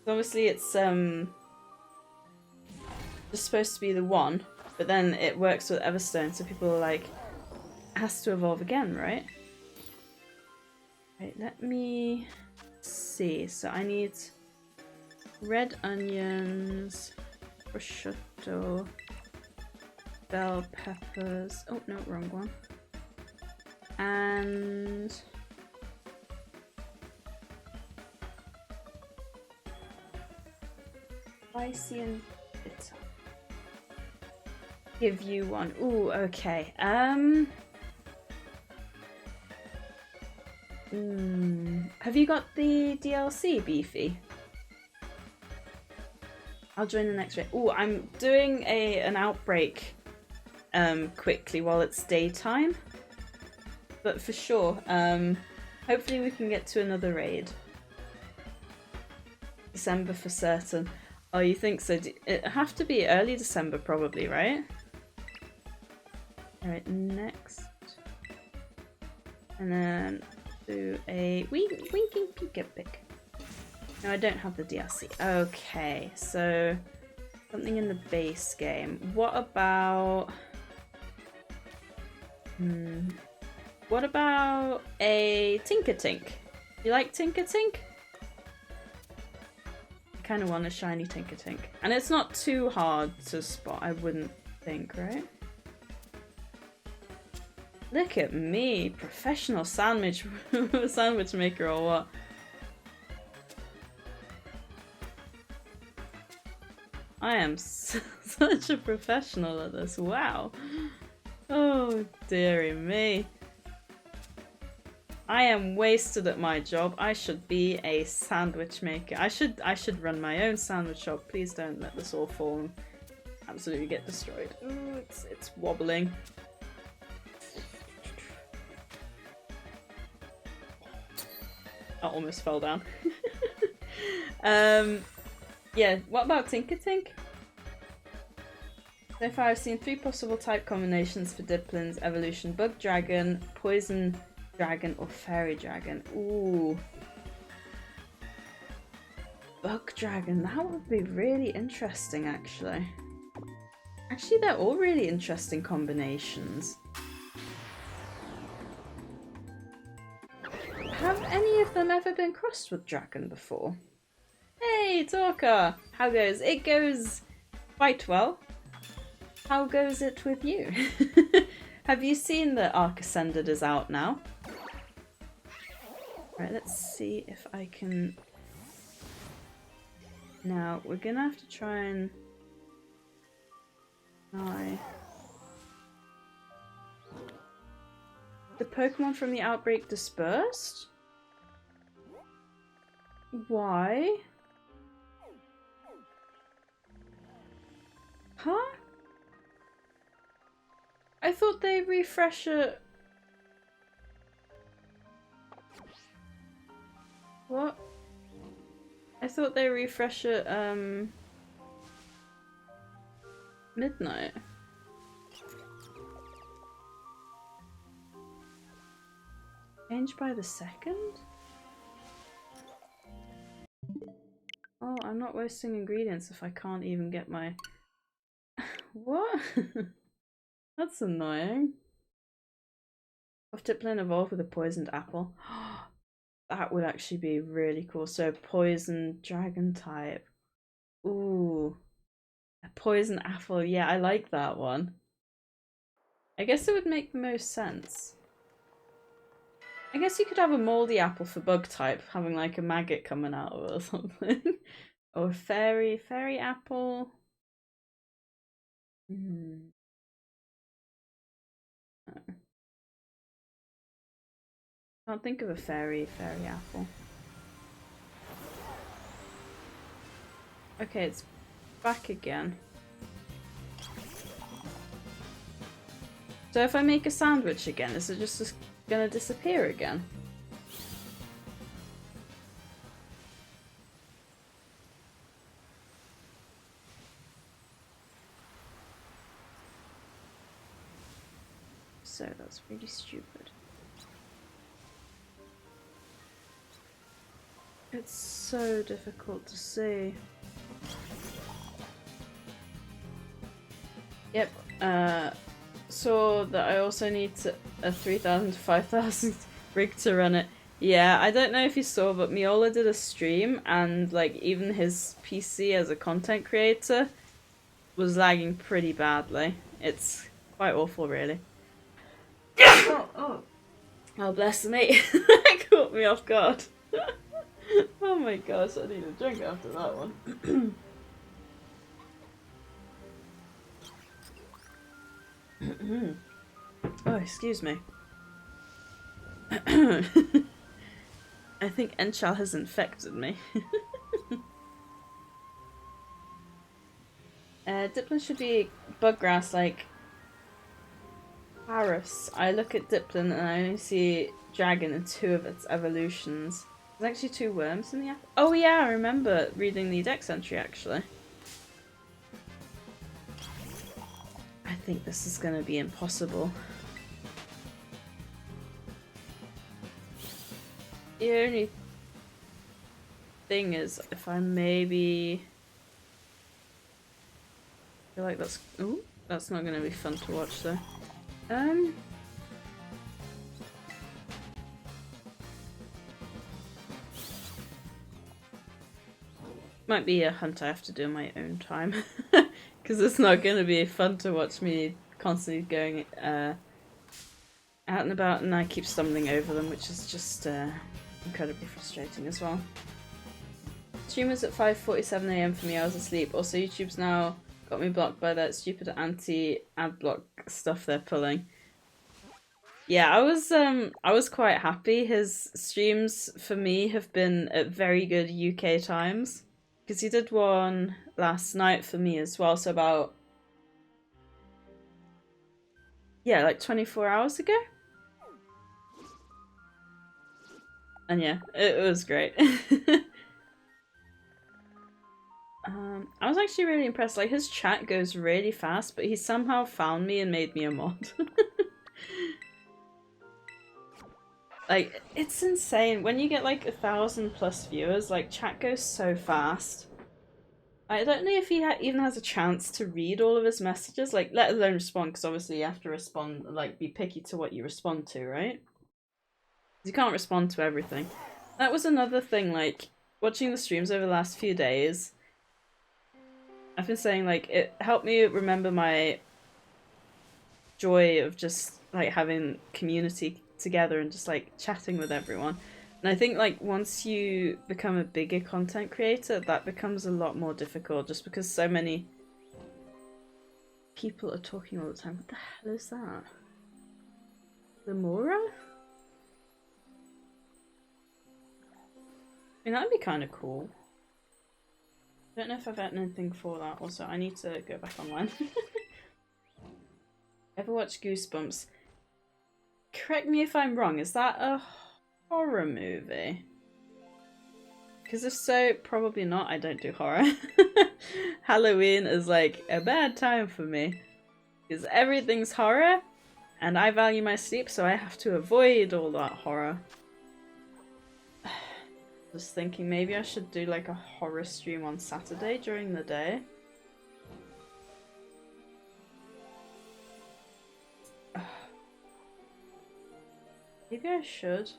Obviously it's just supposed to be the one, but then it works with Everstone, so people are like, it has to evolve again, right? Right, let me see. So I need red onions, prosciutto, bell peppers. Oh no, wrong one. And spicy and bitter. Give you one. Ooh, okay. Have you got the DLC, Beefy? I'll join the next raid. Ooh, I'm doing an outbreak quickly while it's daytime. But for sure, hopefully we can get to another raid. December for certain. Oh, you think so? It'd have to be early December probably, right? Alright, next. And then do a winking peek epic. No, I don't have the DLC. Okay, so something in the base game. What about... What about a Tinker-Tink? You like Tinker-Tink? I kind of want a shiny Tinker-Tink. And it's not too hard to spot, I wouldn't think, right? Look at me, professional sandwich maker or what? I am such a professional at this. Wow. Oh, dearie me. I am wasted at my job. I should be a sandwich maker. I should run my own sandwich shop. Please don't let this all fall and absolutely get destroyed. Ooh, it's wobbling. I almost fell down. Yeah, what about Tinkertink? So far I've seen 3 possible type combinations for Diplin's evolution. Bug Dragon, Poison Dragon, or Fairy Dragon. Ooh. Bug Dragon, that would be really interesting actually. Actually, they're all really interesting combinations. Have any of them ever been crossed with Dragon before? Hey, Talker! How goes? It goes quite well. How goes it with you? Have you seen that Arc Ascended is out now? Right, let's see if I can... Now, we're gonna have to try and... The Pokemon from the outbreak dispersed? Why? Huh? I thought they refresh it. What? I thought they refresh it, midnight. Change by the second? Oh, I'm not wasting ingredients if I can't even get my... What? That's annoying. Of Diplin evolve with a poisoned apple. That would actually be really cool. So poison dragon type. Ooh. A poison apple. Yeah, I like that one. I guess it would make the most sense. I guess you could have a moldy apple for bug type, having like a maggot coming out of it or something. Or a fairy apple. Hmm. Oh. Can't think of a fairy apple. Okay, it's back again. So if I make a sandwich again, is it just gonna disappear again? So that's really stupid. It's so difficult to see. Yep, saw that I also need a 3000 to 5000 rig to run it. Yeah, I don't know if you saw, but Miola did a stream and like even his PC as a content creator was lagging pretty badly. It's quite awful, really. Oh, bless me. That caught me off guard. Oh my gosh, I need a drink after that one. Oh, excuse me. I think Enchal has infected me. Diplin should be buggrass like Paris. I look at Diplin and I only see dragon in 2 of its evolutions. There's actually 2 worms in the apple. Oh yeah, I remember reading the dex entry actually. I think this is gonna be impossible. The only thing is, if I maybe... I feel like that's... Ooh, that's not gonna be fun to watch though. Might be a hunt I have to do in my own time. Because it's not going to be fun to watch me constantly going out and about and I keep stumbling over them, which is just incredibly frustrating as well. Stream was at 5:47 AM for me, I was asleep. Also, YouTube's now got me blocked by that stupid anti-ad block stuff they're pulling. Yeah, I was quite happy. His streams for me have been at very good UK times. Because he did one last night for me as well, so about, yeah, like 24 hours ago. And yeah, it was great. I was actually really impressed. Like, his chat goes really fast, but he somehow found me and made me a mod. Like, it's insane. When you get like 1,000+ viewers, like, chat goes so fast. I don't know if he even has a chance to read all of his messages, like, let alone respond, because obviously you have to respond, like, be picky to what you respond to, right? You can't respond to everything. That was another thing, like, watching the streams over the last few days, I've been saying, like, it helped me remember my joy of just, like, having community together and just, like, chatting with everyone. And I think, like, once you become a bigger content creator, that becomes a lot more difficult just because so many people are talking all the time. What the hell is that? Lemura? I mean, that'd be kind of cool. I don't know if I've had anything for that. Also, I need to go back online. Ever watched Goosebumps? Correct me if I'm wrong, is that a horror movie? Because if so, probably not. I don't do horror. Halloween is like a bad time for me. Because everything's horror, and I value my sleep, so I have to avoid all that horror. Just thinking maybe I should do like a horror stream on Saturday during the day. Maybe I should.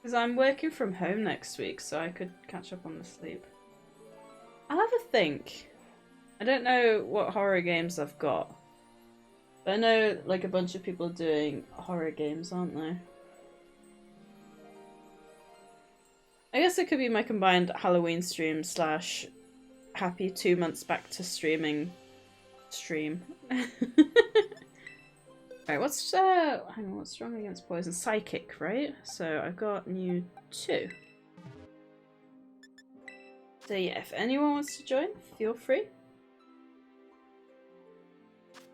Because I'm working from home next week, so I could catch up on the sleep. I'll have a think. I don't know what horror games I've got. But I know like a bunch of people doing horror games, aren't they? I guess it could be my combined Halloween stream slash happy 2 months back to streaming stream. Alright, what's hang on, what's strong against poison? Psychic, right? So I've got new 2. So yeah, if anyone wants to join, feel free.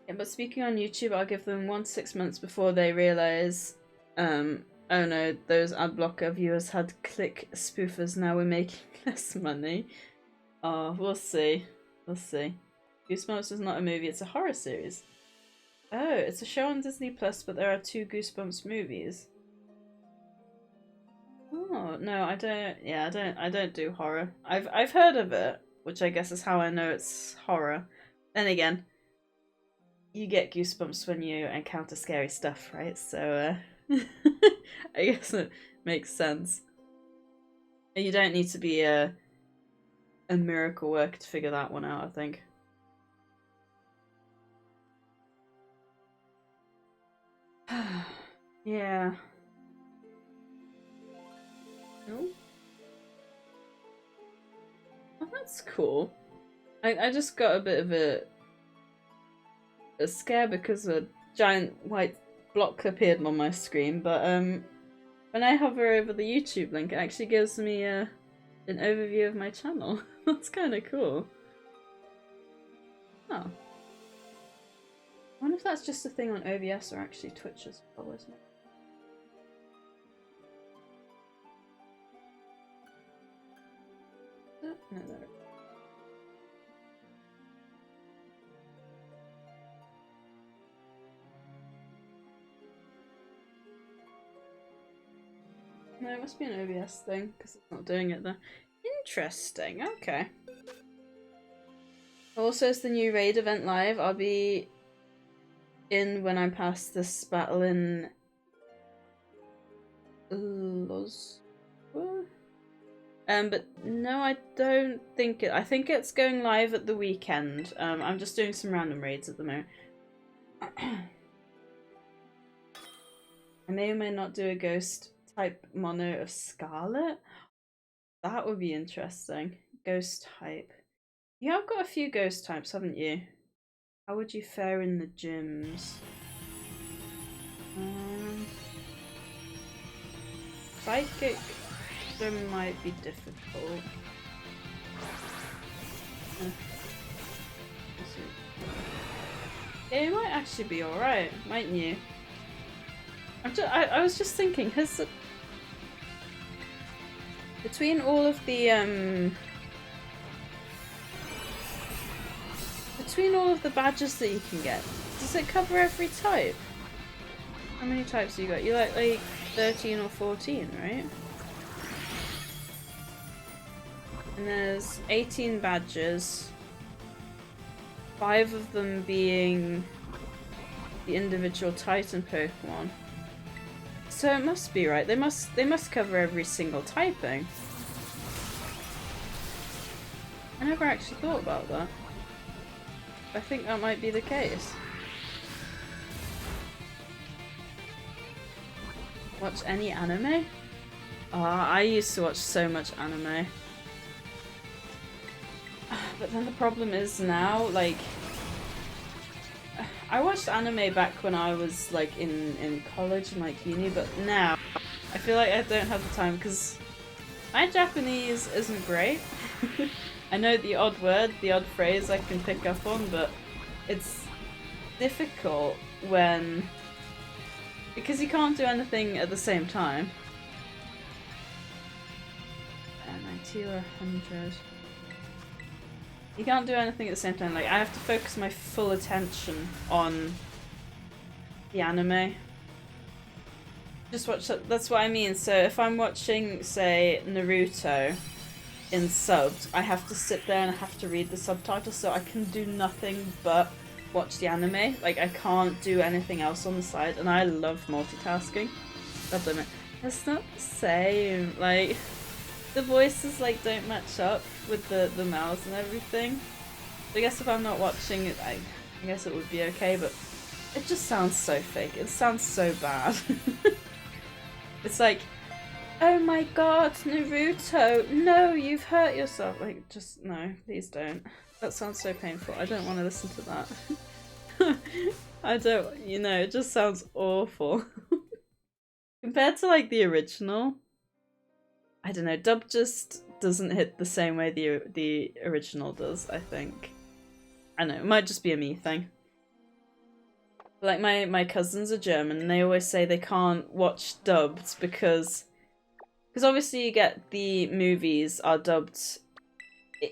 Yeah, but speaking on YouTube, I'll give them 1 to 6 months before they realise, oh no, those ad blocker viewers had click spoofers, now we're making less money. Oh, we'll see. We'll see. Goosebumps is not a movie, it's a horror series. Oh, it's a show on Disney Plus, but there are 2 Goosebumps movies. Oh, no, I don't, yeah, I don't do horror. I've heard of it, which I guess is how I know it's horror. Then again, you get goosebumps when you encounter scary stuff, right? So, I guess it makes sense. You don't need to be a miracle worker to figure that one out, I think. Yeah. Oh. Oh, that's cool. I just got a bit of a scare because a giant white block appeared on my screen, but when I hover over the YouTube link, it actually gives me an overview of my channel. That's kind of cool. Oh. I wonder if that's just a thing on OBS or actually Twitch as well, isn't it? No, there. No, it must be an OBS thing, because it's not doing it there. Interesting, okay. Also, it's the new raid event live. I'll be in when I'm past this battle in but no, I don't think it. I think it's going live at the weekend. I'm just doing some random raids at the moment. I may or may not do a ghost type mono of Scarlet. That would be interesting. Ghost type. You have got a few ghost types, haven't you? How would you fare in the gyms? Psychic gym might be difficult. Yeah, you might actually be alright, mightn't you? I was just thinking, has between all of the badges that you can get, does it cover every type? How many types have you got? You like 13 or 14, right? And there's 18 badges. 5 of them being the individual Titan Pokemon. So it must be right. They must cover every single typing. I never actually thought about that. I think that might be the case. Watch any anime? Oh, I used to watch so much anime. But then the problem is now, like, I watched anime back when I was like in college and like uni, but now I feel like I don't have the time because my Japanese isn't great. I know the odd word, the odd phrase I can pick up on, but it's difficult when because you can't do anything at the same time. 90 or 100. You can't do anything at the same time. Like, I have to focus my full attention on the anime. Just watch that. That's what I mean. So if I'm watching, say, Naruto in subbed, I have to sit there and I have to read the subtitles, so I can do nothing but watch the anime. Like, I can't do anything else on the side, and I love multitasking. God damn it. It's not the same. Like, the voices like don't match up with the mouths and everything. I guess if I'm not watching it, I guess it would be okay, but it just sounds so fake. It sounds so bad. It's like, oh my god, Naruto, no, you've hurt yourself. Like, just, no, please don't. That sounds so painful. I don't want to listen to that. I don't, you know, it just sounds awful. Compared to like the original, I don't know, dub just doesn't hit the same way the original does, I think. I don't know, it might just be a me thing. Like my cousins are German and they always say they can't watch dubbed because obviously you get the movies are dubbed,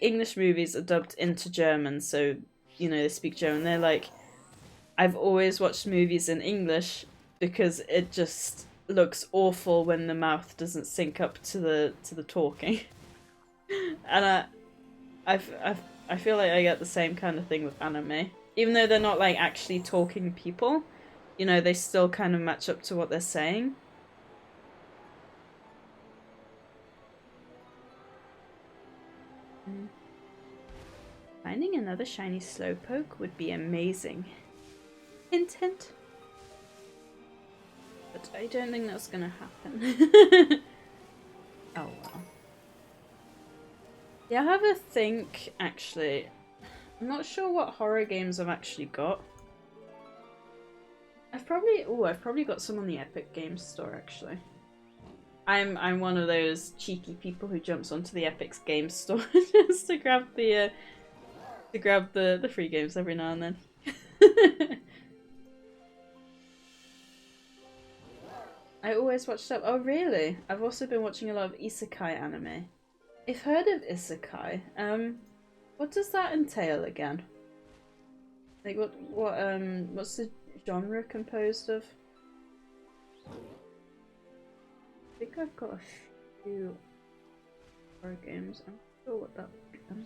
English movies are dubbed into German, so you know they speak German. They're like, I've always watched movies in English because it just looks awful when the mouth doesn't sync up to the talking. And I feel like I get the same kind of thing with anime. Even though they're not like actually talking people, you know, they still kind of match up to what they're saying. Finding another shiny Slowpoke would be amazing. Hint hint. But I don't think that's gonna happen. Oh well. Yeah, I have a think, actually. I'm not sure what horror games I've actually got. I've probably got some on the Epic Games Store, actually. I'm one of those cheeky people who jumps onto the Epic Games Store just to grab the free games every now and then. I always watched up. Oh really? I've also been watching a lot of isekai anime. I've heard of isekai. What does that entail again? Like what's the genre composed of? I think I've got a few horror games. I'm not sure what that is.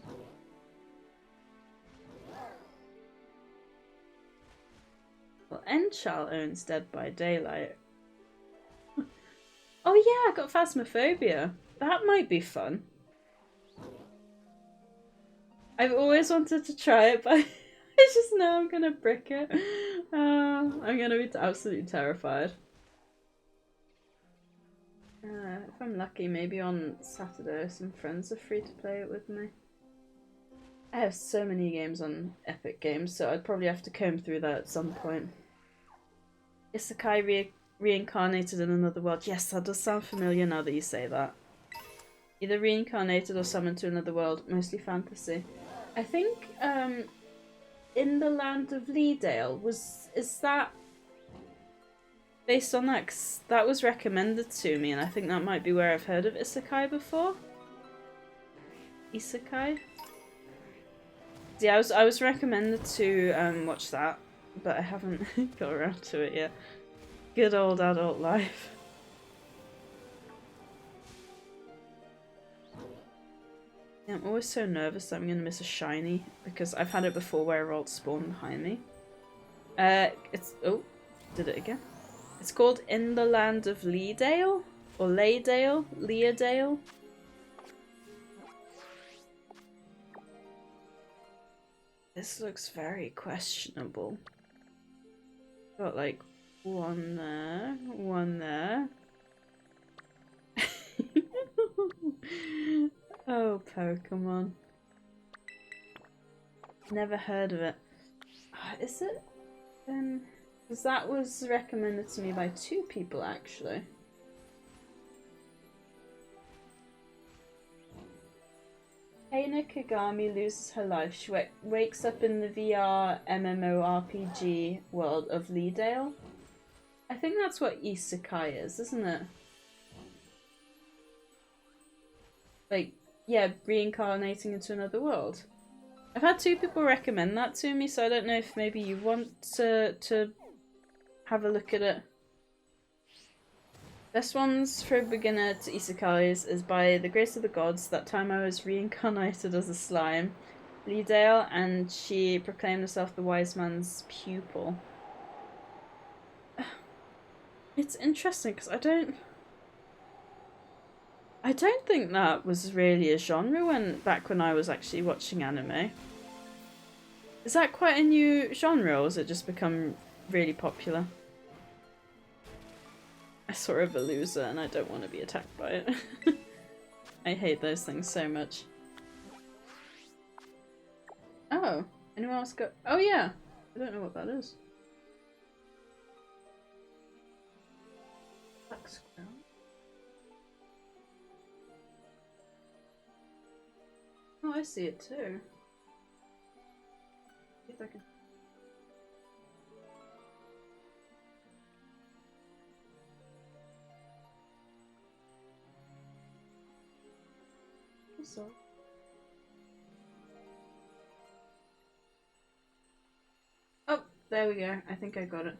Well, Enchal owns Dead by Daylight. Oh yeah, I got Phasmophobia. That might be fun. I've always wanted to try it, but I just know I'm gonna brick it. I'm gonna be absolutely terrified. If I'm lucky, maybe on Saturday some friends are free to play it with me. I have so many games on Epic Games, so I'd probably have to comb through that at some point. Isekai reincarnated in another world. Yes, that does sound familiar now that you say that. Either reincarnated or summoned to another world, mostly fantasy. I think In the Land of Leedale is that based on that? 'Cause that was recommended to me, and I think that might be where I've heard of Isekai before. Isekai. Yeah, I was recommended to watch that, but I haven't got around to it yet. Good old adult life. Yeah, I'm always so nervous that I'm gonna miss a shiny because I've had it before where a rolled spawn behind me. Oh, did it again. It's called In the Land of Leedale or Laydale, Leadale. This looks very questionable. Got like one there, one there. Oh, Pokemon. Never heard of it. Is it? Because that was recommended to me by 2 people actually. Heina Kagami loses her life. She wakes up in the VR MMORPG world of Leedale. I think that's what Isekai is, isn't it? Like, yeah, reincarnating into another world. I've had 2 people recommend that to me, so I don't know if maybe you want to have a look at it. Best ones for a beginner to isekais is By the Grace of the Gods. That time I was reincarnated as a slime. Leedale, and she proclaimed herself the wise man's pupil. It's interesting because I don't think that was really a genre back when I was actually watching anime. Is that quite a new genre, or has it just become really popular? I saw a Veluza and I don't want to be attacked by it. I hate those things so much. Oh, anyone else go? Oh yeah, I don't know what that is. Black squirrel. Oh, I see it too. See if I can. So. Oh, there we go. I think I got it.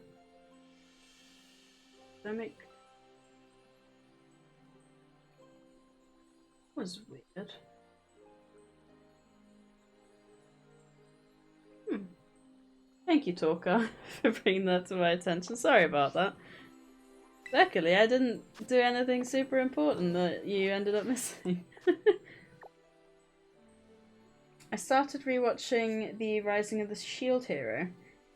Did I make? That was weird. Thank you, Talker, for bringing that to my attention. Sorry about that. Luckily, I didn't do anything super important that you ended up missing. I started rewatching The Rising of the Shield Hero.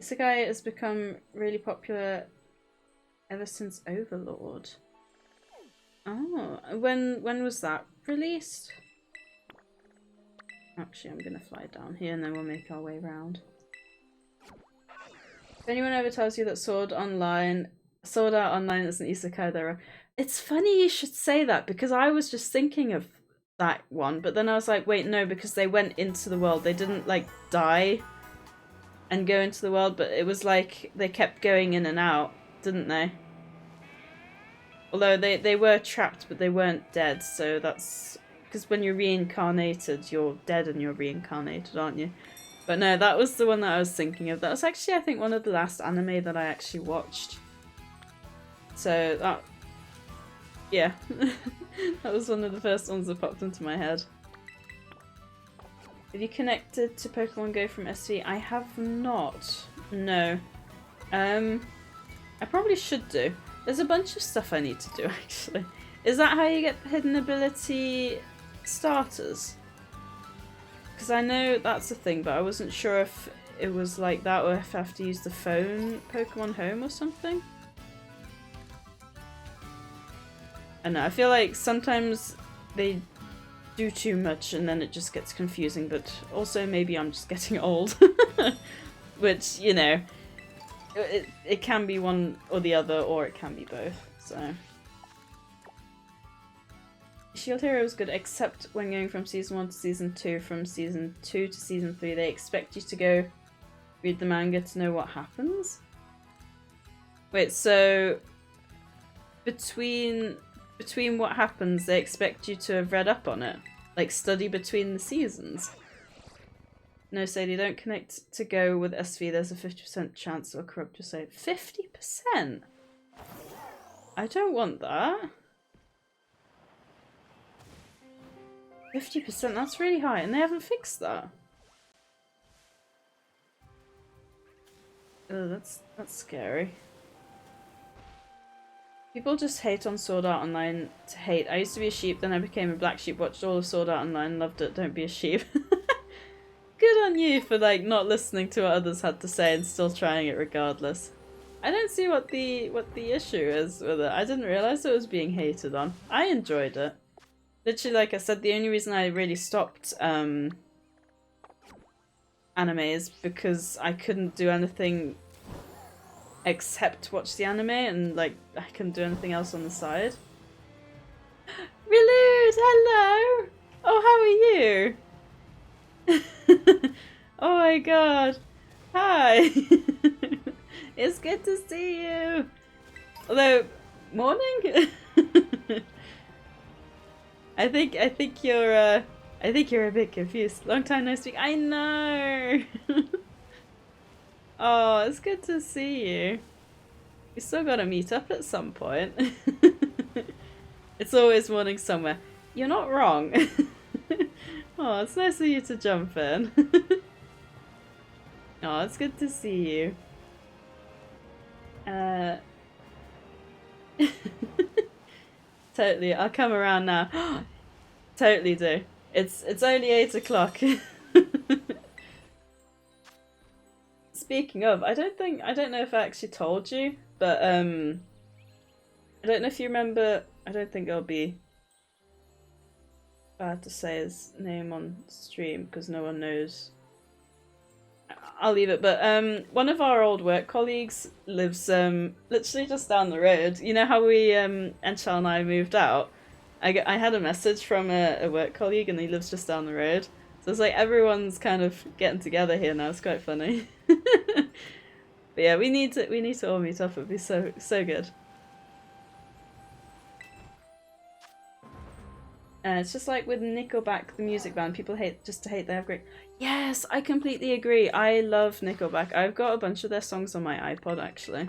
Isekai has become really popular ever since Overlord. Oh, when was that released? Actually, I'm gonna fly down here and then we'll make our way around. If anyone ever tells you that Sword Art Online isn't isekai, they're wrong. It's funny you should say that because I was just thinking of that one, but then I was like, wait, no, because they went into the world. They didn't like die and go into the world, but it was like they kept going in and out, didn't they? Although they were trapped, but they weren't dead, so that's because when you're reincarnated, you're dead and you're reincarnated, aren't you? But no, that was the one that I was thinking of. That was actually, I think, one of the last anime that I actually watched. So that, yeah, that was one of the first ones that popped into my head. Have you connected to Pokemon Go from SV? I have not. No. I probably should do. There's a bunch of stuff I need to do, actually. Is that how you get the hidden ability starters? Because I know that's a thing, but I wasn't sure if it was like that or if I have to use the phone Pokemon Home or something. I know, I feel like sometimes they do too much and then it just gets confusing, but also maybe I'm just getting old. Which, you know, it can be one or the other, or it can be both, so. Shield Hero is good, except when going from Season 1 to Season 2, from Season 2 to Season 3, they expect you to go read the manga to know what happens? Wait, so between what happens, they expect you to have read up on it? Like, study between the seasons? No, Sadie, don't connect to Go with SV. There's a 50% chance it'll corrupt your save. 50%? I don't want that. 50%, that's really high, and they haven't fixed that. Oh, that's scary. People just hate on Sword Art Online to hate. I used to be a sheep, then I became a black sheep, watched all of Sword Art Online, loved it, don't be a sheep. Good on you for like not listening to what others had to say and still trying it regardless. I don't see what the issue is with it. I didn't realise it was being hated on. I enjoyed it. Literally, like I said, the only reason I really stopped anime is because I couldn't do anything except watch the anime, and like I couldn't do anything else on the side. Relude, hello! Oh, how are you? Oh my god. Hi! It's good to see you! Although, morning? I think you're a bit confused. Long time no speak. I know. Oh, it's good to see you. We still gotta meet up at some point. It's always morning somewhere. You're not wrong. Oh, it's nice of you to jump in. Oh, it's good to see you. Totally, I'll come around now. Totally do. It's only 8 o'clock. Speaking of, I don't know if I actually told you, but I don't know if you remember. I don't think it'll be bad to say his name on stream because no one knows. I'll leave it, but one of our old work colleagues lives literally just down the road. You know how we Enchal and I moved out? I had a message from a work colleague and he lives just down the road. So it's like everyone's kind of getting together here now. It's quite funny. But yeah, we need to all meet up. It'd be so good. It's just like with Nickelback, the music band. People hate they have great. Yes, I completely agree. I love Nickelback. I've got a bunch of their songs on my iPod actually,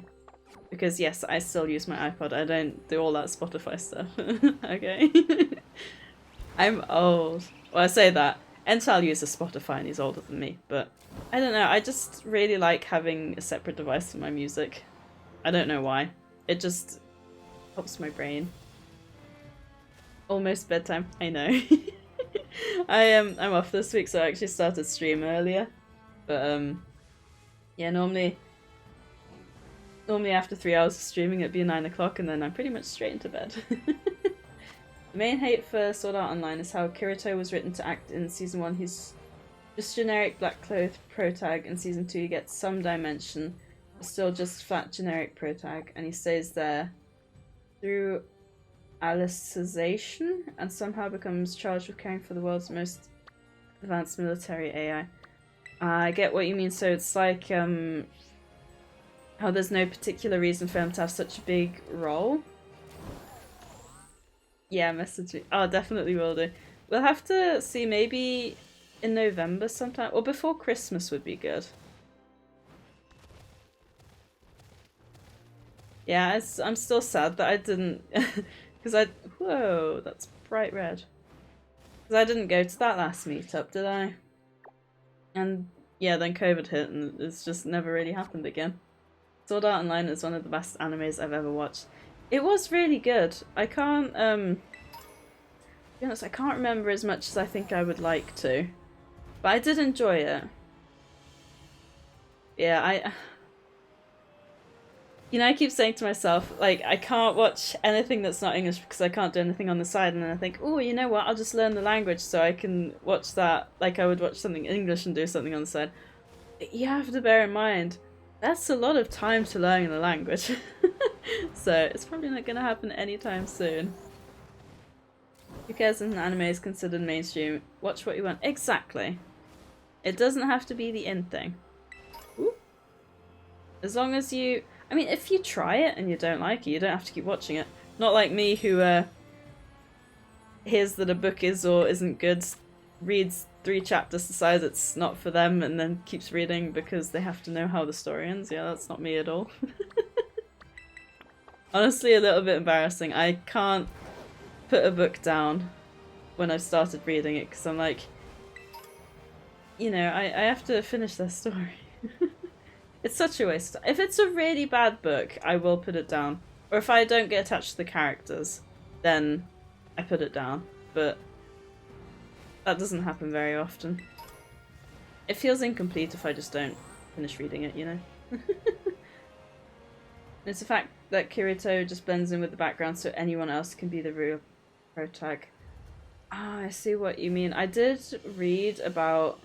because yes, I still use my iPod. I don't do all that Spotify stuff. Okay. I'm old. Well, I say that. Ental uses Spotify and he's older than me, but I don't know. I just really like having a separate device for my music. I don't know why. It just helps my brain. Almost bedtime. I know. I'm off this week, so I actually started stream earlier. But yeah, normally after 3 hours of streaming it'd be 9 o'clock and then I'm pretty much straight into bed. The main hate for Sword Art Online is how Kirito was written to act in Season 1. He's just generic black-clothed protag. In Season 2 he gets some dimension, but still just flat generic protag, and he stays there through Alicization and somehow becomes charged with caring for the world's most advanced military AI. I get what you mean, so it's like how there's no particular reason for him to have such a big role. Yeah, message me. Oh, definitely will do. We'll have to see, maybe in November sometime, or before Christmas would be good. Yeah, I'm still sad that I didn't, because whoa, that's bright red. Because I didn't go to that last meetup, did I? And yeah, then COVID hit and it's just never really happened again. Sword Art Online is one of the best animes I've ever watched. It was really good. I can't, to be honest, I can't remember as much as I think I would like to. But I did enjoy it. Yeah, You know, I keep saying to myself, like, I can't watch anything that's not English because I can't do anything on the side, and then I think, oh, you know what, I'll just learn the language so I can watch that like I would watch something English and do something on the side. You have to bear in mind, that's a lot of time to learn the language. So it's probably not going to happen anytime soon. Who cares if an anime is considered mainstream? Watch what you want. Exactly. It doesn't have to be the in thing. Ooh. As long as you... I mean, if you try it and you don't like it, you don't have to keep watching it. Not like me who hears that a book is or isn't good, reads 3 chapters, decides it's not for them, and then keeps reading because they have to know how the story ends. Yeah, that's not me at all. Honestly, a little bit embarrassing. I can't put a book down when I've started reading it because I'm like, you know, I have to finish their story. It's such a waste. If it's a really bad book, I will put it down. Or if I don't get attached to the characters, then I put it down. But that doesn't happen very often. It feels incomplete if I just don't finish reading it, you know? It's the fact that Kirito just blends in with the background so anyone else can be the real protag. Ah, I see what you mean. I did read about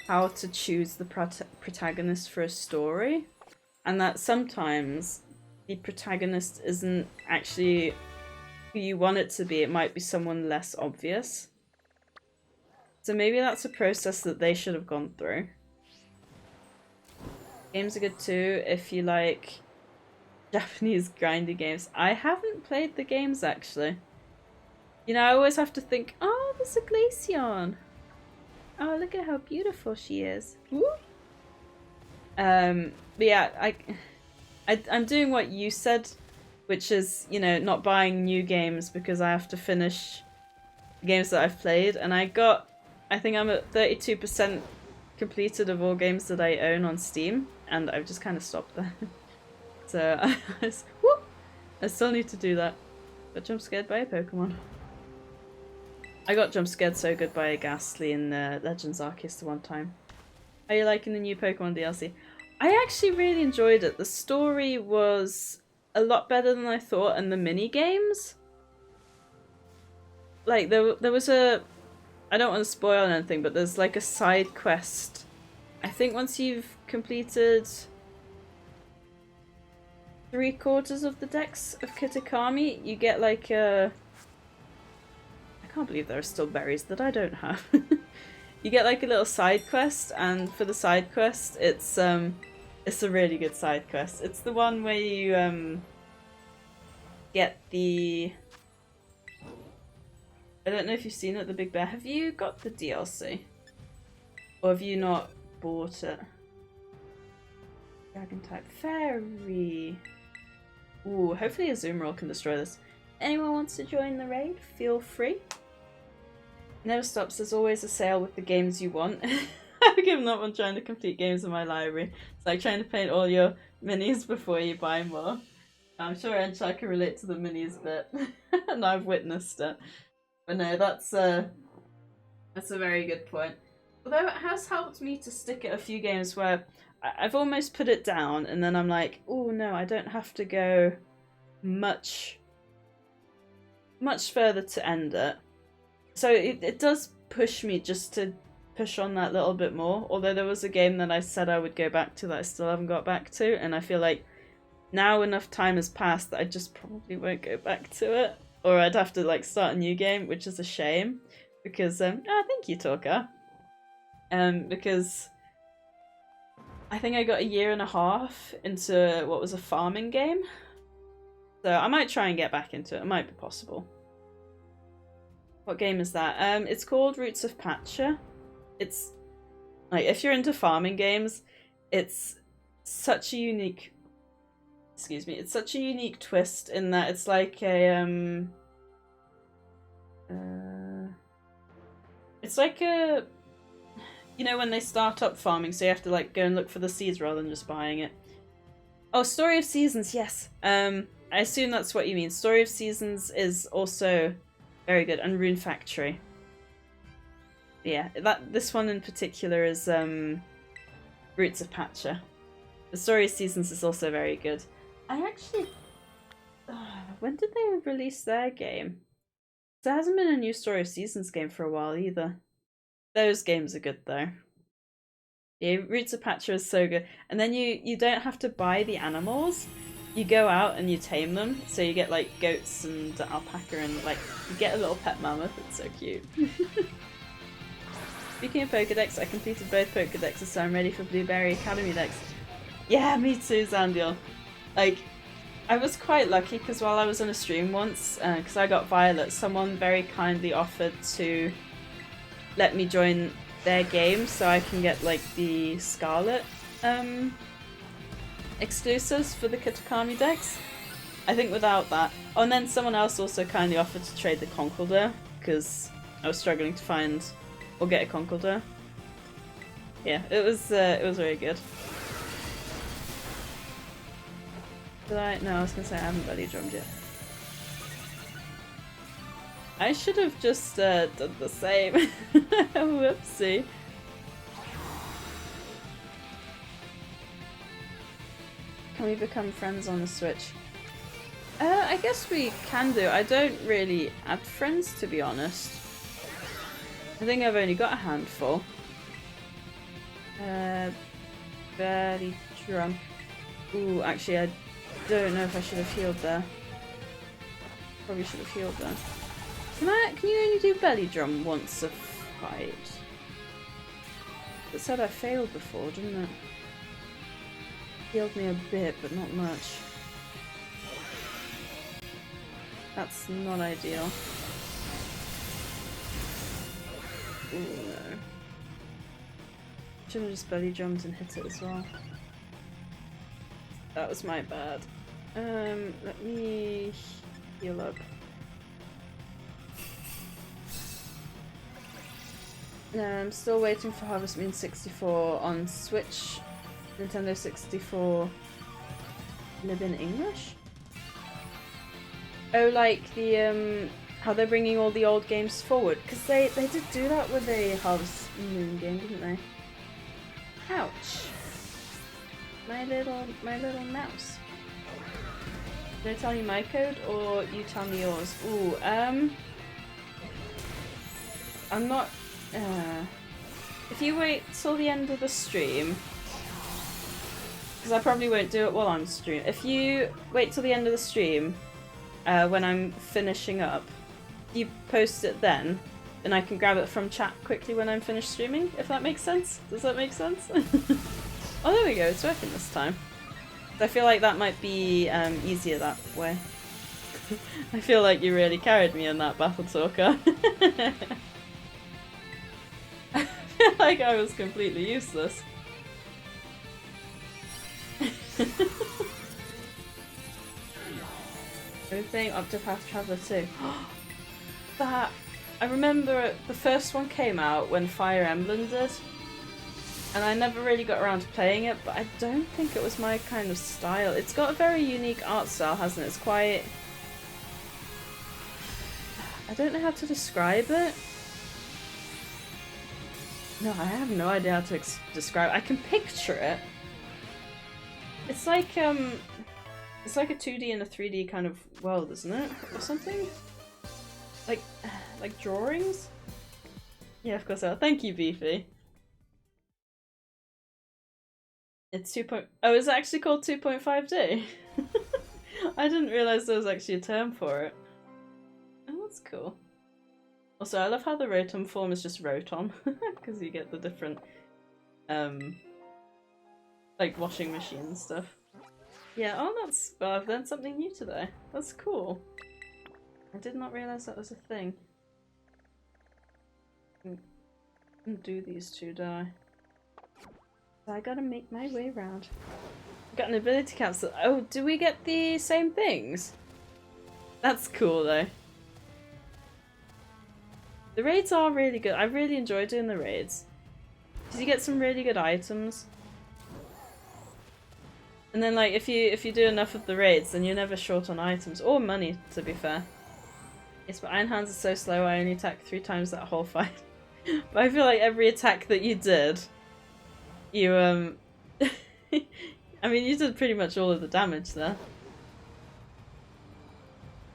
how to choose the protagonist for a story, and that sometimes the protagonist isn't actually who you want it to be. It might be someone less obvious. So maybe that's a process that they should have gone through. Games are good too if you like Japanese grindy games. I haven't played the games actually. You know, I always have to think, oh, there's a Glaceon. Oh, look at how beautiful she is. Woo! But yeah, I'm doing what you said, which is, you know, not buying new games because I have to finish games that I've played, and I think I'm at 32% completed of all games that I own on Steam, and I've just kind of stopped there. So I still need to do that. Got jump scared by a Pokemon. I got jump scared so good by a Ghastly in Legends Arceus the one time. Are you liking the new Pokemon DLC? I actually really enjoyed it. The story was a lot better than I thought, and the mini games, like there was a, I don't want to spoil anything, but there's like a side quest. I think once you've completed 3/4 of the decks of Kitakami, you get like a... I can't believe there are still berries that I don't have. You get like a little side quest, and for the side quest, it's a really good side quest. It's the one where you get the... I don't know if you've seen it, the Big Bear. Have you got the DLC? Or have you not bought it? Dragon type fairy. Ooh, hopefully a Azumarill can destroy this. Anyone wants to join the raid? Feel free. Never stops. There's always a sale with the games you want. I've given up on trying to complete games in my library. It's like trying to paint all your minis before you buy more. I'm sure Enchar can relate to the minis bit, and I've witnessed it. But no, that's a very good point. Although it has helped me to stick at a few games where I've almost put it down, and then I'm like, oh no, I don't have to go much further to end it. So it does push me just to push on that little bit more. Although there was a game that I said I would go back to that I still haven't got back to, and I feel like now enough time has passed that I just probably won't go back to it. Or I'd have to like start a new game, which is a shame. Because, thank you, Talker. Because I think I got 1.5 years into what was a farming game. So I might try and get back into it. It might be possible. What game is that? It's called Roots of Pacha. It's like, if you're into farming games, it's such a unique... Excuse me. It's such a unique twist in that it's like a... It's like a... You know, when they start up farming, so you have to like go and look for the seeds rather than just buying it. Oh, Story of Seasons, yes. I assume that's what you mean. Story of Seasons is also very good, and Rune Factory. Yeah, this one in particular is Roots of Pacha. The Story of Seasons is also very good. I actually... when did they release their game? There hasn't been a new Story of Seasons game for a while either. Those games are good though. Yeah, Roots of Patra is so good. And then you don't have to buy the animals. You go out and you tame them. So you get like goats and alpaca and like you get a little pet mammoth. It's so cute. Speaking of Pokedex, I completed both Pokedexes, so I'm ready for Blueberry Academy Dex. Yeah, me too, Zandiel. Like, I was quite lucky because while I was on a stream once, because I got Violet, someone very kindly offered to let me join their game so I can get like the Scarlet exclusives for the Katakami Dex. I think without that. Oh, and then someone else also kindly offered to trade the Conkeldurr because I was struggling to find or get a Conkeldurr. Yeah, it was very good. Did I? No, I was gonna say I haven't belly drummed yet. I should have just done the same. Whoopsie. Can we become friends on the Switch? I guess we can do. I don't really add friends, to be honest. I think I've only got a handful. Belly drum. Ooh, actually I don't know if I should have healed there. Probably should have healed there. Can you only do belly drum once a fight? It said I failed before, didn't it? Healed me a bit, but not much. That's not ideal. Ooh, no. Should have just belly drummed and hit it as well. That was my bad. Let me heal up. I'm still waiting for Harvest Moon 64 on Switch. Nintendo 64 live in English? Oh, like the how they're bringing all the old games forward, because they did do that with a Harvest Moon game, didn't they? Ouch! My little mouse. Did I tell you my code or you tell me yours? Ooh, I'm not. If you wait till the end of the stream, because I probably won't do it while I'm streaming. If you wait till the end of the stream, when I'm finishing up, you post it then I can grab it from chat quickly when I'm finished streaming, if that makes sense. Does that make sense? Oh, there we go, it's working this time. I feel like that might be easier that way. I feel like you really carried me in that battle talker. I feel like I was completely useless. We're playing Octopath Traveler 2. That I remember the first one came out when Fire Emblem did, and I never really got around to playing it, but I don't think it was my kind of style. It's got a very unique art style, hasn't it? It's quite... I don't know how to describe it. No, I have no idea how to describe it. I can picture it. It's like a 2D and a 3D kind of world, isn't it? Or something? Like drawings? Yeah, of course I will. Thank you, Beefy. It's 2. Oh, is it actually called 2.5D? I didn't realise there was actually a term for it. Oh, that's cool. Also, I love how the Rotom form is just Rotom, because you get the different, like washing machine stuff. Yeah, oh that's... well, I've learned something new today. That's cool. I did not realise that was a thing. Do these two die. So I gotta make my way around. Got an ability capsule. Oh, do we get the same things? That's cool though. The raids are really good. I really enjoy doing the raids. Because you get some really good items. And then like if you do enough of the raids, then you're never short on items. Or money, to be fair. Yes, but Iron Hands are so slow, I only attacked 3 times that whole fight. But I feel like every attack that you did, you I mean, you did pretty much all of the damage there.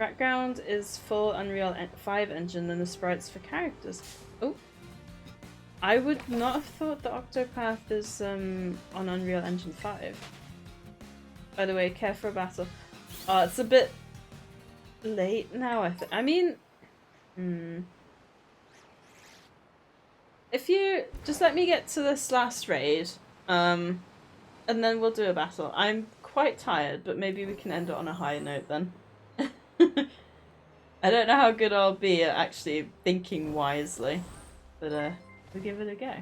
Background is full Unreal 5 engine and the sprites for characters. Oh. I would not have thought the Octopath is on Unreal Engine 5. By the way, care for a battle. Oh, it's a bit late now, I mean... If you... Just let me get to this last raid, and then we'll do a battle. I'm quite tired, but maybe we can end it on a high note then. I don't know how good I'll be at actually thinking wisely, but we'll give it a go.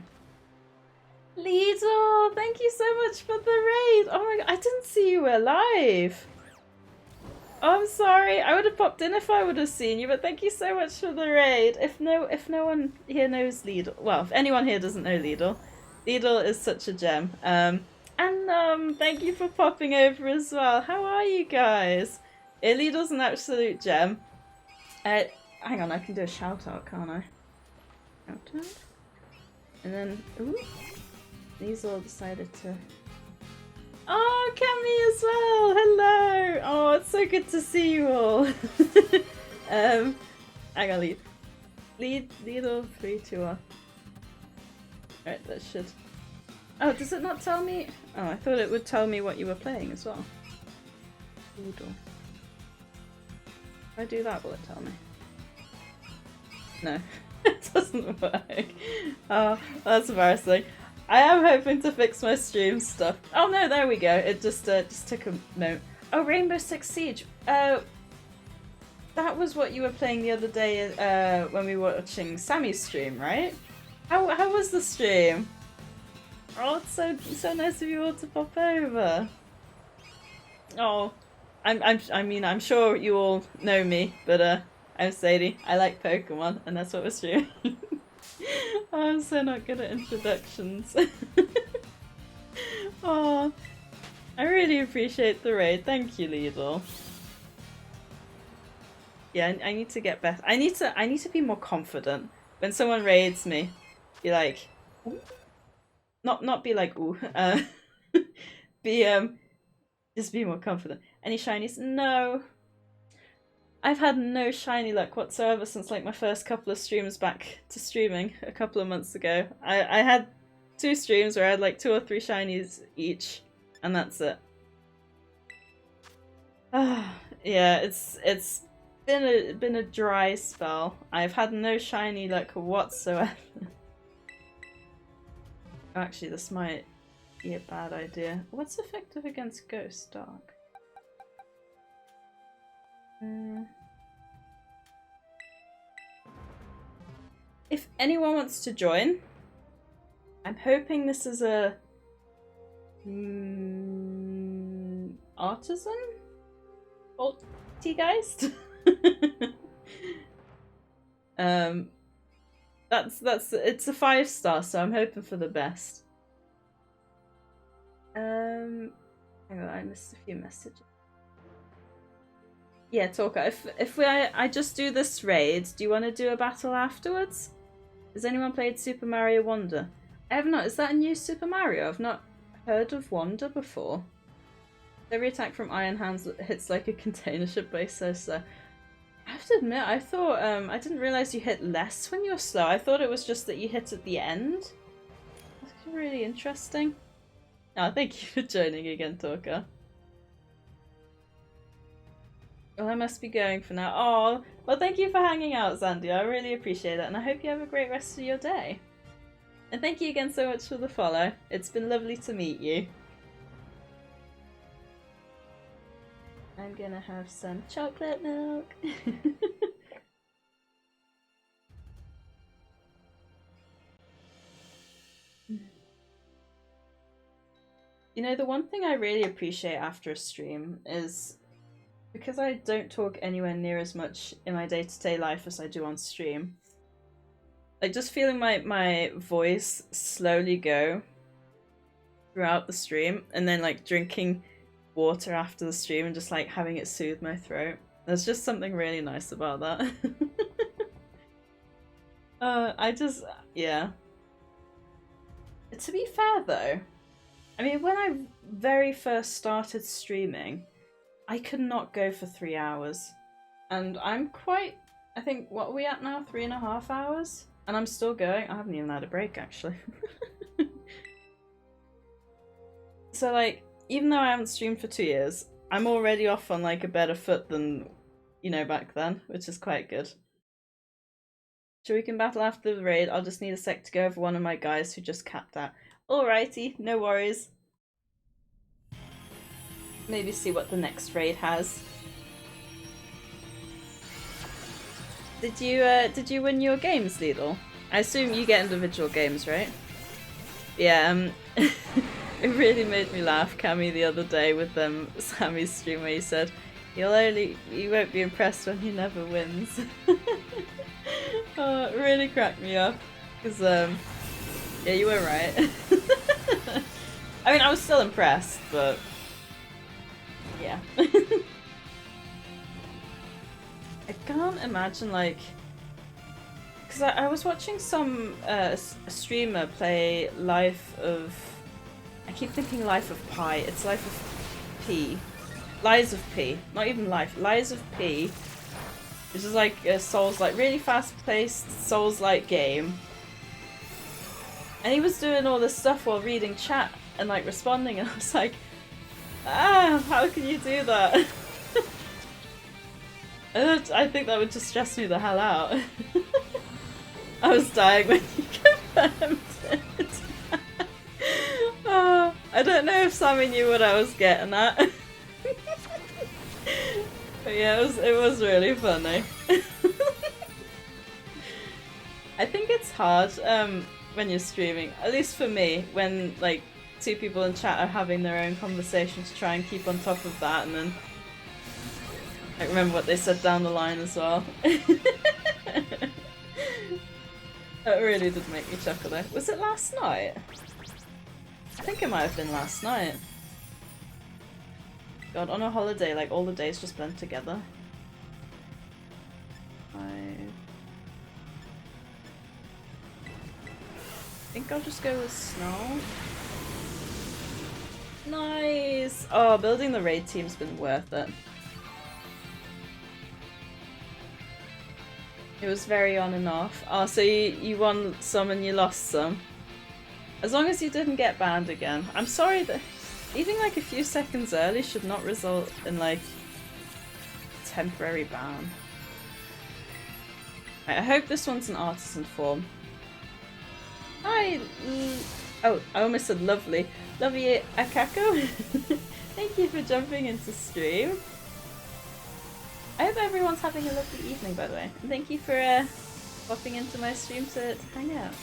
Lidl, thank you so much for the raid. Oh my god, I didn't see you were live. Oh, I'm sorry. I would have popped in if I would have seen you, but thank you so much for the raid. If no one here knows Lidl, well, if anyone here doesn't know Lidl, Lidl is such a gem. And thank you for popping over as well. How are you guys? Yeah, Lidl's an absolute gem. Hang on, I can do a shout out, can't I? Shout out. And then, ooh, these all decided to. Oh, Cami as well! Hello! Oh, it's so good to see you all. Hang on, lead all 3, 2, 1. Alright, that should. Oh, does it not tell me? Oh, I thought it would tell me what you were playing as well. Doodle. If I do that, will it tell me? No, it doesn't work. Oh, that's embarrassing. I am hoping to fix my stream stuff. Oh no, there we go. It just took a moment. Oh, Rainbow Six Siege. That was what you were playing the other day when we were watching Sammy's stream, right? How was the stream? Oh, it's so nice of you all to pop over. Oh, I'm sure you all know me, but I'm Sadie. I like Pokemon, and that's what we're streaming. Oh, I'm so not good at introductions. Oh, I really appreciate the raid. Thank you, Lidl. Yeah, I need to get better. I need to be more confident when someone raids me. Be like, ooh. Not be like ooh. Just be more confident. Any shinies? No. I've had no shiny luck whatsoever since like my first couple of streams back to streaming a couple of months ago. I had 2 streams where I had like 2 or 3 shinies each, and that's it. Yeah, it's been a dry spell. I've had no shiny luck whatsoever. Actually, this might be a bad idea. What's effective against Ghost Dark? If anyone wants to join, I'm hoping this is a artisan Poltergeist. It's a 5-star, so I'm hoping for the best. Hang on, I missed a few messages. Yeah, Talker, if I just do this raid, do you want to do a battle afterwards? Has anyone played Super Mario Wonder? I have not. Is that a new Super Mario? I've not heard of Wonder before. Every attack from Iron Hands hits like a container ship by so slow. I have to admit, I thought, I didn't realise you hit less when you're slow. I thought it was just that you hit at the end. That's really interesting. Oh, thank you for joining again, Talker. Well, I must be going for now. Oh, well, thank you for hanging out, Zandy. I really appreciate it, and I hope you have a great rest of your day. And thank you again so much for the follow. It's been lovely to meet you. I'm gonna have some chocolate milk. You know, the one thing I really appreciate after a stream is, because I don't talk anywhere near as much in my day-to-day life as I do on stream, like just feeling my voice slowly go throughout the stream, and then like drinking water after the stream and just like having it soothe my throat. There's just something really nice about that. Yeah. To be fair though, I mean, when I very first started streaming, I could not go for 3 hours. And I'm quite, I think, what are we at now? 3.5 hours? And I'm still going. I haven't even had a break, actually. So, like, even though I haven't streamed for 2 years, I'm already off on, like, a better foot than, you know, back then, which is quite good. Sure, we can battle after the raid. I'll just need a sec to go over one of my guys who just capped out. Alrighty, no worries. Maybe see what the next raid has. Did you win your games, Lidl? I assume you get individual games, right? Yeah, it really made me laugh, Cammy, the other day with Sammy's stream where he said, you won't be impressed when he never wins. Oh, it really cracked me up. Because, yeah, you were right. I mean, I was still impressed, but yeah. I can't imagine, like, because I was watching some streamer play Life of, I keep thinking Life of Pi, it's Life of P. Lies of P, not even Life, Lies of P, which is like a Souls-like, really fast-paced Souls-like game. And he was doing all this stuff while reading chat and like responding, and I was like, ah, how can you do that? I think that would just stress me the hell out. I was dying when you confirmed it. Oh, I don't know if Sammy knew what I was getting at. But yeah, it was really funny. I think it's hard when you're streaming, at least for me, when like two people in chat are having their own conversation to try and keep on top of that, and then I remember what they said down the line as well. That really did make me chuckle though. Was it last night? I think it might have been last night. God, on a holiday, like all the days just blend together. I think I'll just go with snow. Nice! Oh, building the raid team's been worth it. It was very on and off. Oh, so you won some and you lost some. As long as you didn't get banned again. I'm sorry that leaving like a few seconds early should not result in like temporary ban. Right, I hope this one's an artisan form. Hi! Oh, I almost said lovely. Lovey Akako. Thank you for jumping into stream. I hope everyone's having a lovely evening, by the way. And thank you for popping into my stream to hang out.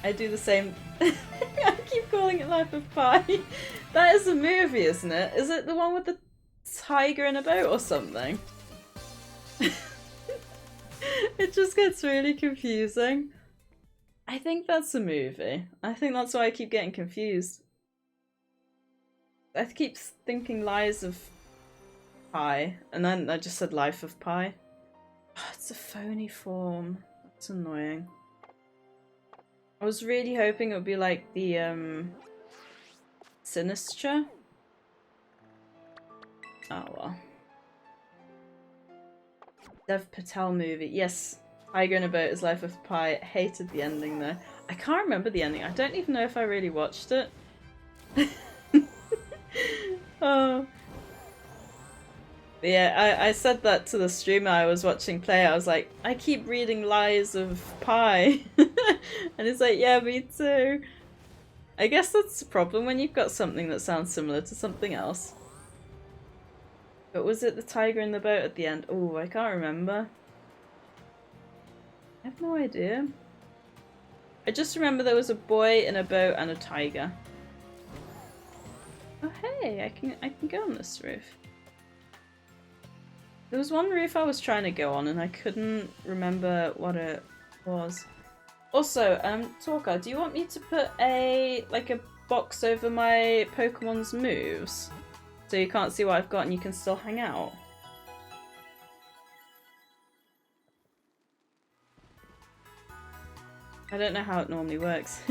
I do the same. I keep calling it Life of Pi. That is a movie, isn't it? Is it the one with the tiger in a boat or something? It just gets really confusing. I think that's a movie. I think that's why I keep getting confused. I keep thinking Lies of Pi, and then I just said Life of Pi. Oh, it's a phony form. That's annoying. I was really hoping it would be like the Sinistra. Oh well. Dev Patel movie. Yes, Tiger in a Boat is Life of Pi. Hated the ending though. I can't remember the ending. I don't even know if I really watched it. Oh. But yeah, I said that to the streamer I was watching play. I was like, I keep reading Lies of Pi. And he's like, yeah, me too. I guess that's the problem when you've got something that sounds similar to something else. But was it the tiger in the boat at the end? Oh, I can't remember. I have no idea. I just remember there was a boy in a boat and a tiger. Oh hey, I can go on this roof. There was one roof I was trying to go on and I couldn't remember what it was. Also, Talker, do you want me to put a box over my Pokemon's moves? So you can't see what I've got and you can still hang out? I don't know how it normally works.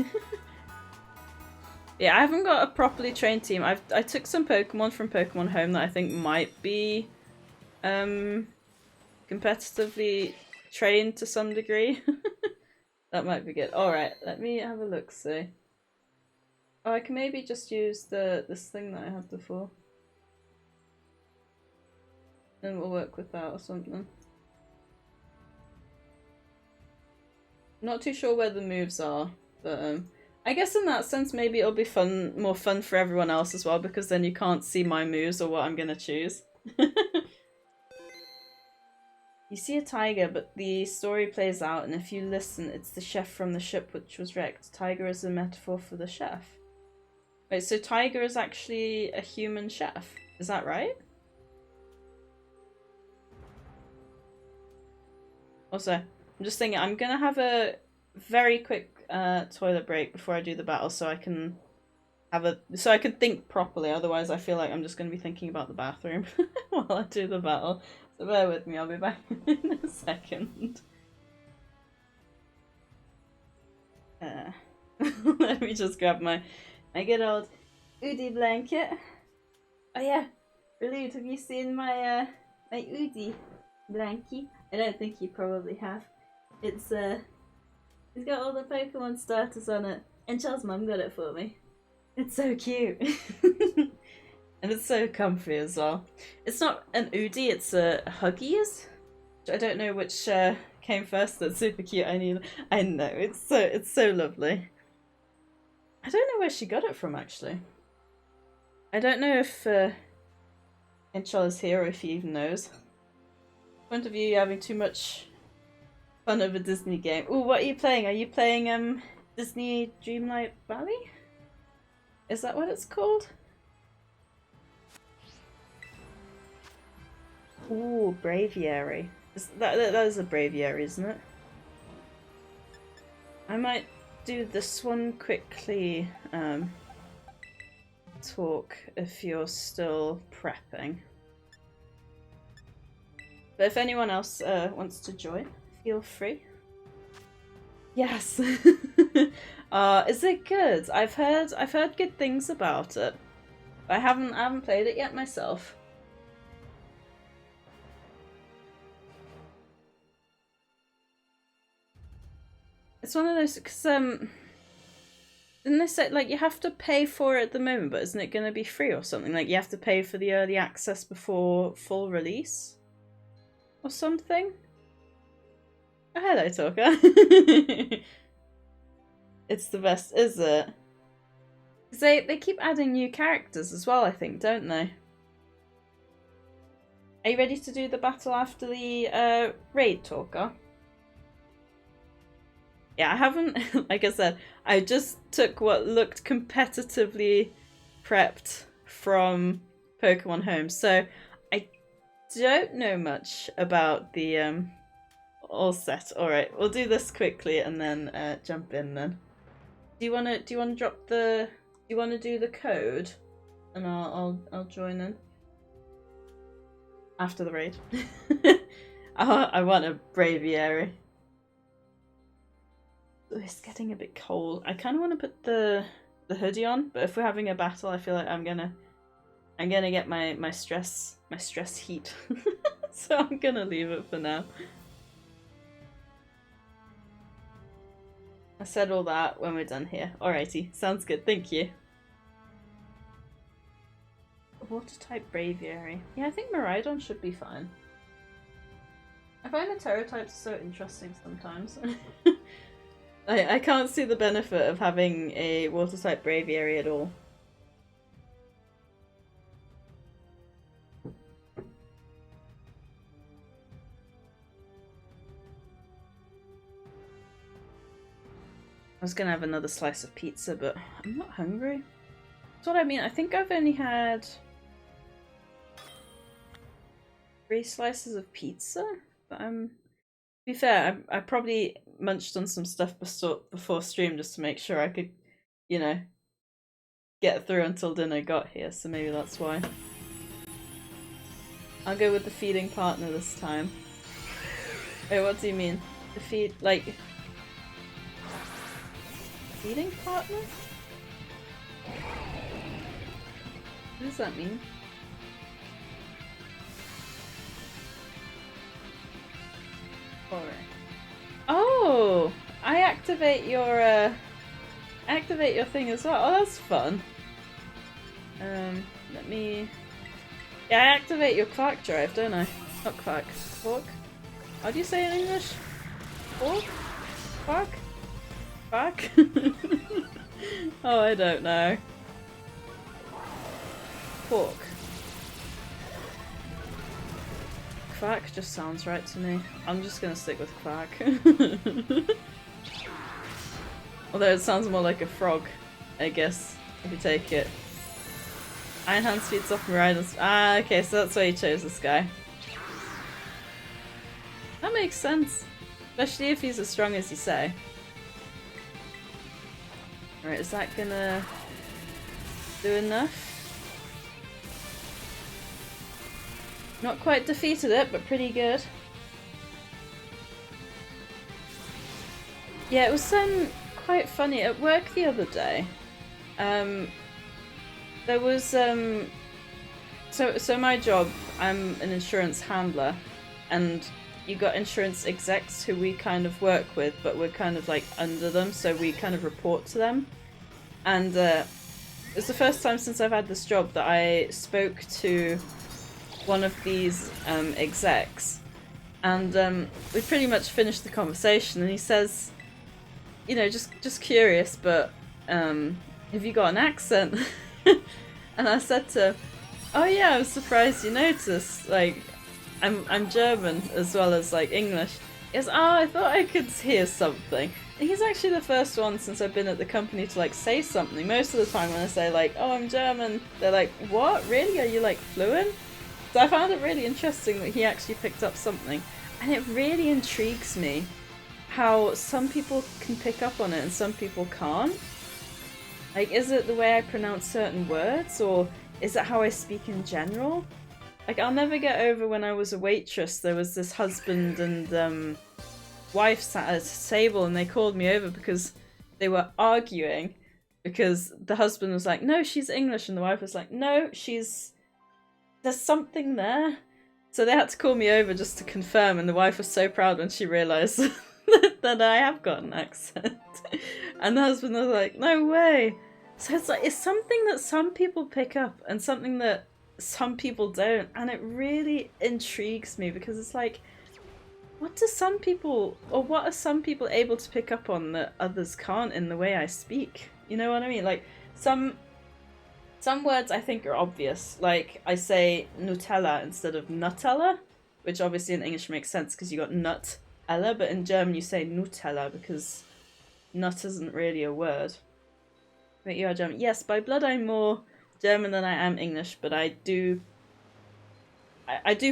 Yeah, I haven't got a properly trained team. I took some Pokemon from Pokemon Home that I think might be competitively trained to some degree. That might be good. Alright, let me have a look, see. Oh, I can maybe just use this thing that I had before. And we'll work with that or something. Not too sure where the moves are, but I guess in that sense maybe it'll be fun, more fun for everyone else as well, because then you can't see my moves or what I'm gonna choose. You see a tiger, but the story plays out, and if you listen, it's the chef from the ship which was wrecked. Tiger is a metaphor for the chef. Wait, so Tiger is actually a human chef, is that right? Also, I'm just thinking I'm gonna have a very quick toilet break before I do the battle, so I can think properly. Otherwise, I feel like I'm just gonna be thinking about the bathroom while I do the battle. So bear with me. I'll be back in a second. Let me just grab my good old Udi blanket. Oh yeah, Relude, have you seen my my Udi blankie? I don't think you probably have. It's got all the Pokemon starters on it, and Charles' mum got it for me. It's so cute. And it's so comfy as well. It's not an Udi, it's a Huggies. I don't know which came first. That's super cute. I know, it's so lovely. I don't know where she got it from actually. I don't know if Inchal is here or if he even knows. Point of view, you're having too much fun of a Disney game. Ooh, what are you playing? Are you playing Disney Dreamlight Valley? Is that what it's called? Ooh, Braviary. That is a Braviary, isn't it? I might do this one quickly. Talk if you're still prepping. But if anyone else wants to join, feel free. Yes. Is it good? I've heard good things about it. I haven't played it yet myself. It's one of those, because didn't they say like you have to pay for it at the moment, but isn't it going to be free or something? Like you have to pay for the early access before full release or something? Oh, hello, Talker. It's the best, is it? Because they keep adding new characters as well, I think, don't they? Are you ready to do the battle after the raid, Talker? Yeah, I haven't, like I said, I just took what looked competitively prepped from Pokemon Home, so I don't know much about the all set. Alright, we'll do this quickly and then jump in then. Do you wanna drop the, do you wanna do the code? And I'll join in. After the raid. I want a Braviary. It's getting a bit cold. I kind of want to put the hoodie on, but if we're having a battle, I feel like I'm gonna get my stress heat. So I'm gonna leave it for now. I said all that when we're done here. Alrighty, sounds good. Thank you. Water type Braviary. Yeah, I think Miraidon should be fine. I find the Terror types so interesting sometimes. I can't see the benefit of having a water type Braviary at all. I was gonna have another slice of pizza, but I'm not hungry. That's what I mean. I think I've only had 3 slices of pizza, but to be fair, I probably munched on some stuff before stream just to make sure I could, you know, get through until dinner got here, so maybe that's why. I'll go with the feeding partner this time. Wait, what do you mean? The feeding partner? What does that mean? Alright. Oh! I activate your thing as well. Oh, that's fun. Let me... Yeah, I activate your Quark drive, don't I? Not Quark. Quark? How do you say it in English? Quark? Quark? Quark? Oh, I don't know. Quark. Quark just sounds right to me. I'm just gonna stick with Quark. Although it sounds more like a frog, I guess, if you take it. Iron Hand speeds up Miraidon's. Ah, okay, so that's why you chose this guy. That makes sense. Especially if he's as strong as you say. Alright, is that gonna do enough? Not quite defeated it, but pretty good. Yeah, it was quite funny at work the other day. There was so my job, I'm an insurance handler, and you got insurance execs who we kind of work with, but we're kind of like under them, so we kind of report to them. And it's the first time since I've had this job that I spoke to one of these execs, and we pretty much finished the conversation, and he says, you know, just curious, but have you got an accent? And I said to him, oh yeah, I was surprised you noticed, like, I'm German as well as like English. He goes, oh, I thought I could hear something. And he's actually the first one since I've been at the company to like say something. Most of the time when I say like, oh, I'm German, they're like, what? Really? Are you like fluent? So I found it really interesting that he actually picked up something. And it really intrigues me how some people can pick up on it and some people can't. Like, is it the way I pronounce certain words, or is it how I speak in general? Like, I'll never get over when I was a waitress, there was this husband and wife sat at a table and they called me over because they were arguing, because the husband was like, no, she's English, and the wife was like, no, there's something there. So they had to call me over just to confirm, and the wife was so proud when she realised that I have got an accent. And the husband was like, no way. So it's like, it's something that some people pick up and something that some people don't, and it really intrigues me because it's like, what are some people able to pick up on that others can't in the way I speak? You know what I mean? Like, some words I think are obvious, like I say Nutella instead of Nutella, which obviously in English makes sense because you got Nut-ella, but in German you say Nutella because nut isn't really a word. But you are German. Yes, by blood I'm more German than I am English, but I do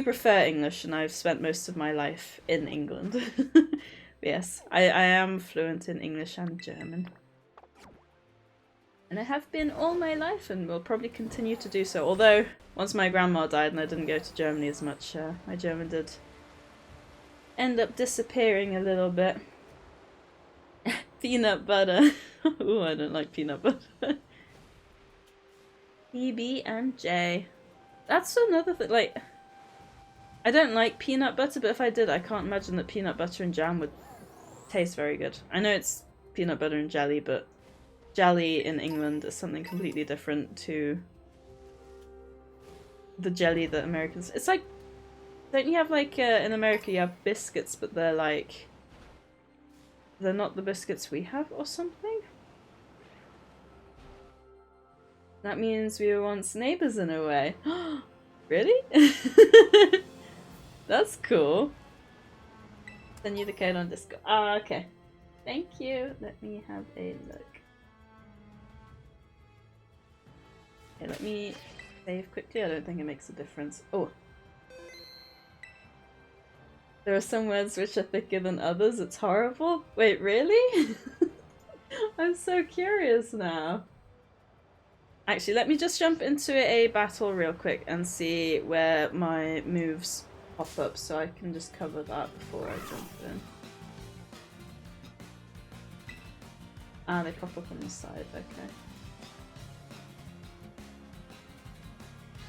prefer English, and I've spent most of my life in England. Yes, I am fluent in English and German. And I have been all my life and will probably continue to do so. Although, once my grandma died and I didn't go to Germany as much, my German did end up disappearing a little bit. Peanut butter. Ooh, I don't like peanut butter. PB and J. That's another thing, like, I don't like peanut butter, but if I did, I can't imagine that peanut butter and jam would taste very good. I know it's peanut butter and jelly, but jelly in England is something completely different to the jelly that Americans... It's like, don't you have like, in America you have biscuits, but they're like, they're not the biscuits we have or something? That means we were once neighbours in a way. Really? That's cool. Send you the code on Discord. Ah, okay. Thank you. Let me have a look. Okay, let me save quickly. I don't think it makes a difference. Oh. There are some words which are thicker than others. It's horrible. Wait, really? I'm so curious now. Actually, let me just jump into a battle real quick and see where my moves pop up so I can just cover that before I jump in. Ah, they pop up on the side, okay.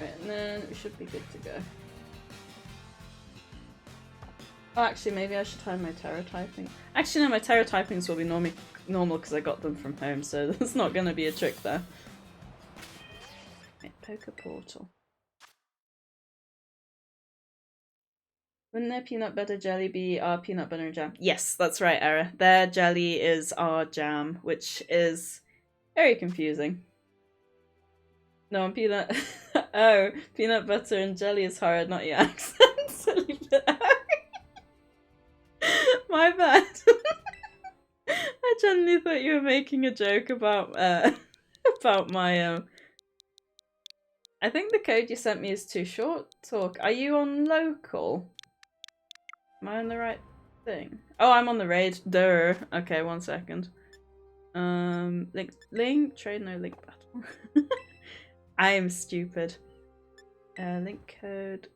Right, and then we should be good to go. Oh, actually, maybe I should hide my tarot typing. Actually, no, my tarot typings will be normal because I got them from home, so there's not going to be a trick there. Okay, poker portal. Wouldn't their peanut butter jelly be our peanut butter and jam? Yes, that's right, Era. Their jelly is our jam, which is very confusing. No, I'm peanut. Oh, peanut butter and jelly is hard, not your accent. Silly bit. My bad. I genuinely thought you were making a joke about about my I think the code you sent me is too short. Talk. Are you on local? Am I on the right thing? Oh, I'm on the raid. Duh. Okay, 1 second. Link trade, no link battle. I am stupid. Link code.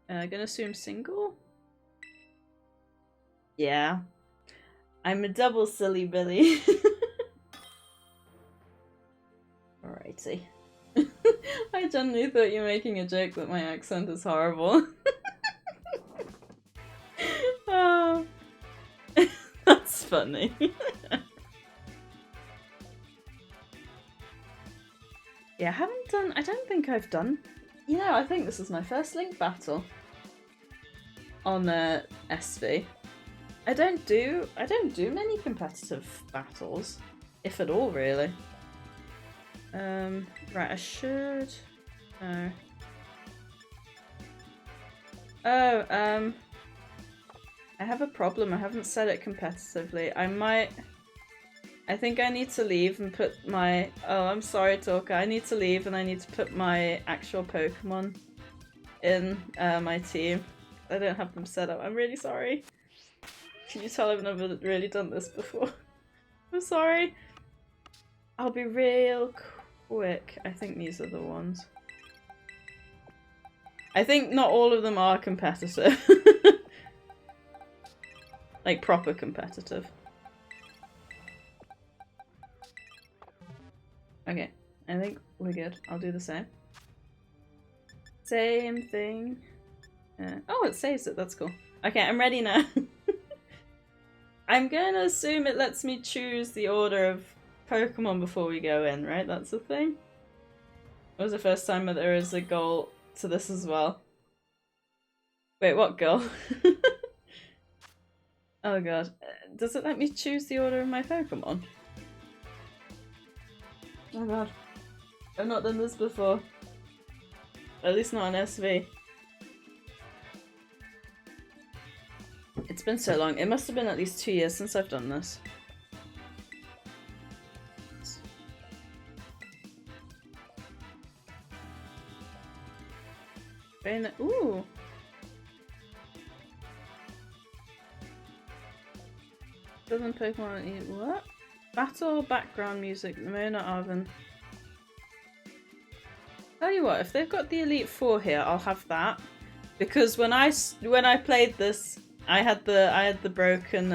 Gonna assume single? Yeah. I'm a double silly Billy. Alrighty. I genuinely thought you were making a joke that my accent is horrible. Oh. That's funny. Yeah, I don't think I've done. You know, I think this is my first link battle on SV. I don't do many competitive battles, if at all, really. Right, I should. No. Oh, I have a problem. I haven't set it competitively. I think I need to leave and put my... Oh, I'm sorry, Talker. I need to leave and I need to put my actual Pokemon in my team. I don't have them set up. I'm really sorry. Can you tell I've never really done this before? I'm sorry. I'll be real quick. I think these are the ones. I think not all of them are competitive. Like, proper competitive. Okay, I think we're good. I'll do the same. Same thing. Oh, it saves it. That's cool. Okay, I'm ready now. I'm gonna assume it lets me choose the order of Pokemon before we go in, right? That's the thing? It was the first time that there is a goal to this as well. Wait, what goal? Oh god. Does it let me choose the order of my Pokemon? Oh god. I've not done this before. At least not on SV. It's been so long. It must have been at least 2 years since I've done this. Ooh! Doesn't Pokemon eat what? Battle background music, Mona Arvin. Tell you what, if they've got the Elite Four here, I'll have that. Because when I played this, I had the broken,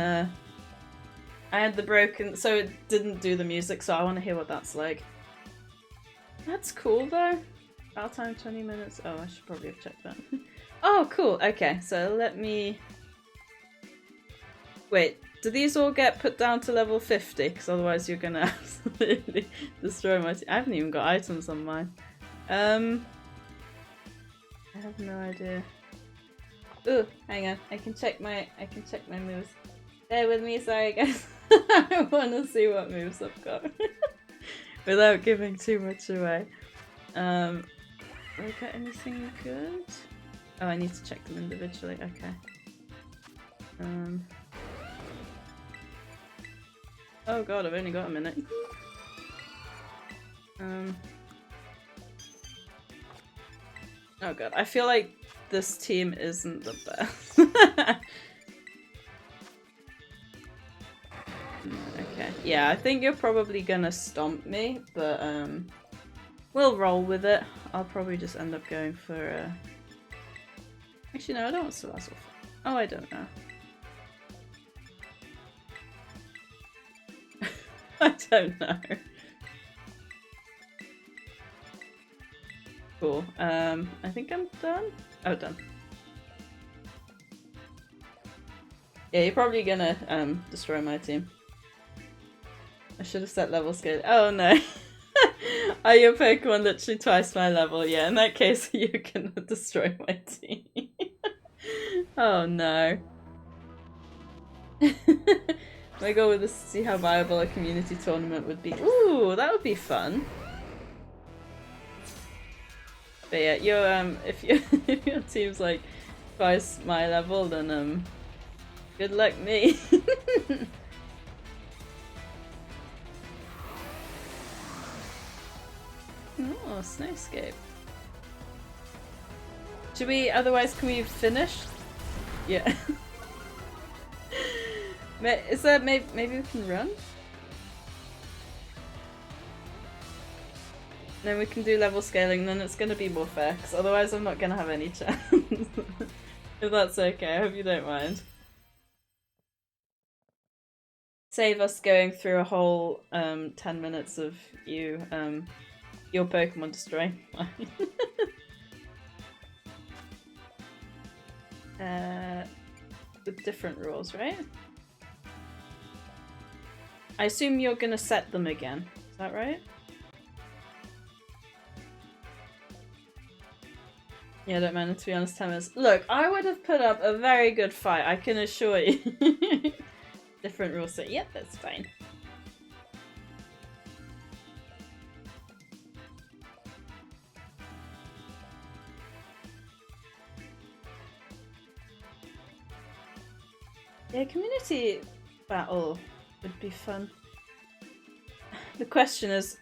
so it didn't do the music. So I want to hear what that's like. That's cool though. Battle time 20 minutes. Oh, I should probably have checked that. Oh, cool. Okay, so let me. Wait. Do these all get put down to level 50? Because otherwise you're gonna absolutely destroy my team. I haven't even got items on mine. I have no idea. Ooh, hang on. I can check my moves. Bear with me, sorry guys. I wanna see what moves I've got. Without giving too much away. Have I got anything good? Oh, I need to check them individually, okay. Oh god, I've only got a minute. Oh god, I feel like this team isn't the best. Okay, yeah, I think you're probably gonna stomp me, but we'll roll with it. I'll probably just end up going for Actually no, I don't want Salazzle. Oh, I don't know. I don't know. Cool. I think I'm done. Oh, done. Yeah, you're probably gonna destroy my team. I should have set level scale. Oh no. Are your Pokemon literally twice my level? Yeah, in that case you're gonna destroy my team. Oh no. My goal was to see how viable a community tournament would be. Ooh, that would be fun. But yeah, you're if your team's like twice my level, then good luck me. Oh, Snowscape. Should we, otherwise can we finish? Yeah. Is that, maybe we can run? Then we can do level scaling, then it's gonna be more fair, because otherwise I'm not gonna have any chance. If that's okay, I hope you don't mind. Save us going through a whole 10 minutes of you, your Pokemon destroying mine. With different rules, right? I assume you're gonna set them again, is that right? Yeah, I don't mind, to be honest, 10 minutes. Look, I would have put up a very good fight, I can assure you. Different rules, so yep, that's fine. Yeah, community battle would be fun. The question is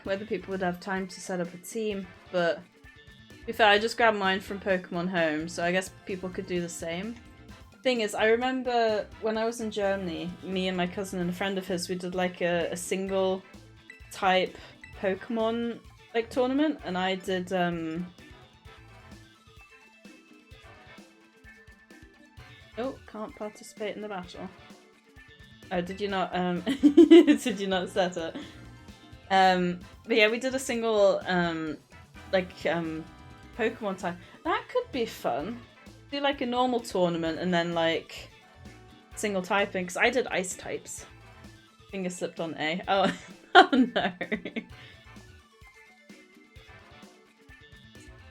whether people would have time to set up a team, but to be fair, I just grabbed mine from Pokemon Home, so I guess people could do the same. Thing is, I remember when I was in Germany, me and my cousin and a friend of his, we did like a single type Pokemon like tournament, and I did oh, can't participate in the battle. Oh, did you not did you not set it? But yeah, we did a single Pokemon type. That could be fun. Do like a normal tournament and then like single typing, because I did ice types. Finger slipped on A. Oh, oh no.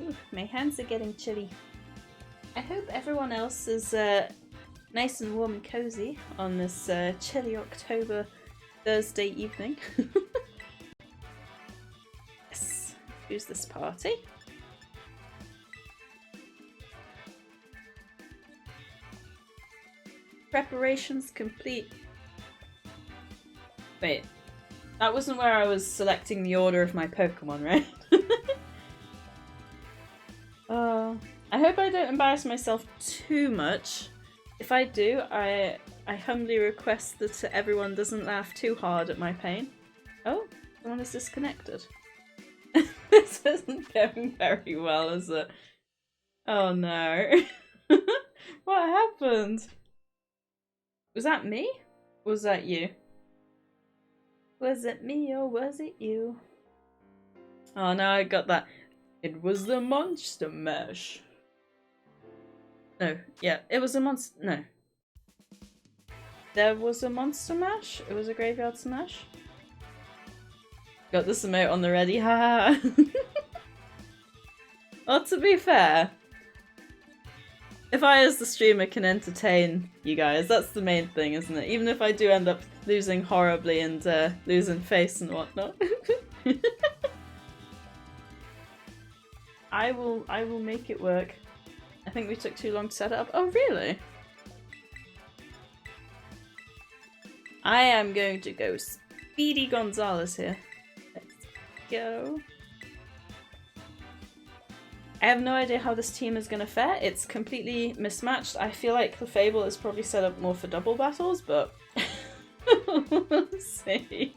Ooh, my hands are getting chilly. I hope everyone else is nice and warm and cozy on this chilly October Thursday evening. Yes, who's this party? Preparations complete. Wait, that wasn't where I was selecting the order of my Pokemon, right? I hope I don't embarrass myself too much. If I do, I humbly request that everyone doesn't laugh too hard at my pain. Oh, someone is disconnected. This isn't going very well, is it? Oh no. What happened? Was that me? Or was that you? Was it me or was it you? Oh no, I got that. It was the monster mash. No, yeah, it was a monster. No. There was a monster mash? It was a graveyard smash? Got this emote on the ready, haha. Well, to be fair, if I as the streamer can entertain you guys, that's the main thing, isn't it? Even if I do end up losing horribly and losing face and whatnot. I will make it work. I think we took too long to set it up. Oh, really? I am going to go Speedy Gonzalez here. Let's go. I have no idea how this team is going to fare. It's completely mismatched. I feel like the Fable is probably set up more for double battles, but we'll see.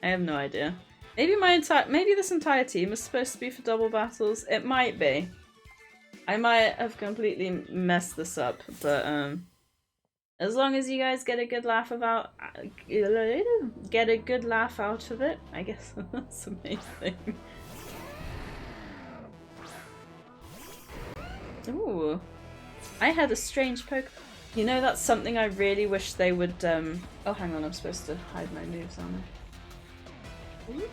I have no idea. Maybe this entire team is supposed to be for double battles. It might be. I might have completely messed this up, but As long as you guys get a good laugh out of it, I guess that's the main thing. Ooh, I had a strange poke. You know, that's something I really wish they would. Oh, hang on, I'm supposed to hide my moves, aren't I? Ooh.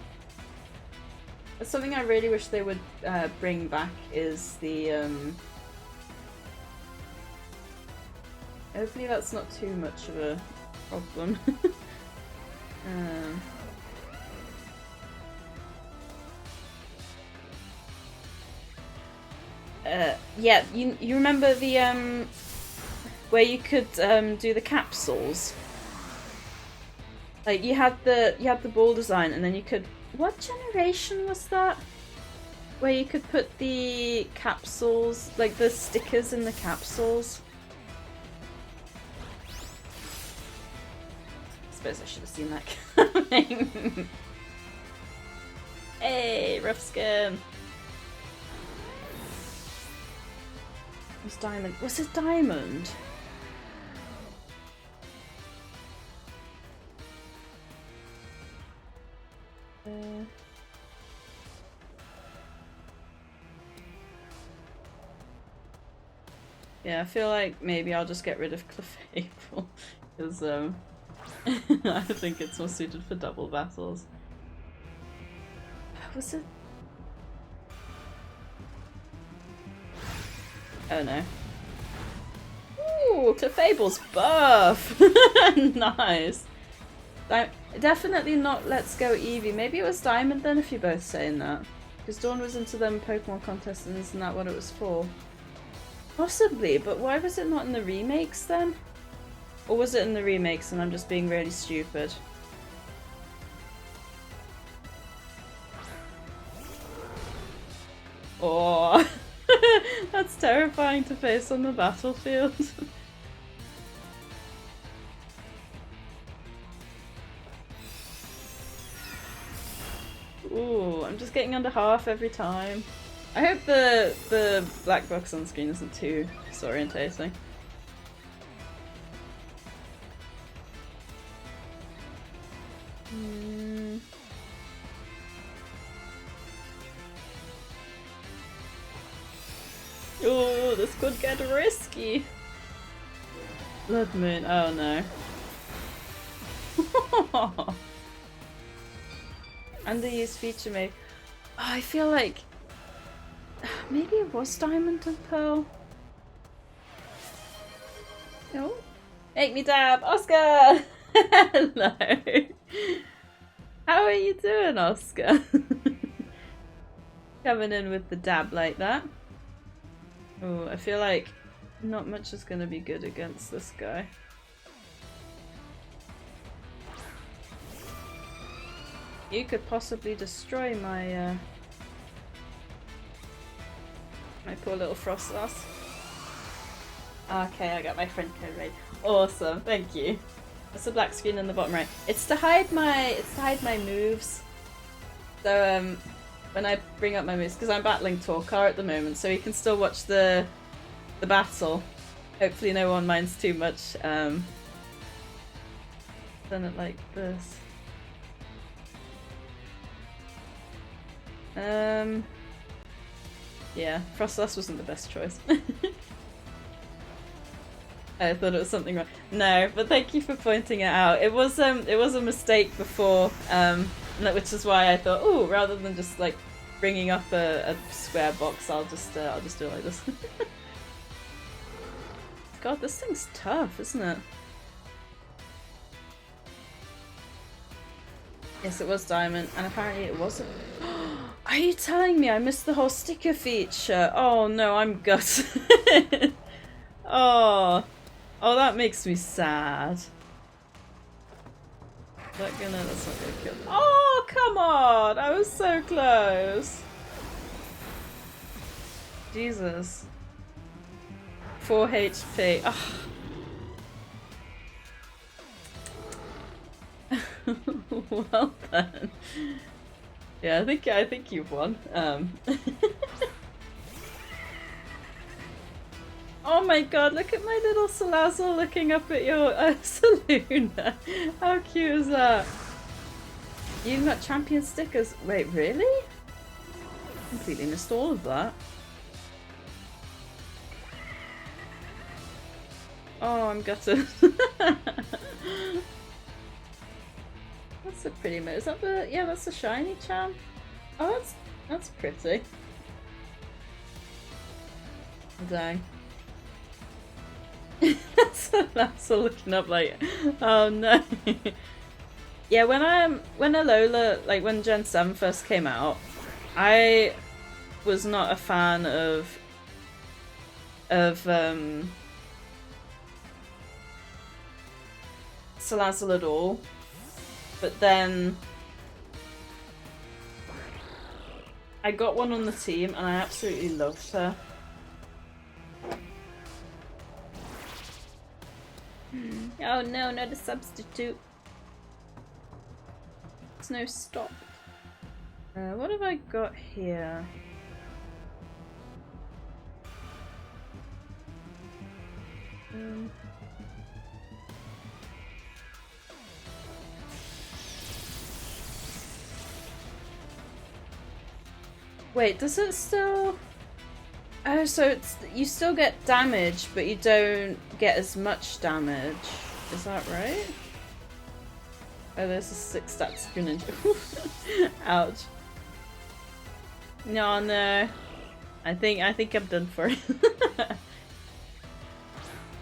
That's something I really wish they would bring back. Is the hopefully that's not too much of a problem. Yeah, you remember the where you could do the capsules? Like you had the ball design, and then you could. What generation was that? Where you could put the capsules, like the stickers in the capsules. I suppose I should have seen that coming. Hey, rough skin. It was diamond. Was it diamond? Yeah, I feel like maybe I'll just get rid of Cliff April because I think it's more suited for double battles. Was it? Oh no. Ooh, Clefable's buff! Nice. Definitely not Let's Go Eevee. Maybe it was Diamond then if you're both saying that. Because Dawn was into them Pokemon contests and isn't that what it was for? Possibly, but why was it not in the remakes then? Or was it in the remakes and I'm just being really stupid? Oh, that's terrifying to face on the battlefield. Ooh, I'm just getting under half every time. I hope the black box on screen isn't too disorientating. Ooh, this could get risky. Blood Moon, oh no. Underused feature maybe. Oh, I feel like maybe it was Diamond and Pearl. Oh, make me dab, Oscar. Hello. How are you doing, Oscar? Coming in with the dab like that. Oh, I feel like not much is gonna be good against this guy. You could possibly destroy my my poor little Frostlass. Okay, I got my friend code ready. Awesome, thank you. What's the black screen in the bottom right? It's to hide my moves. So when I bring up my moves, because I'm battling Torkar at the moment, so you can still watch the battle. Hopefully no one minds too much. Done it like this. Yeah, Frostlass wasn't the best choice. I thought it was something wrong. No, but thank you for pointing it out. It was a mistake before, which is why I thought, oh, rather than just like bringing up a square box, I'll just do it like this. God, this thing's tough, isn't it? Yes, it was Diamond, and apparently it wasn't. Are you telling me I missed the whole sticker feature? Oh no, I'm gutted. Oh, that makes me sad. That's not gonna kill. Oh, come on! I was so close. Jesus. 4 HP. Oh. Well then. Yeah, I think you've won. Oh my god, look at my little Salazzle looking up at your saloon. How cute is that? You've got champion stickers. Wait, really? Completely missed all of that. Oh, I'm gutted. That's a pretty move. Is that the... Yeah, that's the shiny charm. Oh, that's pretty. Dang. That's looking up like, oh no. Yeah, when Alola, like when Gen 7 first came out, I was not a fan of Salazzle at all. But then I got one on the team and I absolutely loved her. Oh no, not a substitute. There's no stop. What have I got here? Wait, does it still... Oh, so it's you still get damage, but you don't get as much damage. Is that right? Oh, there's a 6 stats Greninja. Ouch. No, no. I think I'm done for it.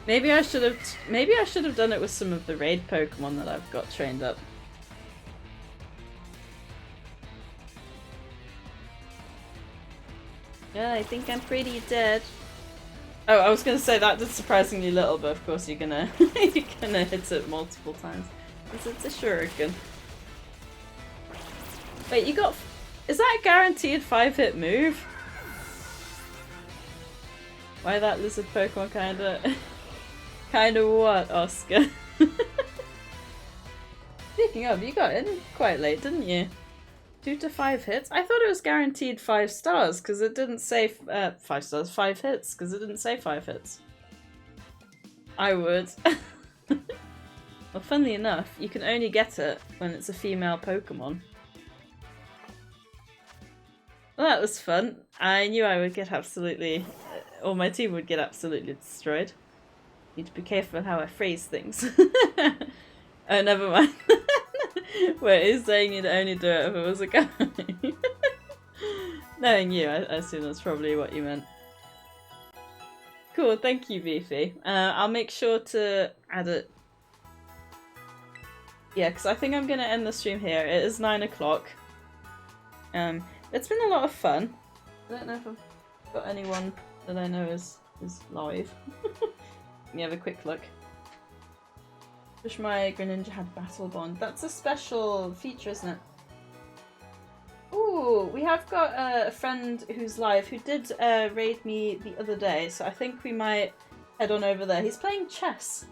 Maybe I should have done it with some of the raid Pokemon that I've got trained up. Yeah, I think I'm pretty dead. Oh, I was gonna say that did surprisingly little, but of course you're gonna hit it multiple times. Because it's a shuriken. Wait, you got... Is that a guaranteed 5-hit move? Why that lizard Pokemon kinda what, Oscar? Speaking of, you got in quite late, didn't you? 2 to 5 hits? I thought it was guaranteed 5 stars because it didn't say 5 stars, 5 hits because it didn't say 5 hits. I would. Well, funnily enough, you can only get it when it's a female Pokemon. Well, that was fun. I knew I would get absolutely, or my team would get absolutely destroyed. Need to be careful with how I phrase things. Oh, never mind. Wait, he's saying you'd only do it if it was a guy. Knowing you, I assume that's probably what you meant. Cool, thank you, Beefy. I'll make sure to add it. Yeah, because I think I'm going to end the stream here. It is 9 o'clock. It's been a lot of fun. I don't know if I've got anyone that I know is live. Let me have a quick look. Wish my Greninja had Battle Bond. That's a special feature, isn't it? Ooh, we have got a friend who's live who did raid me the other day, so I think we might head on over there. He's playing chess,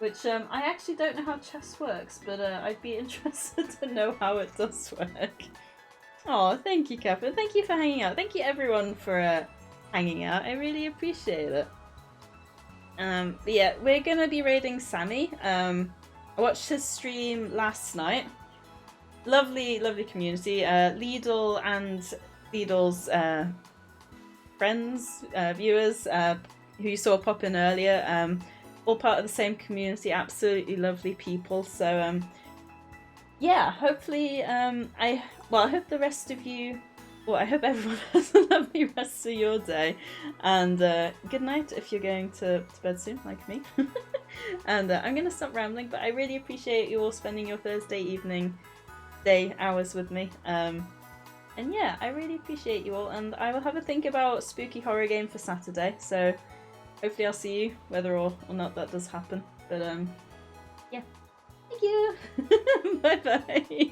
which I actually don't know how chess works, but I'd be interested to know how it does work. Oh, thank you, Kappa. Thank you for hanging out. Thank you, everyone, for hanging out. I really appreciate it. But yeah, we're gonna be raiding Sammy. I watched his stream last night. Lovely, lovely community. Lidl and Lidl's friends, viewers, who you saw pop in earlier, all part of the same community. Absolutely lovely people. So yeah, hopefully I hope the rest of you. Well, I hope everyone has a lovely rest of your day, and good night if you're going to bed soon, like me. And I'm going to stop rambling, but I really appreciate you all spending your Thursday evening, day, hours with me. And yeah, I really appreciate you all, and I will have a think about spooky horror game for Saturday, so hopefully I'll see you, whether or not that does happen. But yeah, thank you! Bye bye!